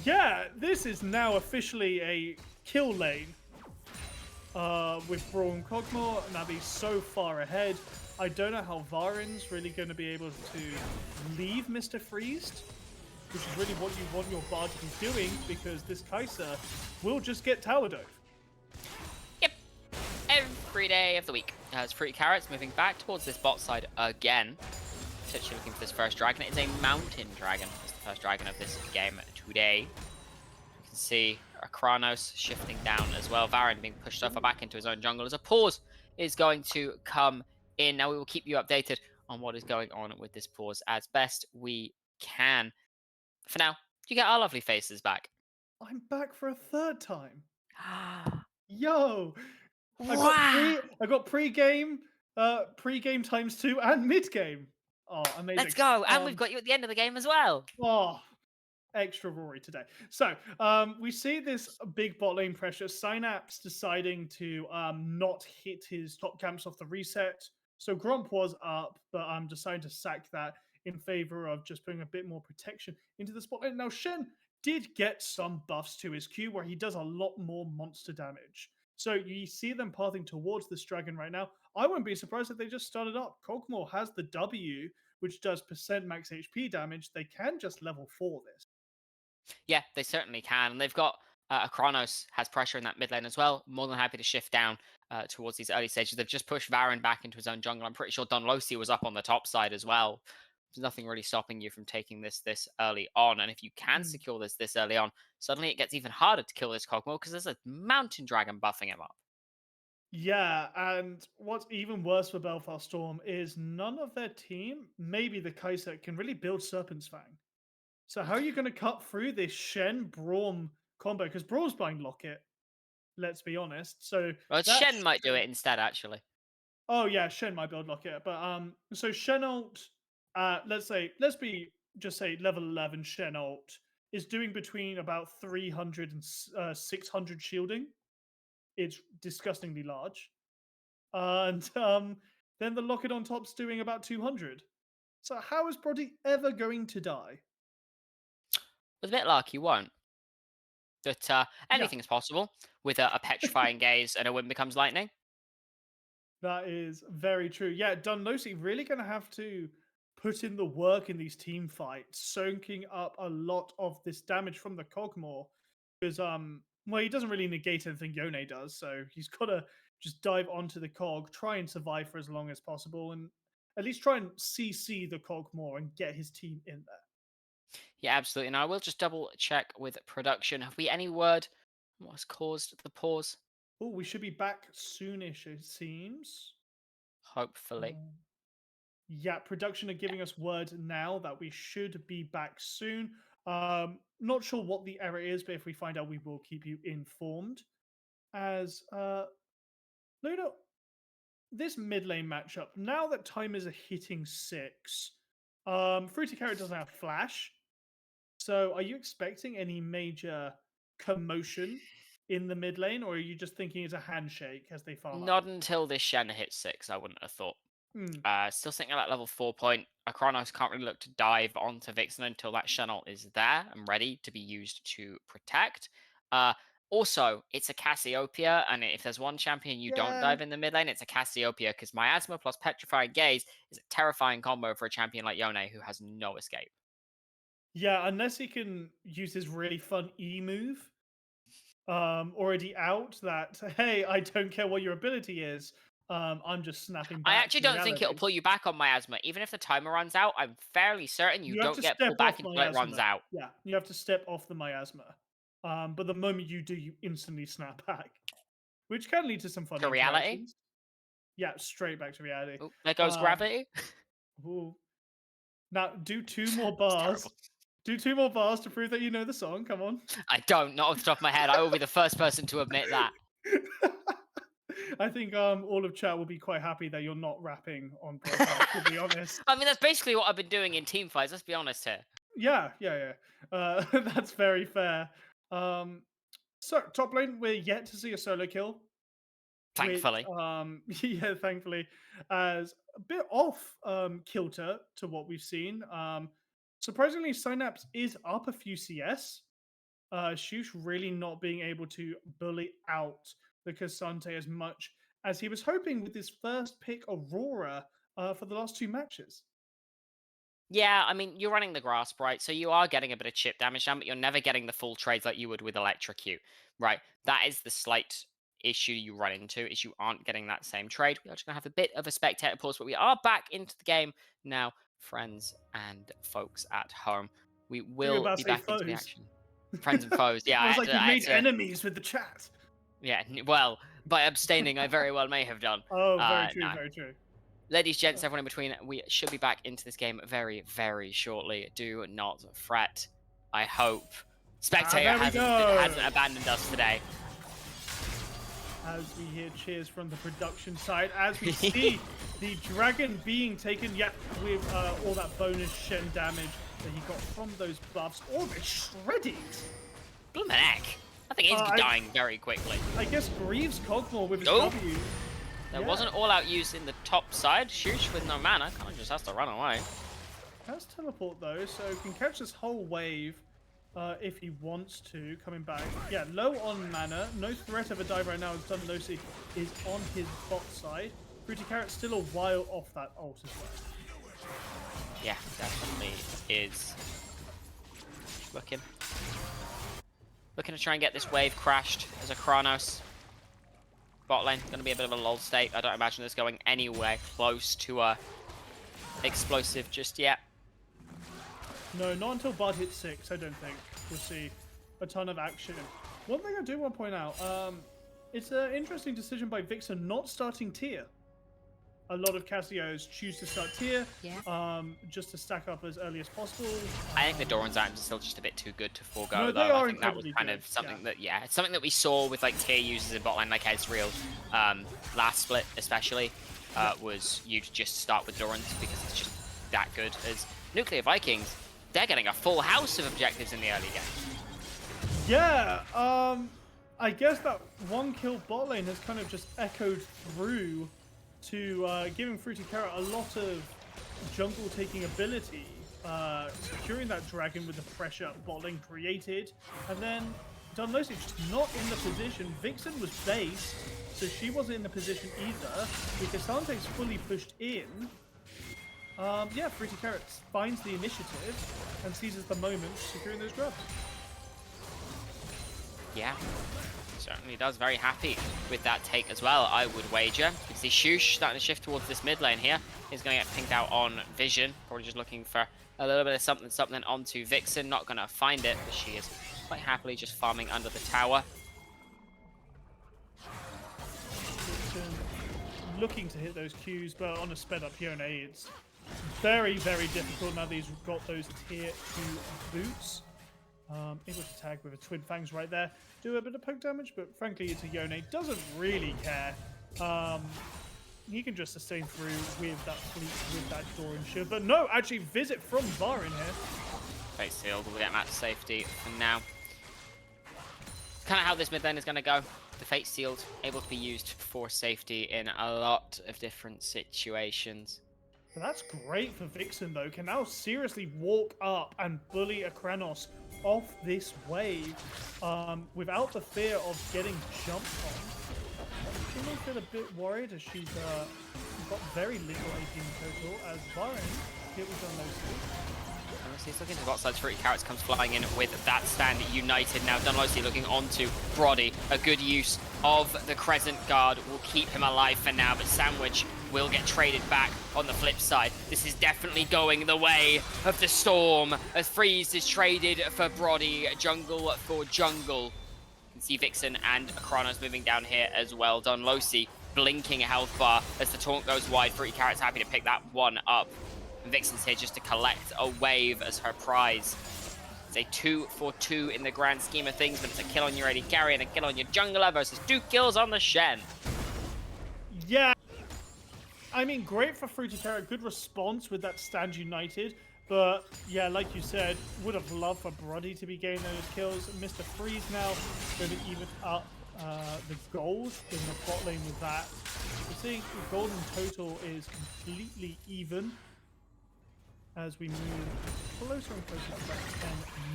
Yeah, this is now officially a kill lane. With Braum Cogmore, Navi so far ahead. I don't know how Varen's really going to be able to leave Mr. Freezed, which is really what you want your Bard to be doing, because this Kai'Sa will just get tower dove. Yep. Every day of the week. As Fruity Carrots moving back towards this bot side again. Potentially looking for this first dragon. It is a mountain dragon. It's the first dragon of this game today. You can see Kronos shifting down as well. Varen being pushed over back into his own jungle as a pause is going to come in. Now we will keep you updated on what is going on with this pause as best we can. For now, you get our lovely faces back. I'm back for a third time. Yo! Wow. I got pre-game Pre-game ×2 and mid-game. Oh, amazing. Let's go. And we've got you at the end of the game as well. Oh, extra Rory today. So we see this big bot lane pressure. Synapse deciding to not hit his top camps off the reset. So Gromp was up, but deciding to sack that in favor of just putting a bit more protection into the spotlight. Now Shen did get some buffs to his Q where he does a lot more monster damage. So you see them pathing towards this dragon right now. I wouldn't be surprised if they just started up. Kog'Maw has the W, which does percent max HP damage. They can just level 4 this. Yeah, they certainly can. And they've got a Kronos has pressure in that mid lane as well. More than happy to shift down towards these early stages. They've just pushed Varen back into his own jungle. I'm pretty sure Don Losi was up on the top side as well. There's nothing really stopping you from taking this early on. And if you can secure this early on, suddenly it gets even harder to kill this Kog'Maw because there's a mountain dragon buffing him up. Yeah, and what's even worse for Belfast Storm is none of their team, maybe the Kaiser, can really build Serpent's Fang. So how are you going to cut through this Shen Braum combo? Because Braum's buying Locket, let's be honest. So Well, that Shen might do it instead, actually. Oh yeah, Shen might build Locket, but so Shen ult, let's say level 11 Shen ult is doing between about 300 and 600 shielding. It's disgustingly large, and then the Locket on top's doing about 200. So how is Brody ever going to die? With a bit of luck, he won't. But anything is possible with a petrifying gaze and a wind becomes lightning. That is very true. Yeah, Dunlosi really going to have to put in the work in these team fights, soaking up a lot of this damage from the Kog'Maw. Because well, he doesn't really negate anything Yone does, so he's got to just dive onto the Cog, try and survive for as long as possible, and at least try and CC the Kog'Maw and get his team in there. Yeah, absolutely. And I will just double check with production. Have we any word on what has caused the pause? Oh, we should be back soonish, it seems. Hopefully. Yeah, production are giving us word now that we should be back soon. Not sure what the error is, but if we find out, we will keep you informed. As Luna, this mid lane matchup, now that time is hitting 6, Fruity Carrot doesn't have flash. So are you expecting any major commotion in the mid lane, or are you just thinking it's a handshake as they farm Not up? until this Shen hits 6, I wouldn't have thought. Hmm. Still sitting at that level 4 point. Kronos can't really look to dive onto Vixen until that Shen ult is there and ready to be used to protect. Also, it's a Cassiopeia, and if there's one champion you don't dive in the mid lane, it's a Cassiopeia, because Miasma plus Petrifying Gaze is a terrifying combo for a champion like Yone who has no escape. Yeah, unless he can use his really fun E move, already out that, hey, I don't care what your ability is, I'm just snapping back. I actually don't think it'll pull you back on Miasma. Even if the timer runs out, I'm fairly certain you have don't to get step pulled back off until it runs Miasma. out. Yeah, you have to step off the miasma. But the moment you do, you instantly snap back, which can lead to some fun To reality? interactions. Yeah, straight back to reality. Ooh, there goes gravity. Ooh. Now, do 2 more It's bars. terrible. Do 2 more bars to prove that you know the song. Come on. I don't, not off the top of my head. I will be the first person to admit that. I think all of chat will be quite happy that you're not rapping on broadcast, to be honest. I mean, that's basically what I've been doing in team fights. Let's be honest here. Yeah. That's very fair. So top lane, we're yet to see a solo kill. Thankfully. Which, yeah, thankfully, as a bit off kilter to what we've seen. Surprisingly, Synapse is up a few CS. Shush really not being able to bully out the Cassante as much as he was hoping with his first pick, Aurora, for the last 2 matches. Yeah, I mean, you're running the grasp, right? So you are getting a bit of chip damage down, but you're never getting the full trades like you would with Electrocute, right? That is the slight issue you run into, is you aren't getting that same trade. We are just going to have a bit of a spectator pause, but we are back into the game now, friends and folks at home. We will be back into the action. Friends and foes, yeah. It was like you made enemies with the chat. Yeah, well, by abstaining, I very well may have done. Oh, very true, very true. Ladies, gents, everyone in between, we should be back into this game very, very shortly. Do not fret. I hope Spectator hasn't abandoned us today. as we hear cheers from the production side, as we see the dragon being taken, with all that bonus Shen damage that he got from those buffs. All the shredded. Blooming heck. I think he's dying very quickly. I guess Greaves Cogmore with his Oh. W. There wasn't all-out use in the top side. Shush with no mana, kind of just has to run away. Has teleport though, so can catch this whole wave if he wants to. Coming back, yeah, low on mana, no threat of a dive right now. As Dunlosi is on his bot side. Fruity Carrot still a while off that ult as well. Yeah, definitely is. Looking to try and get this wave crashed as a Chronos. Bot lane, going to be a bit of a lull state. I don't imagine this going anywhere close to explosive just yet. No, not until Bard hits 6, I don't think. We'll see a ton of action. One thing I do want to point out, it's an interesting decision by Vixen not starting tier. A lot of Cassios choose to start tier, just to stack up as early as possible. I think the Doran's items are still just a bit too good to forego, No, though. they are I think that was kind incredibly of something good, that, it's something that we saw with like tier users in bot lane, like Ezreal, last split especially, was you just start with Doran's because it's just that good. As Nuclear Vikings, they're getting a full house of objectives in the early game. Yeah, I guess that one kill bot lane has kind of just echoed through to giving Fruity Carrot a lot of jungle taking ability, securing that dragon with the pressure bot lane created, and then Dunlosi just not in the position. Vixen was based, so she wasn't in the position either. Because Sante's fully pushed in. Fruity Carrot finds the initiative and seizes the moment, securing those grubs. Yeah, certainly does. Very happy with that take as well, I would wager. You can see Shush starting to shift towards this mid lane here. He's going to get pinged out on Vision. Probably just looking for a little bit of something onto Vixen. Not going to find it, but she is quite happily just farming under the tower. Vixen looking to hit those Qs, but on a sped up Yone, it's very, very difficult now that he's got those tier 2 boots. Able to tag with a Twin Fangs right there. Do a bit of poke damage, but frankly, it's a Yone. Doesn't really care. He can just sustain through with that fleet, with that Doran shield. But no, actually, visit from Varin here. Fate sealed. We'll get match safety for now. Kind of how this mid lane is going to go. The Fate sealed, able to be used for safety in a lot of different situations. But that's great for Vixen, though. Can now seriously walk up and bully a Kranos off this wave without the fear of getting jumped on. She may feel a bit worried as she's got very little AP in total as Varin hit with on those two. He's looking to bot side. Fruity Carrots comes flying in with that stand united. Now Dunlosi looking onto Brody. A good use of the Crescent Guard will keep him alive for now, but Sandwich will get traded back on the flip side. This is definitely going the way of the Storm as Freeze is traded for Brody. Jungle for jungle. You can see Vixen and Chronos moving down here as well. Dunlosi blinking a health bar as the taunt goes wide. Fruity Carrots happy to pick that one up. And Vixen's here just to collect a wave as her prize. It's a 2 for 2 in the grand scheme of things, but it's a kill on your AD carry and a kill on your jungler versus 2 kills on the Shen. Yeah, I mean, great for Fruity Carrot. Good response with that stand united. But yeah, like you said, would have loved for Brody to be getting those kills. Mr. Freeze now going to even up the gold in the bot lane with that. We're seeing the gold in total is completely even as we move closer and closer to that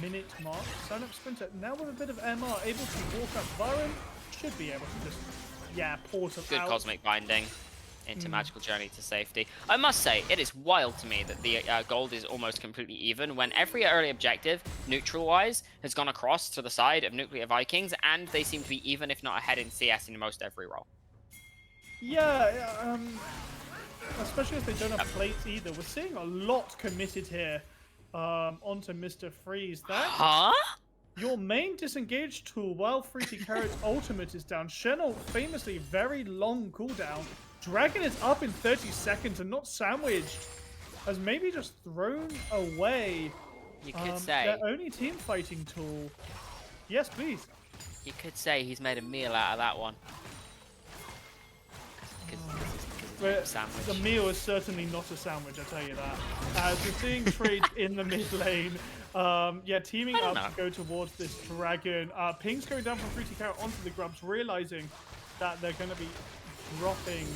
10-minute mark. Sign up Sprinter now with a bit of MR, able to walk up. Byron should be able to just, portal Good out. cosmic binding into Magical Journey to safety. I must say, it is wild to me that the gold is almost completely even when every early objective, neutral-wise, has gone across to the side of Nuclear Vikings, and they seem to be even, if not ahead in CS in most every role. Yeah, especially if they don't have plates either. We're seeing a lot committed here onto Mr. Freeze. That your main disengage tool while Fruity Carrot's ultimate is down. Shen'll famously very long cooldown. Dragon is up in 30 seconds and not sandwiched. Has maybe just thrown away You could say. their only team fighting tool. Yes, please. You could say he's made a meal out of that one. But Sandwich. the meal is certainly not a sandwich, I tell you that. As we're seeing trades in the mid lane. Yeah, teaming I don't up to go towards this dragon. Ping's going down from Fruity Carrot onto the Grubs, realizing that they're going to be dropping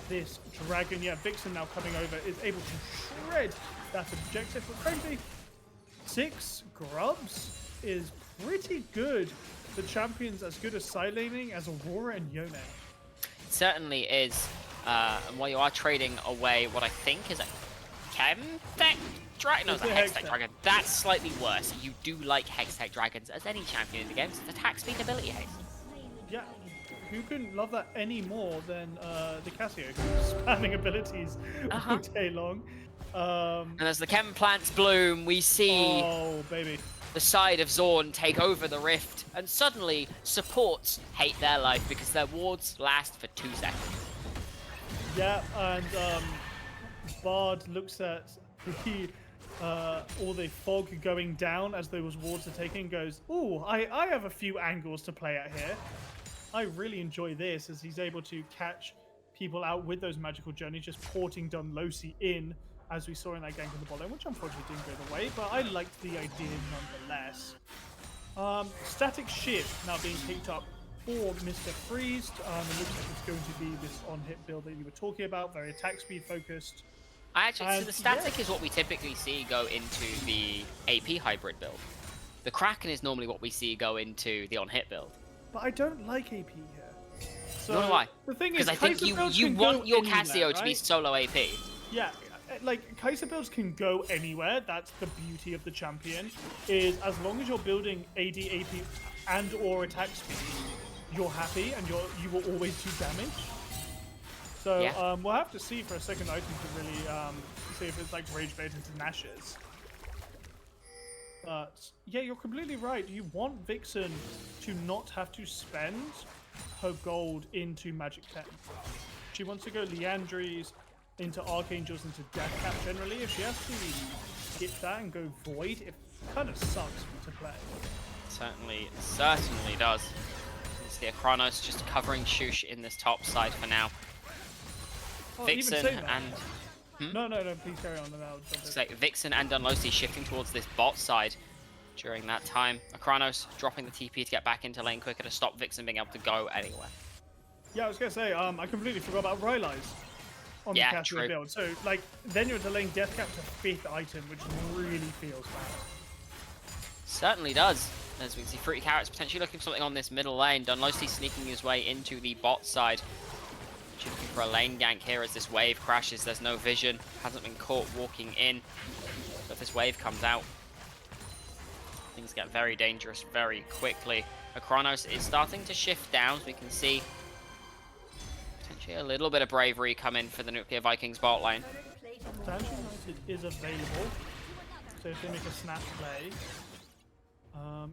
this dragon. Yeah, Vixen now coming over is able to shred that objective. But frankly, 6 Grubs is pretty good. The champion's as good as side laning as Aurora and Yone. It certainly is. And while you are trading away what I think is a Chemtech Dragon, no, it's a Hextech Dragon. That's slightly worse. You do like Hextech Dragons as any champion in the game, so it's attack speed ability haste. Yeah, who couldn't love that any more than the Casio, who's spamming abilities all day long. And as the Chem plants bloom, we see the side of Zorn take over the rift, and suddenly supports hate their life because their wards last for 2 seconds. Yeah, and Bard looks at the all the fog going down as those wards are taken and goes, ooh, I have a few angles to play at here. I really enjoy this, as he's able to catch people out with those magical journeys, just porting Dunlosi in, as we saw in that gank in the bottom, which unfortunately didn't go the way, but I liked the idea nonetheless. Static Shift now being picked up for Mr. Freeze. It looks like it's going to be this on-hit build that you were talking about, very attack speed focused. So the static is what we typically see go into the AP hybrid build. The Kraken is normally what we see go into the on-hit build. But I don't like AP here. So Nor do I. The thing is, because I think you want your Casio to be solo AP. Yeah, like Kai'Sa builds can go anywhere. That's the beauty of the champion. Is as long as you're building AD, AP, and or attack speed, you're happy, and you will always do damage. So yeah. We'll have to see for a second item to really see if it's like rage bait into Nash's. But yeah, you're completely right. You want Vixen to not have to spend her gold into Magic 10. She wants to go Leandries into Archangels, into Deathcap generally. If she has to skip that and go Void, it kind of sucks to play. Certainly does. It's the Chronos just covering Shush in this top side for now. Oh, Vixen and... No, please carry on. It's like Vixen and Dunlosi shifting towards this bot side during that time. Chronos dropping the TP to get back into lane quicker to stop Vixen being able to go anywhere. Yeah, I was going to say, I completely forgot about Rylai's on the Casio build. So, like, then you're delaying Deathcap to 5th item, which really feels bad. Certainly does. As we can see, Fruity Carrot's potentially looking for something on this middle lane. Dunlosi sneaking his way into the bot side. Looking for a lane gank here as this wave crashes. There's no vision. Hasn't been caught walking in. But if this wave comes out, things get very dangerous very quickly. Chronos is starting to shift down, as we can see. Potentially a little bit of bravery come in for the Nuclear Vikings bot lane. Stanchion United is available. So if they make a snap play.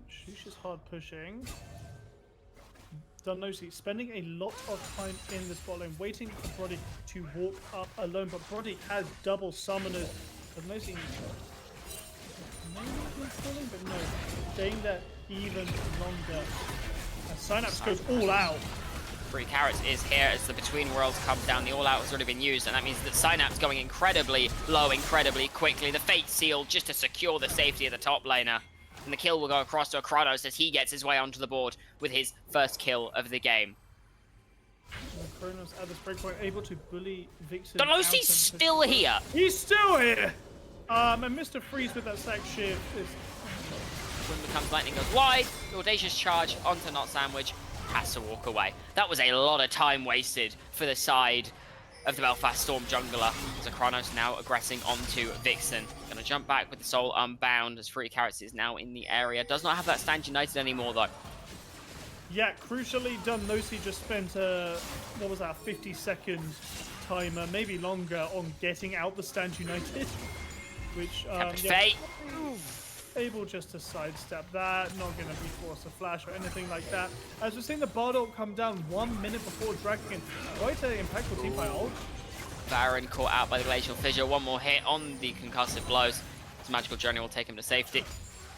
Shush is hard pushing. Dunlosi spending a lot of time in this bot lane, waiting for Brody to walk up alone, but Brody has double summoners. Dunlosi maybe but no, staying there even longer. And Synapse goes all out. Fruity Carrots is here as the Between Worlds comes down. The All Out has already been used, and that means that Synapse going incredibly low, incredibly quickly. The Fate Seal just to secure the safety of the top laner. And the kill will go across to Chronos as he gets his way onto the board with his first kill of the game. Chronos at this breakpoint able to bully Vixen. Dunlosi's still here! He's still here! And Mr. Freeze with that sack shift is... When becomes lightning goes wide, the audacious charge onto Not Sandwich, has to walk away. That was a lot of time wasted for the side of the Belfast Storm jungler. As Chronos now aggressing onto Vixen. Gonna jump back with the Soul Unbound as Fruity Carrots is now in the area. Does not have that Stand United anymore though. Yeah, crucially, Dunlosi just spent what was that, 50-second timer, maybe longer, on getting out the Stand United. Which, Fate. Able just to sidestep that, not going to be forced to flash or anything like that. As we're seeing the Bardock come down 1 minute before Dragon, quite an impactful team by ult. Baron caught out by the Glacial Fissure. One more hit on the concussive blows. His magical journey will take him to safety.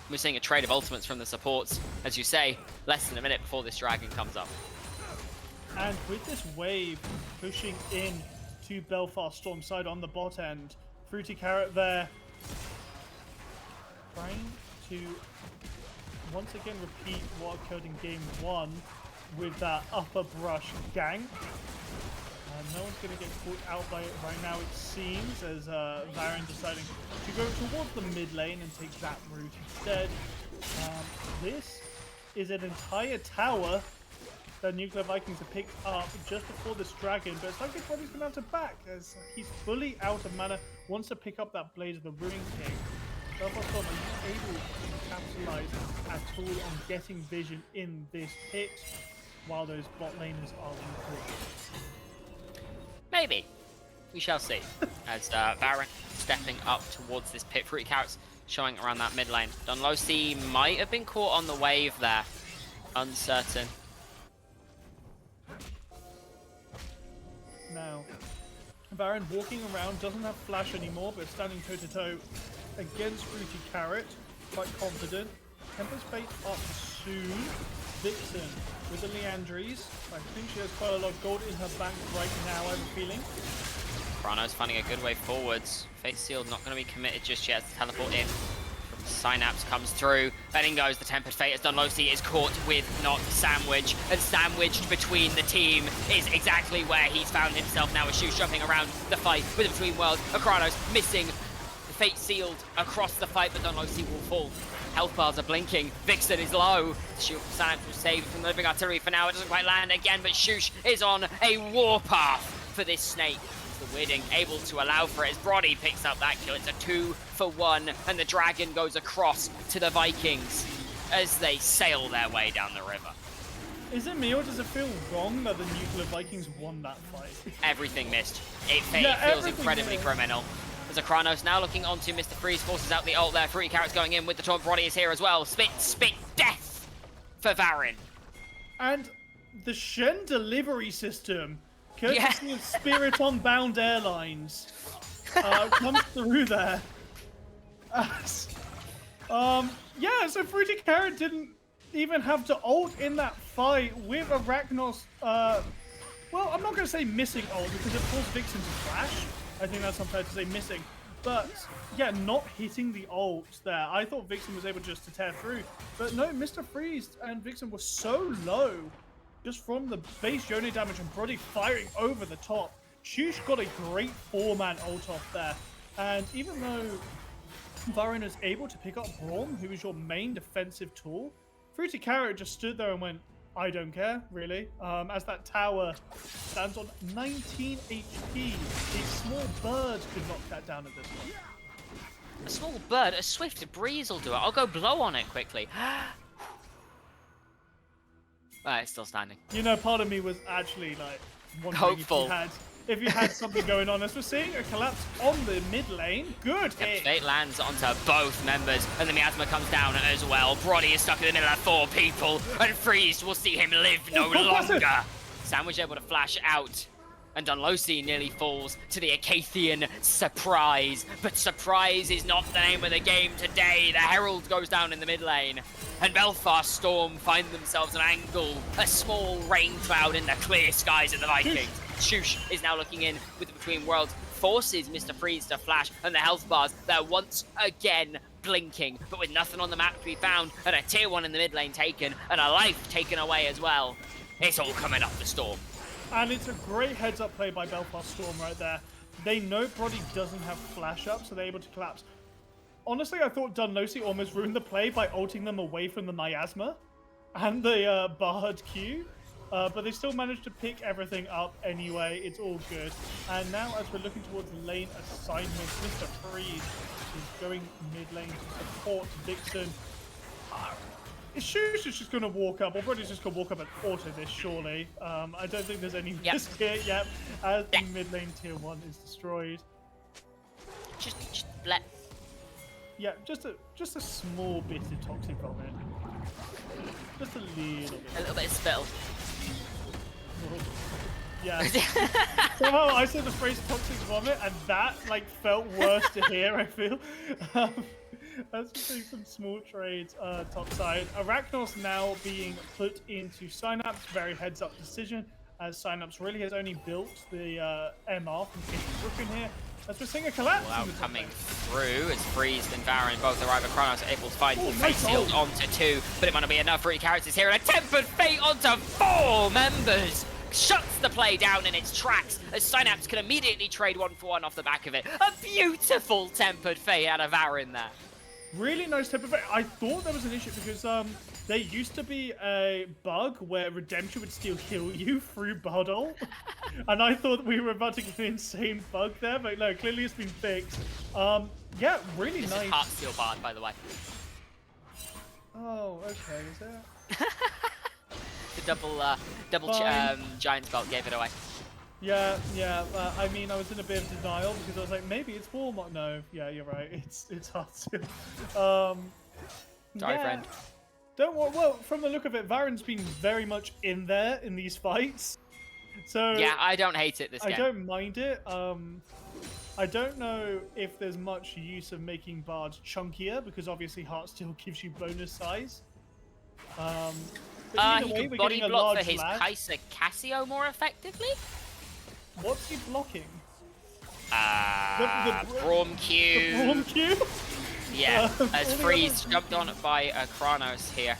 We're seeing a trade of ultimates from the supports. As you say, less than a minute before this Dragon comes up. And with this wave pushing in to Belfast Storm side on the bot end, Fruity Carrot there trying to once again repeat what occurred in game 1 with that upper brush gank. No one's going to get caught out by it right now, it seems, as Varen deciding to go towards the mid lane and take that route instead. This is an entire tower that Nuclear Vikings have picked up just before this dragon, but it's like his body's going to have to back as he's fully out of mana, wants to pick up that Blade of the Ruin King. Belfast Storm, are you able to capitalize at all on getting vision in this pit while those bot laners are weak? Maybe. We shall see. As Varen stepping up towards this pit. Fruity Carrots showing around that mid lane. Dunlosi might have been caught on the wave there. Uncertain. Now, Varen walking around, doesn't have flash anymore, but standing toe-to-toe against Fruity Carrot. Quite confident. Tempest Fate up soon. Vixen with the Leandries. I think she has quite a lot of gold in her bank right now, I have a feeling. Chrono's finding a good way forwards. Fate Sealed not going to be committed just yet as the teleport in. Synapse comes through. Then in goes the Tempered Fate as Dunlosi is caught with not Sandwich. And sandwiched between the team is exactly where he's found himself now. As Shush jumping around the fight with the Between Worlds. Akranos missing. The Fate Sealed across the fight, but Dunlosi will fall. Health bars are blinking. Vixen is low. Shield from Synapse will save from the living artillery for now. It doesn't quite land again, but Shush is on a warpath for this snake. The Weirding able to allow for it as Brody picks up that kill. It's a 2-for-1, and the dragon goes across to the Vikings as they sail their way down the river. Is it me or does it feel wrong that the Nuclear Vikings won that fight? Everything missed. It feels incredibly criminal. As Akranos now looking onto Mr. Freeze, forces out the ult there. Fruity Carrot's going in with the taunt. Brody is here as well. Spit, death for Varen. And the Shen delivery system, courtesy of Spirit Unbound Airlines, comes through there. Yeah, so Fruity Carrot didn't even have to ult in that fight with Arachnos. Well, I'm not going to say missing ult because it forced Vixen to flash. I think that's unfair to say missing. But, yeah, not hitting the ult there. I thought Vixen was able just to tear through. But no, Mr. Freeze and Vixen were so low just from the base Yone damage and Brody firing over the top. Shush got a great 4-man ult off there. And even though Varen is able to pick up Braum, who is your main defensive tool, Fruity Carrot just stood there and went, I don't care, really. As that tower stands on 19 HP, a small bird could knock that down at this point. A small bird, a swift breeze will do it. I'll go blow on it quickly. It's still standing. You know, part of me was actually like wondering hopeful if you had something going on. As we're seeing a collapse on the mid lane. Good hit. Fate lands onto both members, and the miasma comes down as well. Brody is stuck in the middle of 4 people, and Freeze will see him live no longer. Sandwich able to flash out, and Dunlosi nearly falls to the Acathian surprise. But surprise is not the name of the game today. The Herald goes down in the mid lane, and Belfast Storm find themselves an angle, a small rain cloud in the clear skies of the Vikings. Shush is now looking in with the Between Worlds, forces Mr. Freeze to flash, and the health bars, they're once again blinking, but with nothing on the map to be found, and a tier 1 in the mid lane taken, and a life taken away as well. It's all coming up the Storm. And it's a great heads-up play by Belfast Storm right there. They know Brody doesn't have flash up, so they're able to collapse. Honestly, I thought Dunlosi almost ruined the play by ulting them away from the miasma and the Bard Q. But they still managed to pick everything up anyway. It's all good. And now, as we're looking towards lane assignments, Mr. Freeze is going mid lane to support Vixen. Shush is just going to walk up, or Brody's just going to walk up and auto this, surely. I don't think there's any risk here yet, as the mid lane tier 1 is destroyed. Just let. Yeah, just a small bit of toxic vomit. Just a little bit. A little bit of spittle. Yeah. Somehow I said the phrase toxic vomit, and that like felt worse to hear, I feel. Let's just do some small trades top side. Arachnos now being put into Synapse, very heads up decision, as Synapse really has only built the MR from King Brook in here. As we're seeing a collapse. Well, coming through as Freeze and Varen both arrive at Kronos, able to find Face Shield onto 2, but it might not be enough for 3 characters here, and a Tempered Fate onto 4 members! Shuts the play down in its tracks as Synapse can immediately trade 1-for-1 off the back of it. A beautiful Tempered Fate out of Varen there. Really nice Tempered Fate. I thought there was an issue because there used to be a bug where Redemption would still heal you through Bardol. And I thought we were about to get an insane bug there, but no, clearly it's been fixed. Yeah, really This nice. is Heartsteel Bard, by the way. Oh, okay, is that? The double Giant's Belt gave it away. Yeah. I mean, I was in a bit of denial because I was like, maybe it's Walmart. No, yeah, you're right. It's Heartsteel. Sorry, friend. Don't worry. Well, from the look of it, Varen's been very much in there in these fights. So Yeah, I don't hate it this game. I don't mind it. I don't know if there's much use of making Bard chunkier because obviously Heartsteel gives you bonus size. But either He way, can we're body getting a block for large his lad. Kaiser Cassio more effectively. What's he blocking? Braum Q. The Braum Q? Yeah, all as the Freeze others- jumped on by Kronos here.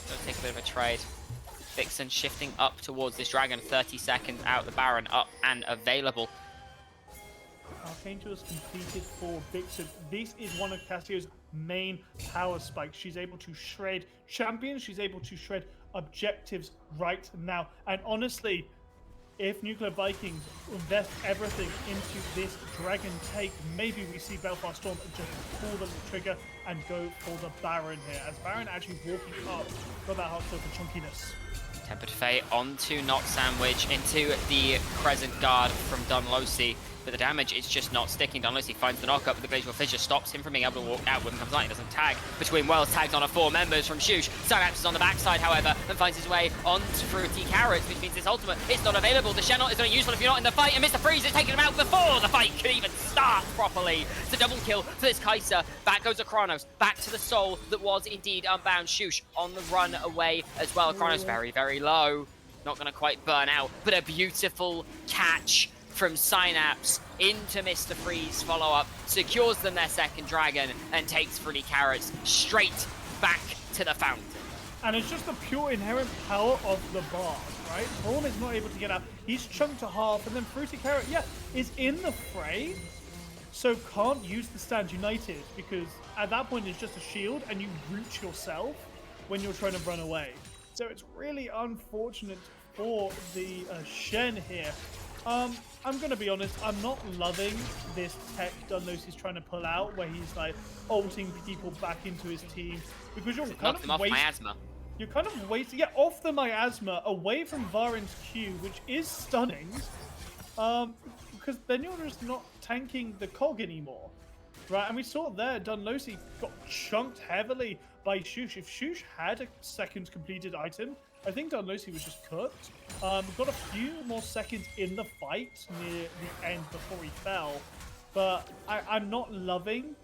Gonna take a bit of a trade. Vixen shifting up towards this dragon, 30 seconds out, the Baron up and available. Archangel is completed for Vixen. This is one of Cassio's main power spikes. She's able to shred champions. She's able to shred objectives right now. And honestly, if Nuclear Vikings invest everything into this dragon take, maybe we see Belfast Storm just pull the trigger and go for the Baron here. As Baron actually walking up for that Heartsteel for chunkiness. Tempered Fate onto Not Sandwich into the Crescent Guard from Dunlosi. But the damage, it's just not sticking. Dunlosi finds the knock-up, but the Glacial Fissure stops him from being able to walk out when he comes out. He doesn't tag. Between Wells tags on 4 members from Shush. Synapse is on the backside, however, and finds his way onto Fruity Carrots, which means this ultimate is not available. The Shenot is only useful if you're not in the fight, and Mr. Freeze is taking him out before the fight can even start properly. It's a double kill for this Kaiser. Back goes a Kronos, back to the soul that was indeed Unbound. Shush on the run away as well. Kronos very, very low. Not going to quite burn out, but a beautiful catch from Synapse into Mr. Freeze follow-up, secures them their second dragon, and takes Fruity Carrots straight back to the fountain. And it's just the pure inherent power of the Bard, right? Braum is not able to get out. He's chunked to half, and then Fruity Carrot, yeah, is in the fray, so can't use the Stand United, because at that point it's just a shield, and you root yourself when you're trying to run away. So it's really unfortunate for the Shen here. I'm going to be honest, I'm not loving this tech Dunlos is trying to pull out, where he's like ulting people back into his team, because you're kind Knock them of off miasma. You're kind of wasting, yeah, off the miasma, away from Varen's Q, which is stunning, because then you're just not tanking the cog anymore, right? And we saw there, Dunlosi got chunked heavily by Shush. If Shush had a second completed item, I think Dunlosi was just cooked. Got a few more seconds in the fight near the end before he fell, but I'm not loving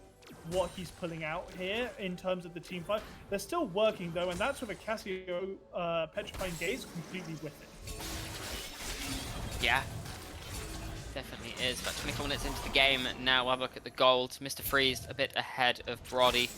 what he's pulling out here in terms of the team fight. They're still working though, and that's with a Cassio Petrifying Gaze completely with it. Yeah, definitely is. About 24 minutes into the game now. We'll have a look at the gold. Mr. Freeze a bit ahead of Brody.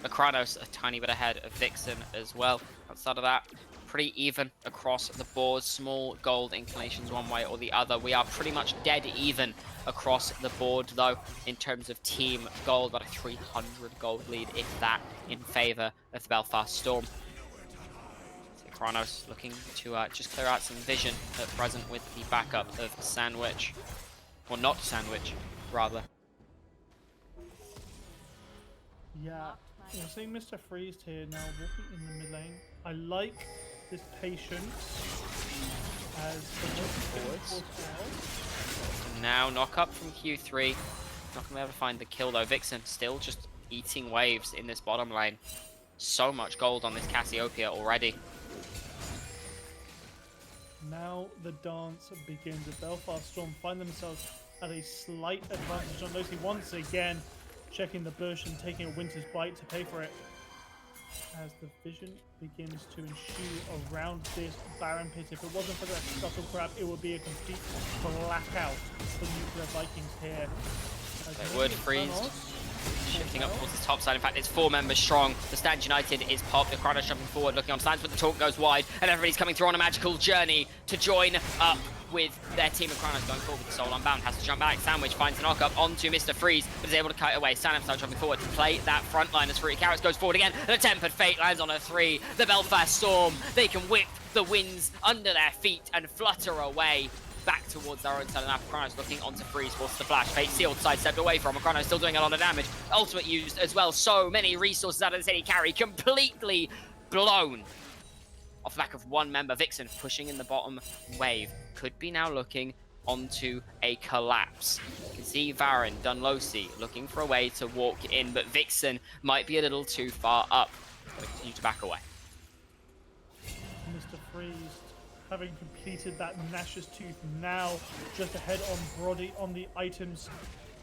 Kranos a tiny bit ahead of Vixen as well. Outside of that, pretty even across the board. Small gold inclinations one way or the other. We are pretty much dead even across the board though in terms of team gold, but a 300 gold lead if that in favor of the Belfast Storm. So Kronos looking to just clear out some vision at present with the backup of Sandwich, or not Sandwich rather. Yeah, we're seeing Mr. Freeze here now walking in the mid lane. I like this patience as the forwards. Now knock up from Q3. Not gonna be able to find the kill though. Vixen still just eating waves in this bottom lane. So much gold on this Cassiopeia already. Now the dance begins. The Belfast Storm find themselves at a slight advantage on Lucy once again, checking the bush and taking a Winter's Bite to pay for it. as the vision begins to ensue around this Baron pit. If it wasn't for that scuttle crab, it would be a complete blackout for Nuclear Vikings here. It would freeze. Shifting up towards the top side. In fact, it's 4 members strong. The Stand United is popped. The Chronos jumping forward, looking on stands, but the talk goes wide, and everybody's coming through on a magical journey to join up with their team of Chronos going forward with the Soul Unbound. Has to jump back. Sandwich finds the knock-up onto Mr. Freeze, but is able to cut away. Sanam starts jumping forward to play that front line as Fruity Carrots goes forward again, and a Tempered Fate lands on a 3. The Belfast Storm, they can whip the winds under their feet and flutter away back towards their own side of the map. Chronos looking onto Freeze, forces the flash. Fate sealed, sidestepped away from. Chronos still doing a lot of damage. Ultimate used as well. So many resources out of this AD carry, completely blown off the back of one member. Vixen pushing in the bottom wave. Could be now looking onto a collapse. You can see Varen, Dunlosi looking for a way to walk in, but Vixen might be a little too far up. But continue to back away. Mr. Freeze, having completed that Nash's Tooth, now just ahead on Brody on the items.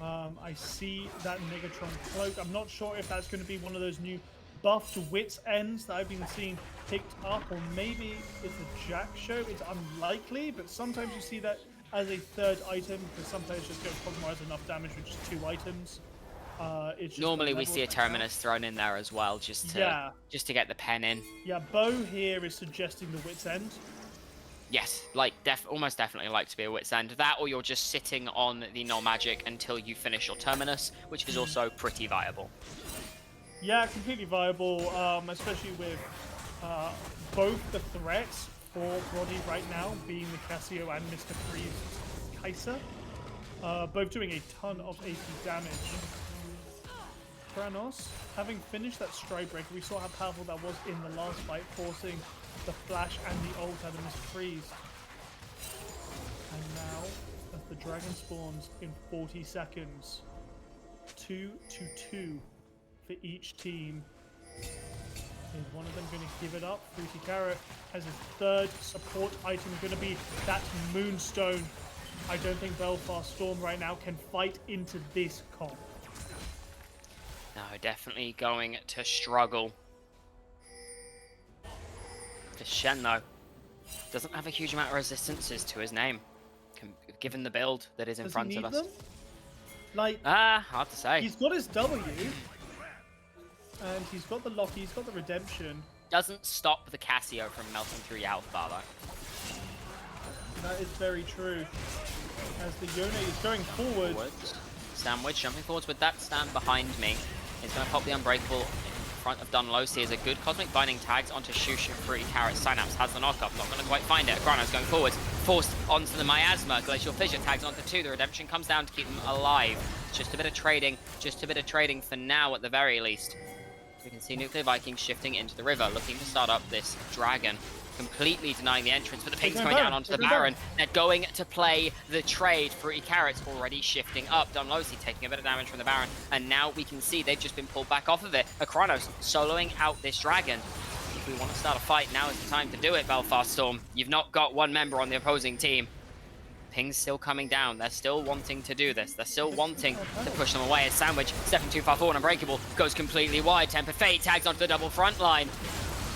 I see that Megatron cloak. I'm not sure if that's going to be one of those new buffed Wits Ends that I've been seeing picked up, or maybe it's a Jack show. It's unlikely, but sometimes you see that as a third item, because sometimes just don't compromise enough damage with just 2 items. It's just normally we see a Terminus thrown in there as well, just to get the pen in. Yeah, Bo here is suggesting the Wits End. Yes, like almost definitely like to be a Wit's End. That, or you're just sitting on the null magic until you finish your Terminus, which is also pretty viable. Yeah, completely viable, especially with both the threats for Brody right now, being the Cassio and Mr. Freeze Kaiser, both doing a ton of AP damage. Kranos, having finished that Stride Breaker, we saw how powerful that was in the last fight, forcing the flash and the ult out of Mr. Freeze. And now, as the dragon spawns in 40 seconds, 2-2 for each team. Is one of them going to give it up? Fruity Carrot has his third support item, going to be that Moonstone. I don't think Belfast Storm right now can fight into this comp. No, definitely going to struggle. For Shen, though, doesn't have a huge amount of resistances to his name, given the build that is in front of us. Them? Like, hard to say. He's got his W, and he's got the Locky, he's got the Redemption. Doesn't stop the Cassio from melting through your health bar, though. That is very true. As the Yone is going forward. Sandwich jumping forwards with that stand behind me. He's going to pop the Unbreakable in front of Dunlosi. Is a good Cosmic Binding tags onto Shusha. Fruity Carrot. Synapse has the knockup. Not going to quite find it. Chronos going forwards. Forced onto the Miasma. Glacial Fissure tags onto 2. The Redemption comes down to keep them alive. Just a bit of trading. Just a bit of trading for now at the very least. We can see Nuclear Vikings shifting into the river, looking to start up this dragon. Completely denying the entrance, but the ping's coming down onto the Baron. They're going to play the trade. Fruity Carrots already shifting up. Dunlosi taking a bit of damage from the Baron, and now we can see they've just been pulled back off of it. Chronos soloing out this dragon. If we want to start a fight, now is the time to do it, Belfast Storm. You've not got one member on the opposing team. Ping's still coming down. They're still wanting to do this. They're still wanting to push them away. As Sandwich, stepping too far forward, Unbreakable goes completely wide. Tempered Fate tags onto the double front line.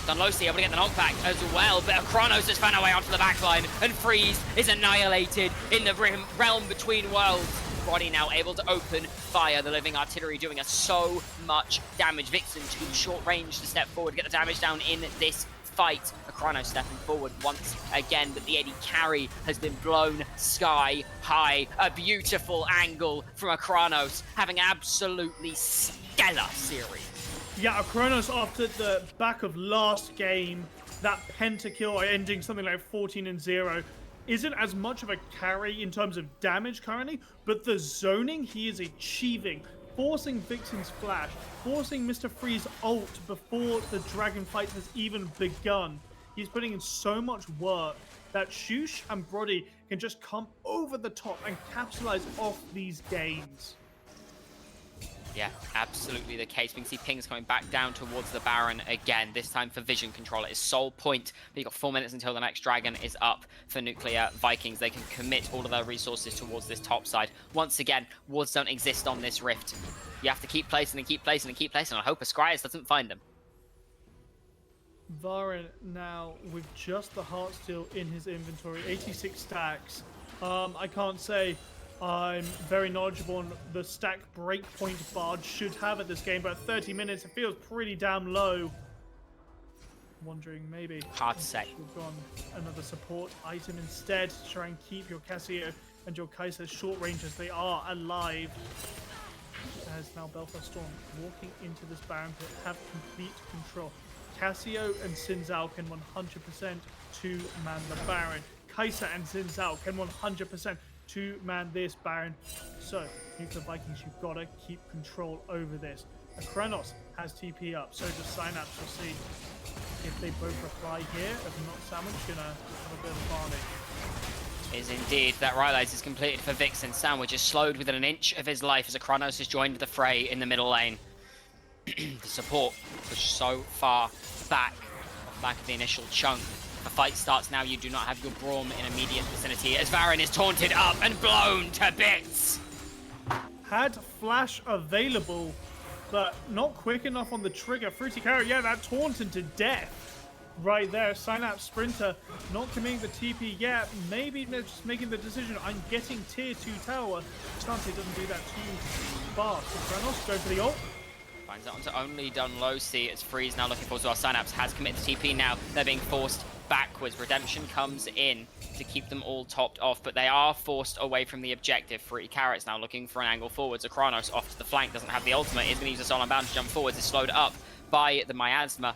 Dunlosi able to get the knockback as well, but Chronos has found a way onto the back line, and Freeze is annihilated in the realm between worlds. Brody now able to open fire. The living artillery doing us so much damage. Vixen too short range to step forward, get the damage down in this fight. Chronos stepping forward once again, but the AD carry has been blown sky high. A beautiful angle from Chronos, having absolutely stellar series. Yeah, Chronos after the back of last game, that pentakill ending something like 14-0, isn't as much of a carry in terms of damage currently, but the zoning he is achieving, forcing Vixen's flash, forcing Mr. Freeze ult before the dragon fight has even begun. He's putting in so much work that Shush and Brody can just come over the top and capitalize off these gains. Yeah, absolutely the case. We can see pings coming back down towards the Baron again, this time for vision control. It is sole point. But you've got 4 minutes until the next dragon is up for Nuclear Vikings. They can commit all of their resources towards this top side. Once again, wards don't exist on this rift. You have to keep placing and keep placing and keep placing. I hope Ascrias doesn't find them. Varen now with just the Heartsteel in his inventory, 86 stacks. I can't say I'm very knowledgeable on the stack breakpoint Bard should have at this game, but at 30 minutes it feels pretty damn low. Wondering maybe Hard to say. should have gone another support item instead to try and keep your Cassio and your Kai'Sa short range as they are alive. As now Belfast Storm walking into this Baron pit have complete control. Cassio and Xin Zhao can 100% two-man the Baron. Kai'Sa and Xin Zhao can 100% two-man this Baron. So, Nuclear Vikings, you've got to keep control over this. Kranos has TP up, so does Synapse. We'll see if they both reply here. If not, Sandwich gonna have a bit of a barney. Is indeed. That Rylai's is completed for Vixen. Sandwich is slowed within an inch of his life as Kranos has joined the fray in the middle lane. The support pushed so far back of the initial chunk. The fight starts now. You do not have your Braum in immediate vicinity as Varen is taunted up and blown to bits. Had flash available, but not quick enough on the trigger. Fruity Carrot, yeah, that taunted to death right there. Synapse Sprinter not committing the TP yet. Maybe they're just making the decision. I'm getting tier 2 tower. Stante doesn't do that too fast. So Kranos go for the ult. Finds that onto only done low C as Freeze now looking for as well. Synapse has committed the TP now. They're being forced backwards. Redemption comes in to keep them all topped off, but they are forced away from the objective. Fruity Carrot's now looking for an angle forwards. Kranos off to the flank, doesn't have the ultimate. He's going to use the Soul Unbound to jump forwards. Is slowed up by the Miasma.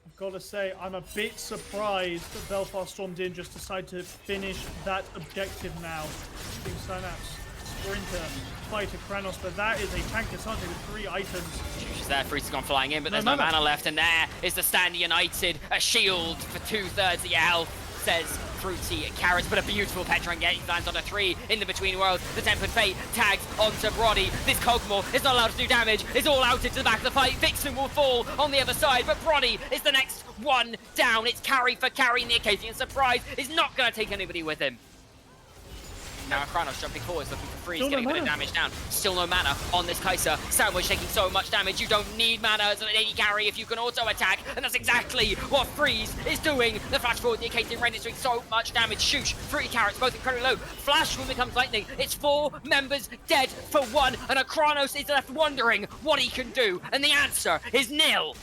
I've got to say, I'm a bit surprised that Belfast Storm didn't just decide to finish that objective now. Synapse Sprinter fight to Kranos, but that is a tank Asante with 3 items. She's there, Freeze has gone flying in, but there's no mana left, and there is the Stand United, a shield for 2/3 of your health, says Fruity Carrots, but a beautiful Petra engage lands on a 3 in the Between Worlds. The Tempered Fate tags onto Brody. This Kog'Maw is not allowed to do damage, it's all out into the back of the fight. Vixen will fall on the other side, but Brody is the next one down. It's carry for carry in the occasion. Surprise is not going to take anybody with him. Now Kranos jumping forwards, looking for Freeze, getting a bit of damage down. Still no mana on this Kai'Sa. Sandwich taking so much damage, you don't need mana as an AD carry if you can auto-attack, and that's exactly what Freeze is doing. The flash forward, the Acadian Rain is doing so much damage. Shoosh, Fruity Carrots, both incredibly low. Flash when becomes lightning. It's 4 members dead for 1, and a Kranos is left wondering what he can do, and the answer is nil.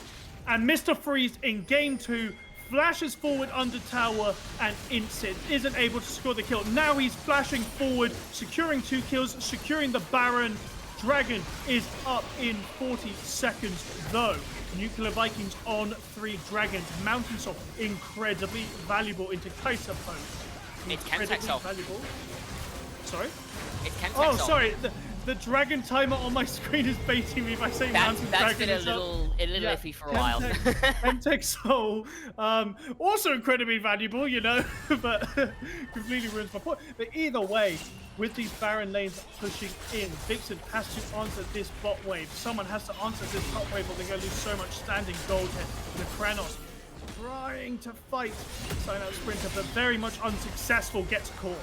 And Mr. Freeze in game 2 flashes forward under tower and Incid isn't able to score the kill. Now he's flashing forward, securing 2 kills, securing the Baron. Dragon is up in 40 seconds though. Nuclear Vikings on 3 dragons. Mountain Soul, incredibly valuable into Kai'Sa post. It's Kentex valuable. Sorry? It's Kentex. Oh, sorry. The dragon timer on my screen is baiting me by saying Mountain Dragon. That's been a little iffy for a while. Kentex Soul, also incredibly valuable, you know, but completely ruins my point. But either way, with these Baron lanes pushing in, Vixen has to answer this bot wave. Someone has to answer this top wave, or they're going to lose so much standing gold here. The Kranos trying to fight Synapse Sprinter, but very much unsuccessful, gets caught.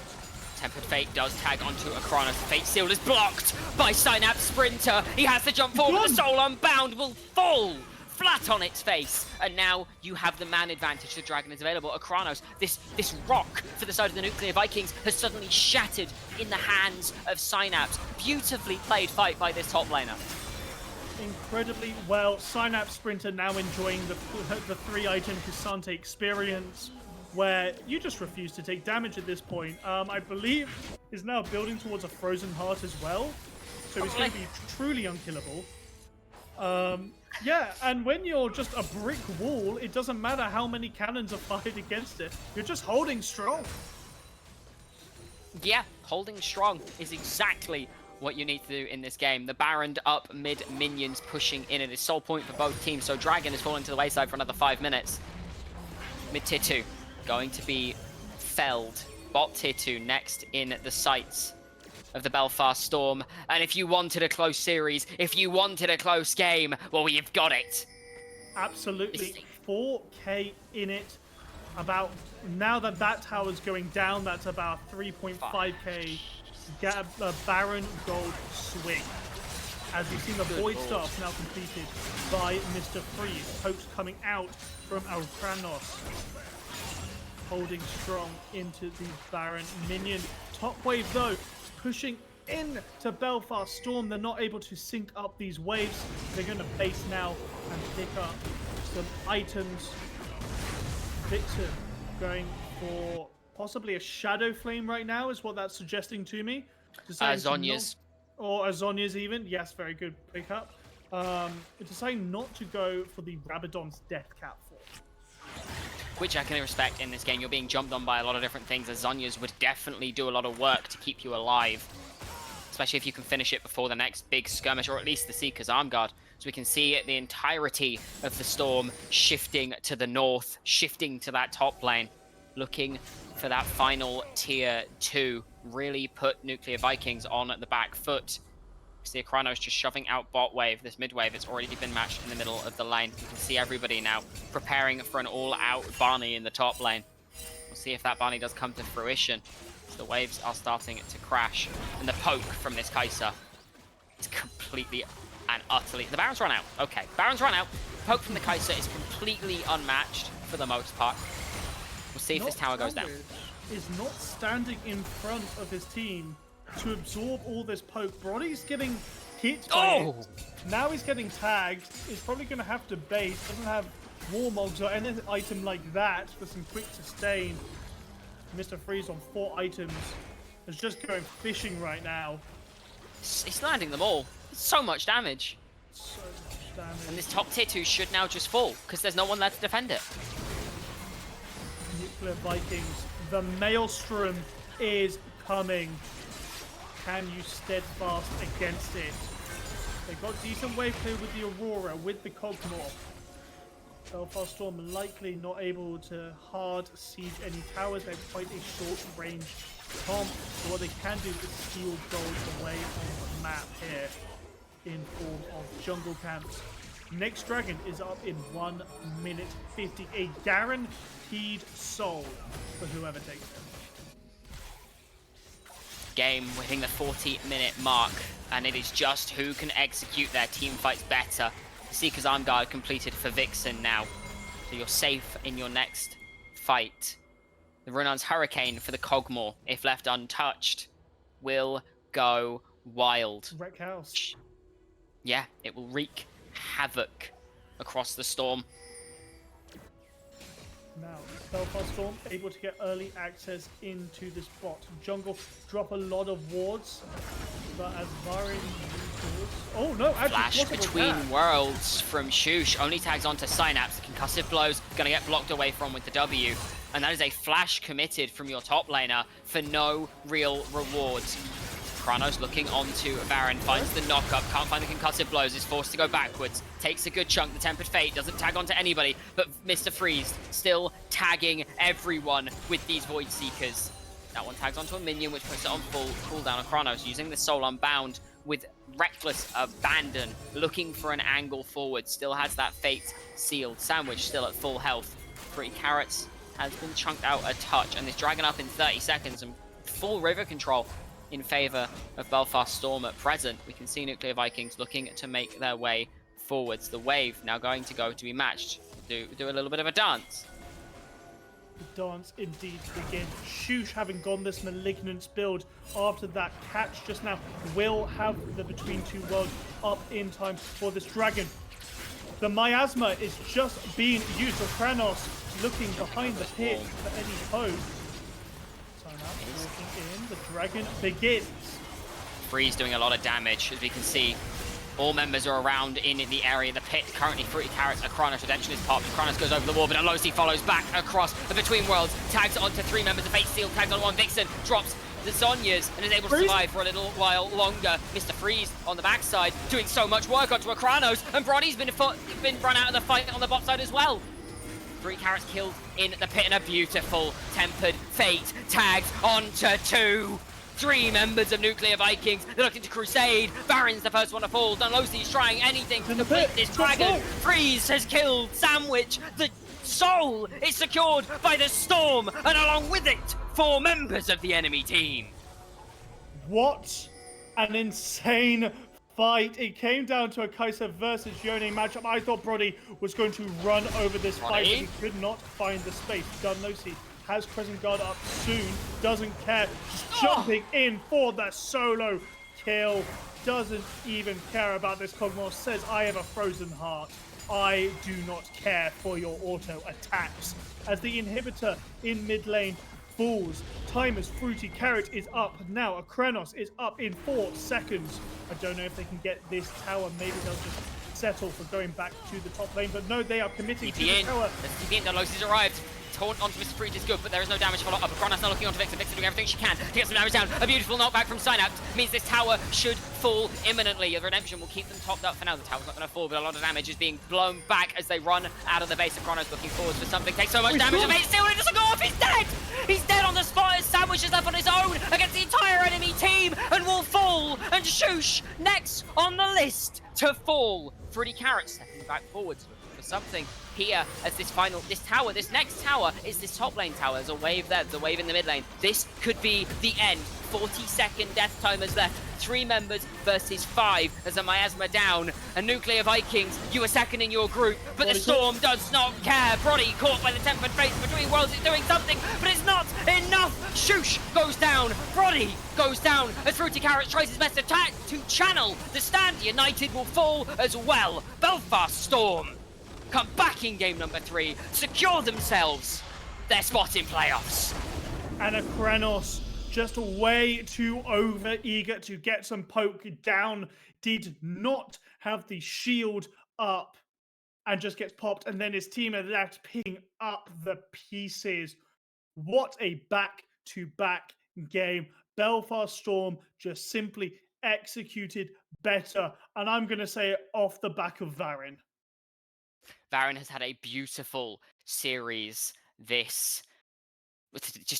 Tempered Fate does tag onto a Kranos. Fate Seal is blocked by Synapse Sprinter. He has to jump forward. The Soul Unbound will fall flat on its face. And now you have the man advantage. The Dragon is available. Kranos, this rock for the side of the Nuclear Vikings has suddenly shattered in the hands of Synapse. Beautifully played fight by this top laner. Incredibly well. Synapse Sprinter now enjoying the 3-item Cassante experience, where you just refuse to take damage at this point. I believe is now building towards a Frozen Heart as well, so he's going to be truly unkillable. Yeah, and when you're just a brick wall, it doesn't matter how many cannons are fired against it. You're just holding strong. Yeah, holding strong is exactly what you need to do in this game. The Baron up mid minions pushing in. It is sole point for both teams, so Dragon is falling to the wayside for another 5 minutes. Mid tier 2 going to be felled. Bot tier 2 next in the sights of the Belfast Storm. And if you wanted a close series, if you wanted a close game, well, you've got it. Absolutely. 4K in it. About, now that tower's going down, that's about 3.5K Baron gold swing. as we've seen the Void Staff now completed by Mr. Freeze. Pokes coming out from Alkranos, holding strong into the Baron minion. Top wave though, pushing into Belfast Storm. They're not able to sync up these waves. They're going to base now and pick up some items. Vixen going for possibly a Shadow Flame right now is what that's suggesting to me. Zhonya's. Or a Zhonya's even. Yes, very good pickup. Deciding not to go for the Rabadon's Death Cap form. Which I can respect in this game. You're being jumped on by a lot of different things. As Zhonya's would definitely do a lot of work to keep you alive. Especially if you can finish it before the next big skirmish, or at least the Seeker's Arm Guard. So we can see the entirety of the Storm shifting to the north, shifting to that top lane, looking for that final tier 2. Really put Nuclear Vikings on the back foot. See Akranos just shoving out bot wave, this mid wave. It's already been matched in the middle of the lane. You can see everybody now preparing for an all-out Barney in the top lane. We'll see if that Barney does come to fruition. The waves are starting to crash, and the poke from this Kai'Sa is completely and utterly... The Baron's run out. Okay, Baron's run out. Poke from the Kai'Sa is completely unmatched for the most part. We'll see if this tower goes down. Is not standing in front of his team to absorb all this poke. Brody's getting hit by it. Now he's getting tagged. He's probably going to have to bait. Doesn't have Warmogs or any item like that for some quick sustain. Mr. Freeze on 4 items is just going fishing right now. He's landing them all. So much damage. So much damage. And this top tier 2 should now just fall, because there's no one there to defend it. Nuclear Vikings, the Maelstrom is coming. Can you steadfast against it? They got decent wave clear with the Aurora, with the Cogmore. Belfast Storm likely not able to hard siege any towers. They have quite a short range comp. So what they can do is steal gold away on the map here in form of jungle camps. Next dragon is up in 1 minute 50. A guaranteed soul for whoever takes it. Game hitting the 40-minute mark, and it is just who can execute their team fights better. Seeker's Arm Guard completed for Vixen now, so you're safe in your next fight. The Runan's Hurricane for the Cogmore, if left untouched, will go wild. Wreck house. Yeah, it will wreak havoc across the Storm. Now, Belfast Storm able to get early access into this bot. Jungle drop a lot of wards, but as Varin... Oh no, actually Flash between worlds from Shush. Only tags onto Synapse. The concussive blows gonna get blocked away from with the W. And that is a flash committed from your top laner for no real rewards. Kranos looking onto Baron, finds the knockup, can't find the concussive blows, is forced to go backwards, takes a good chunk, the Tempered Fate doesn't tag onto anybody, but Mr. Freeze still tagging everyone with these Void Seekers. That one tags onto a minion, which puts it on full cooldown on Kranos, using the Soul Unbound with reckless abandon, looking for an angle forward, still has that Fate sealed. Sandwich still at full health. Pretty Carrots has been chunked out a touch, and this dragon up in 30 seconds and full river control in favor of Belfast Storm at present. We can see Nuclear Vikings looking to make their way forwards. The wave now going to go to be matched. Do a little bit of a dance. The dance indeed begins. Shush, having gone this Malignance build after that catch just now, will have the Between Two Worlds up in time for this dragon. The Miasma is just being used. So Kranos looking behind the pit for any hope. Walking in, the dragon begins. Freeze doing a lot of damage, as we can see. All members are around in the area of the pit. Currently, Fruity Carrots, Akranos Redemption is popped. Akranos goes over the wall, but Alosi follows back across the Between Worlds. Tags onto 3 members of Fate Steel, tags on 1 Vixen, drops the Zhonya's and is able to survive for a little while longer. Mr. Freeze on the backside, doing so much work onto Akranos, and Brody's been run out of the fight on the bot side as well. 3 Carrots killed in the pit, and a beautiful Tempered Fate tags onto 2. 3 members of Nuclear Vikings. They're looking to crusade. Baron's the first one to fall. Dunlosi's trying anything to complete this dragon. Freeze has killed Sandwich. The soul is secured by the Storm, and along with it, 4 members of the enemy team. What an insane fight. It came down to a Kaiser versus Yone matchup. I thought Brody was going to run over this fight, but he could not find the space. Gunnosi has Crescent Guard up soon, doesn't care, just jumping in for the solo kill. Doesn't even care about this. Cogmos says, I have a frozen heart. I do not care for your auto attacks. As the inhibitor in mid lane falls, Timer's Fruity Carrot is up now. Akranos is up in 4 seconds. I don't know if they can get this tower. Maybe they'll just settle for going back to the top lane, but no, they are committing to the tower. The TP in, Dolos has arrived. Taunt onto Mr. Fruit is good, but there is no damage follow up. Akranos now looking onto Vixen. Vixen doing everything she can to get some damage down. A beautiful knockback from Synapse means this tower should fall imminently. The Redemption will keep them topped up for now. The tower's not going to fall, but a lot of damage is being blown back as they run out of the base. Akranos looking forward for something. Takes so much damage, and still it doesn't go off. He's dead! He's dead on the spot as Sandwich is left on his own against the entire enemy team and will fall. And Shoosh next on the list to fall. Fruity Carrot stepping back forwards for something here as this next tower is this top lane tower. There's a wave there, there's a wave in the mid lane. This could be the end. 40-second death timers left. 3 members versus 5 as a miasma down. And Nuclear Vikings, you are second in your group, but the Storm does not care. Brody caught by the tempered face between worlds is doing something, but it's not enough. Shoosh goes down. Brody goes down as Fruity Carrot tries his best to channel the stand. United will fall as well. Belfast Storm come back in game number 3, secure themselves their spot in playoffs. And Akranos, just way too over eager to get some poke down, did not have the shield up and just gets popped, and then his team are left picking up the pieces. What a back-to-back game. Belfast Storm just simply executed better, and I'm going to say it off the back of Varin. Varin has had a beautiful series just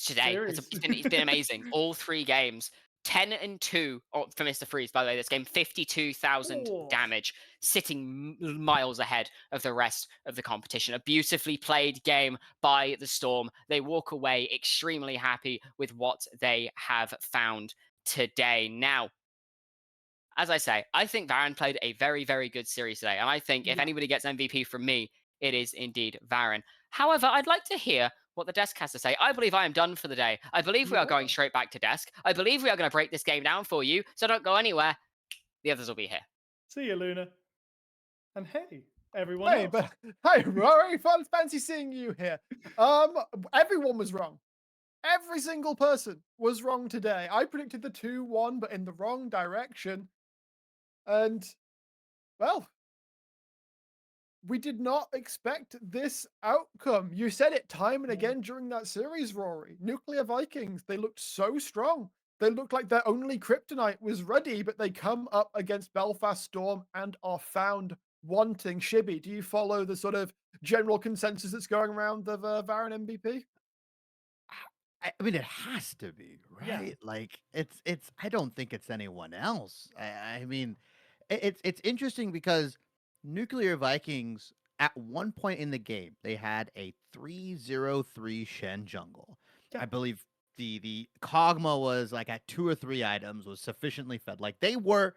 today. It's been amazing. All 3 games. 10-2 for Mr. Freeze, by the way, this game. 52,000 damage, sitting miles ahead of the rest of the competition. A beautifully played game by the Storm. They walk away extremely happy with what they have found today. Now, as I say, I think Varin played a very, very good series today. And I think if anybody gets MVP from me, it is indeed Varin. However, I'd like to hear what the desk has to say. I believe I am done for the day. I believe we are going straight back to desk. I believe we are going to break this game down for you, so don't go anywhere. The others will be here. See you, Luna. And hey, everyone else. Hey, Rory, fancy seeing you here. Everyone was wrong. Every single person was wrong today. I predicted the 2-1, but in the wrong direction. And, well, we did not expect this outcome. You said it time and again during that series, Rory. Nuclear Vikings, they looked so strong. They looked like their only kryptonite was ready, but they come up against Belfast Storm and are found wanting. Shibby, do you follow the sort of general consensus that's going around of Varin MVP? I mean, it has to be, right? Yeah. Like, it's. I don't think it's anyone else. I mean, it's interesting because Nuclear Vikings, at one point in the game, they had a 3-0-3 Shen jungle. Yeah. I believe the Kog'Maw was like at 2 or 3 items, was sufficiently fed. Like, they were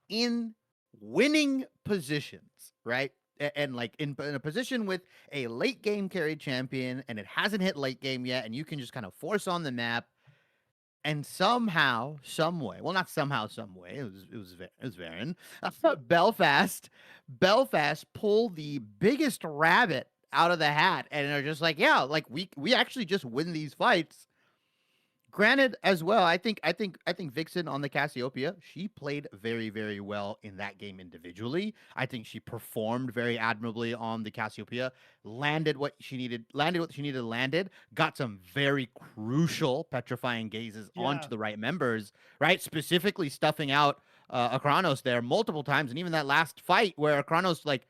in winning positions, right? And like in a position with a late game carry champion, and it hasn't hit late game yet, and you can just kind of force on the map, and somehow, some way, well, not somehow, some way, it was Varin. Belfast pull the biggest rabbit out of the hat, and are just like, yeah, like we actually just win these fights. Granted, as well, I think Vixen on the Cassiopeia, she played very, very well in that game individually. I think she performed very admirably on the Cassiopeia, landed what she needed, got some very crucial petrifying gazes onto the right members, right? Specifically stuffing out Akranos there multiple times, and even that last fight where Akranos like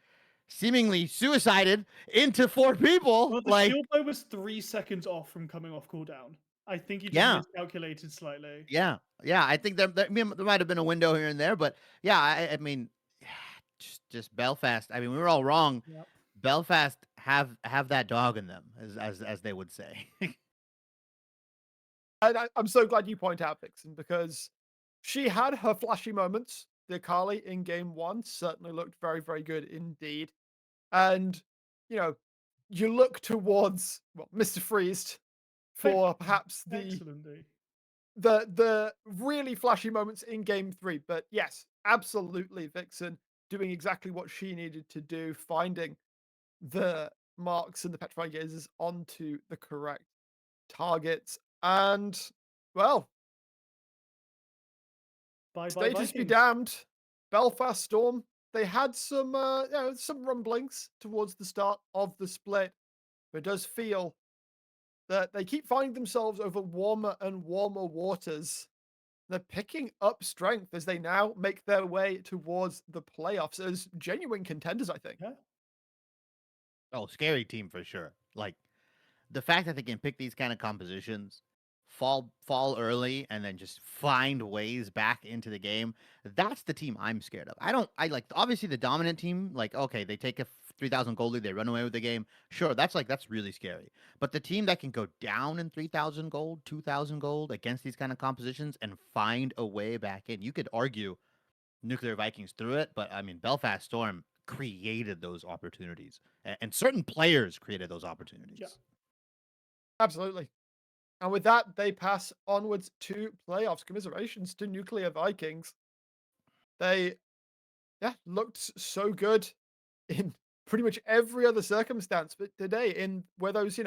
seemingly suicided into 4 people. Well, the like shield blow was 3 seconds off from coming off cooldown. I think he just miscalculated slightly. Yeah. I think there might have been a window here and there, but yeah, I mean, just Belfast. I mean, we were all wrong. Yep. Belfast have that dog in them, as they would say. And I'm so glad you point out Vixen, because she had her flashy moments the Kali in game one certainly looked very, very good indeed. And, you know, you look towards, well, Mr. Freezed for perhaps Excellent, D. the really flashy moments in game three. But yes, absolutely, Vixen doing exactly what she needed to do, finding the marks and the petrifying gazes onto the correct targets. And, well, Bye bye status be Vikings. damned. Belfast Storm, they had some some rumblings towards the start of the split, but it does feel that they keep finding themselves over warmer and warmer waters. They're picking up strength as they now make their way towards the playoffs as genuine contenders, I think. Yeah. Oh, scary team for sure. Like the fact that they can pick these kind of compositions, fall early, and then just find ways back into the game. That's the team I'm scared of. I like obviously the dominant team. Like okay, they take a 3,000 gold lead, they run away with the game. Sure, that's really scary. But the team that can go down in 3,000 gold, 2,000 gold against these kind of compositions and find a way back in. You could argue Nuclear Vikings through it, but I mean Belfast Storm created those opportunities, and certain players created those opportunities. Yeah. Absolutely. And with that, they pass onwards to playoffs. Commiserations to Nuclear Vikings. They, yeah, looked so good in pretty much every other circumstance, but today, in where those,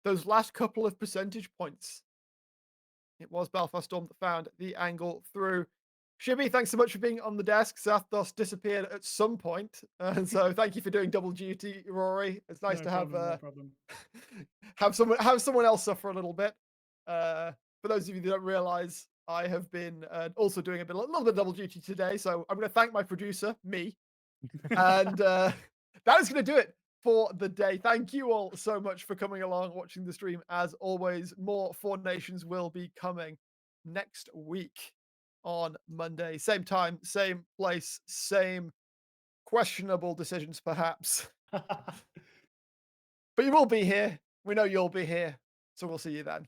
those last couple of percentage points, it was Belfast Storm that found the angle through. Shibby, thanks so much for being on the desk. Zathos disappeared at some point, and so thank you for doing double duty, Rory. It's nice to have No problem. have someone else suffer a little bit. For those of you that don't realize, I have been also doing a little bit of double duty today, so I'm going to thank my producer, me, and that is going to do it for the day. Thank you all so much for coming along, watching the stream. As always, more Four Nations will be coming next week on Monday. Same time, same place, same questionable decisions, perhaps. But you will be here. We know you'll be here. So we'll see you then.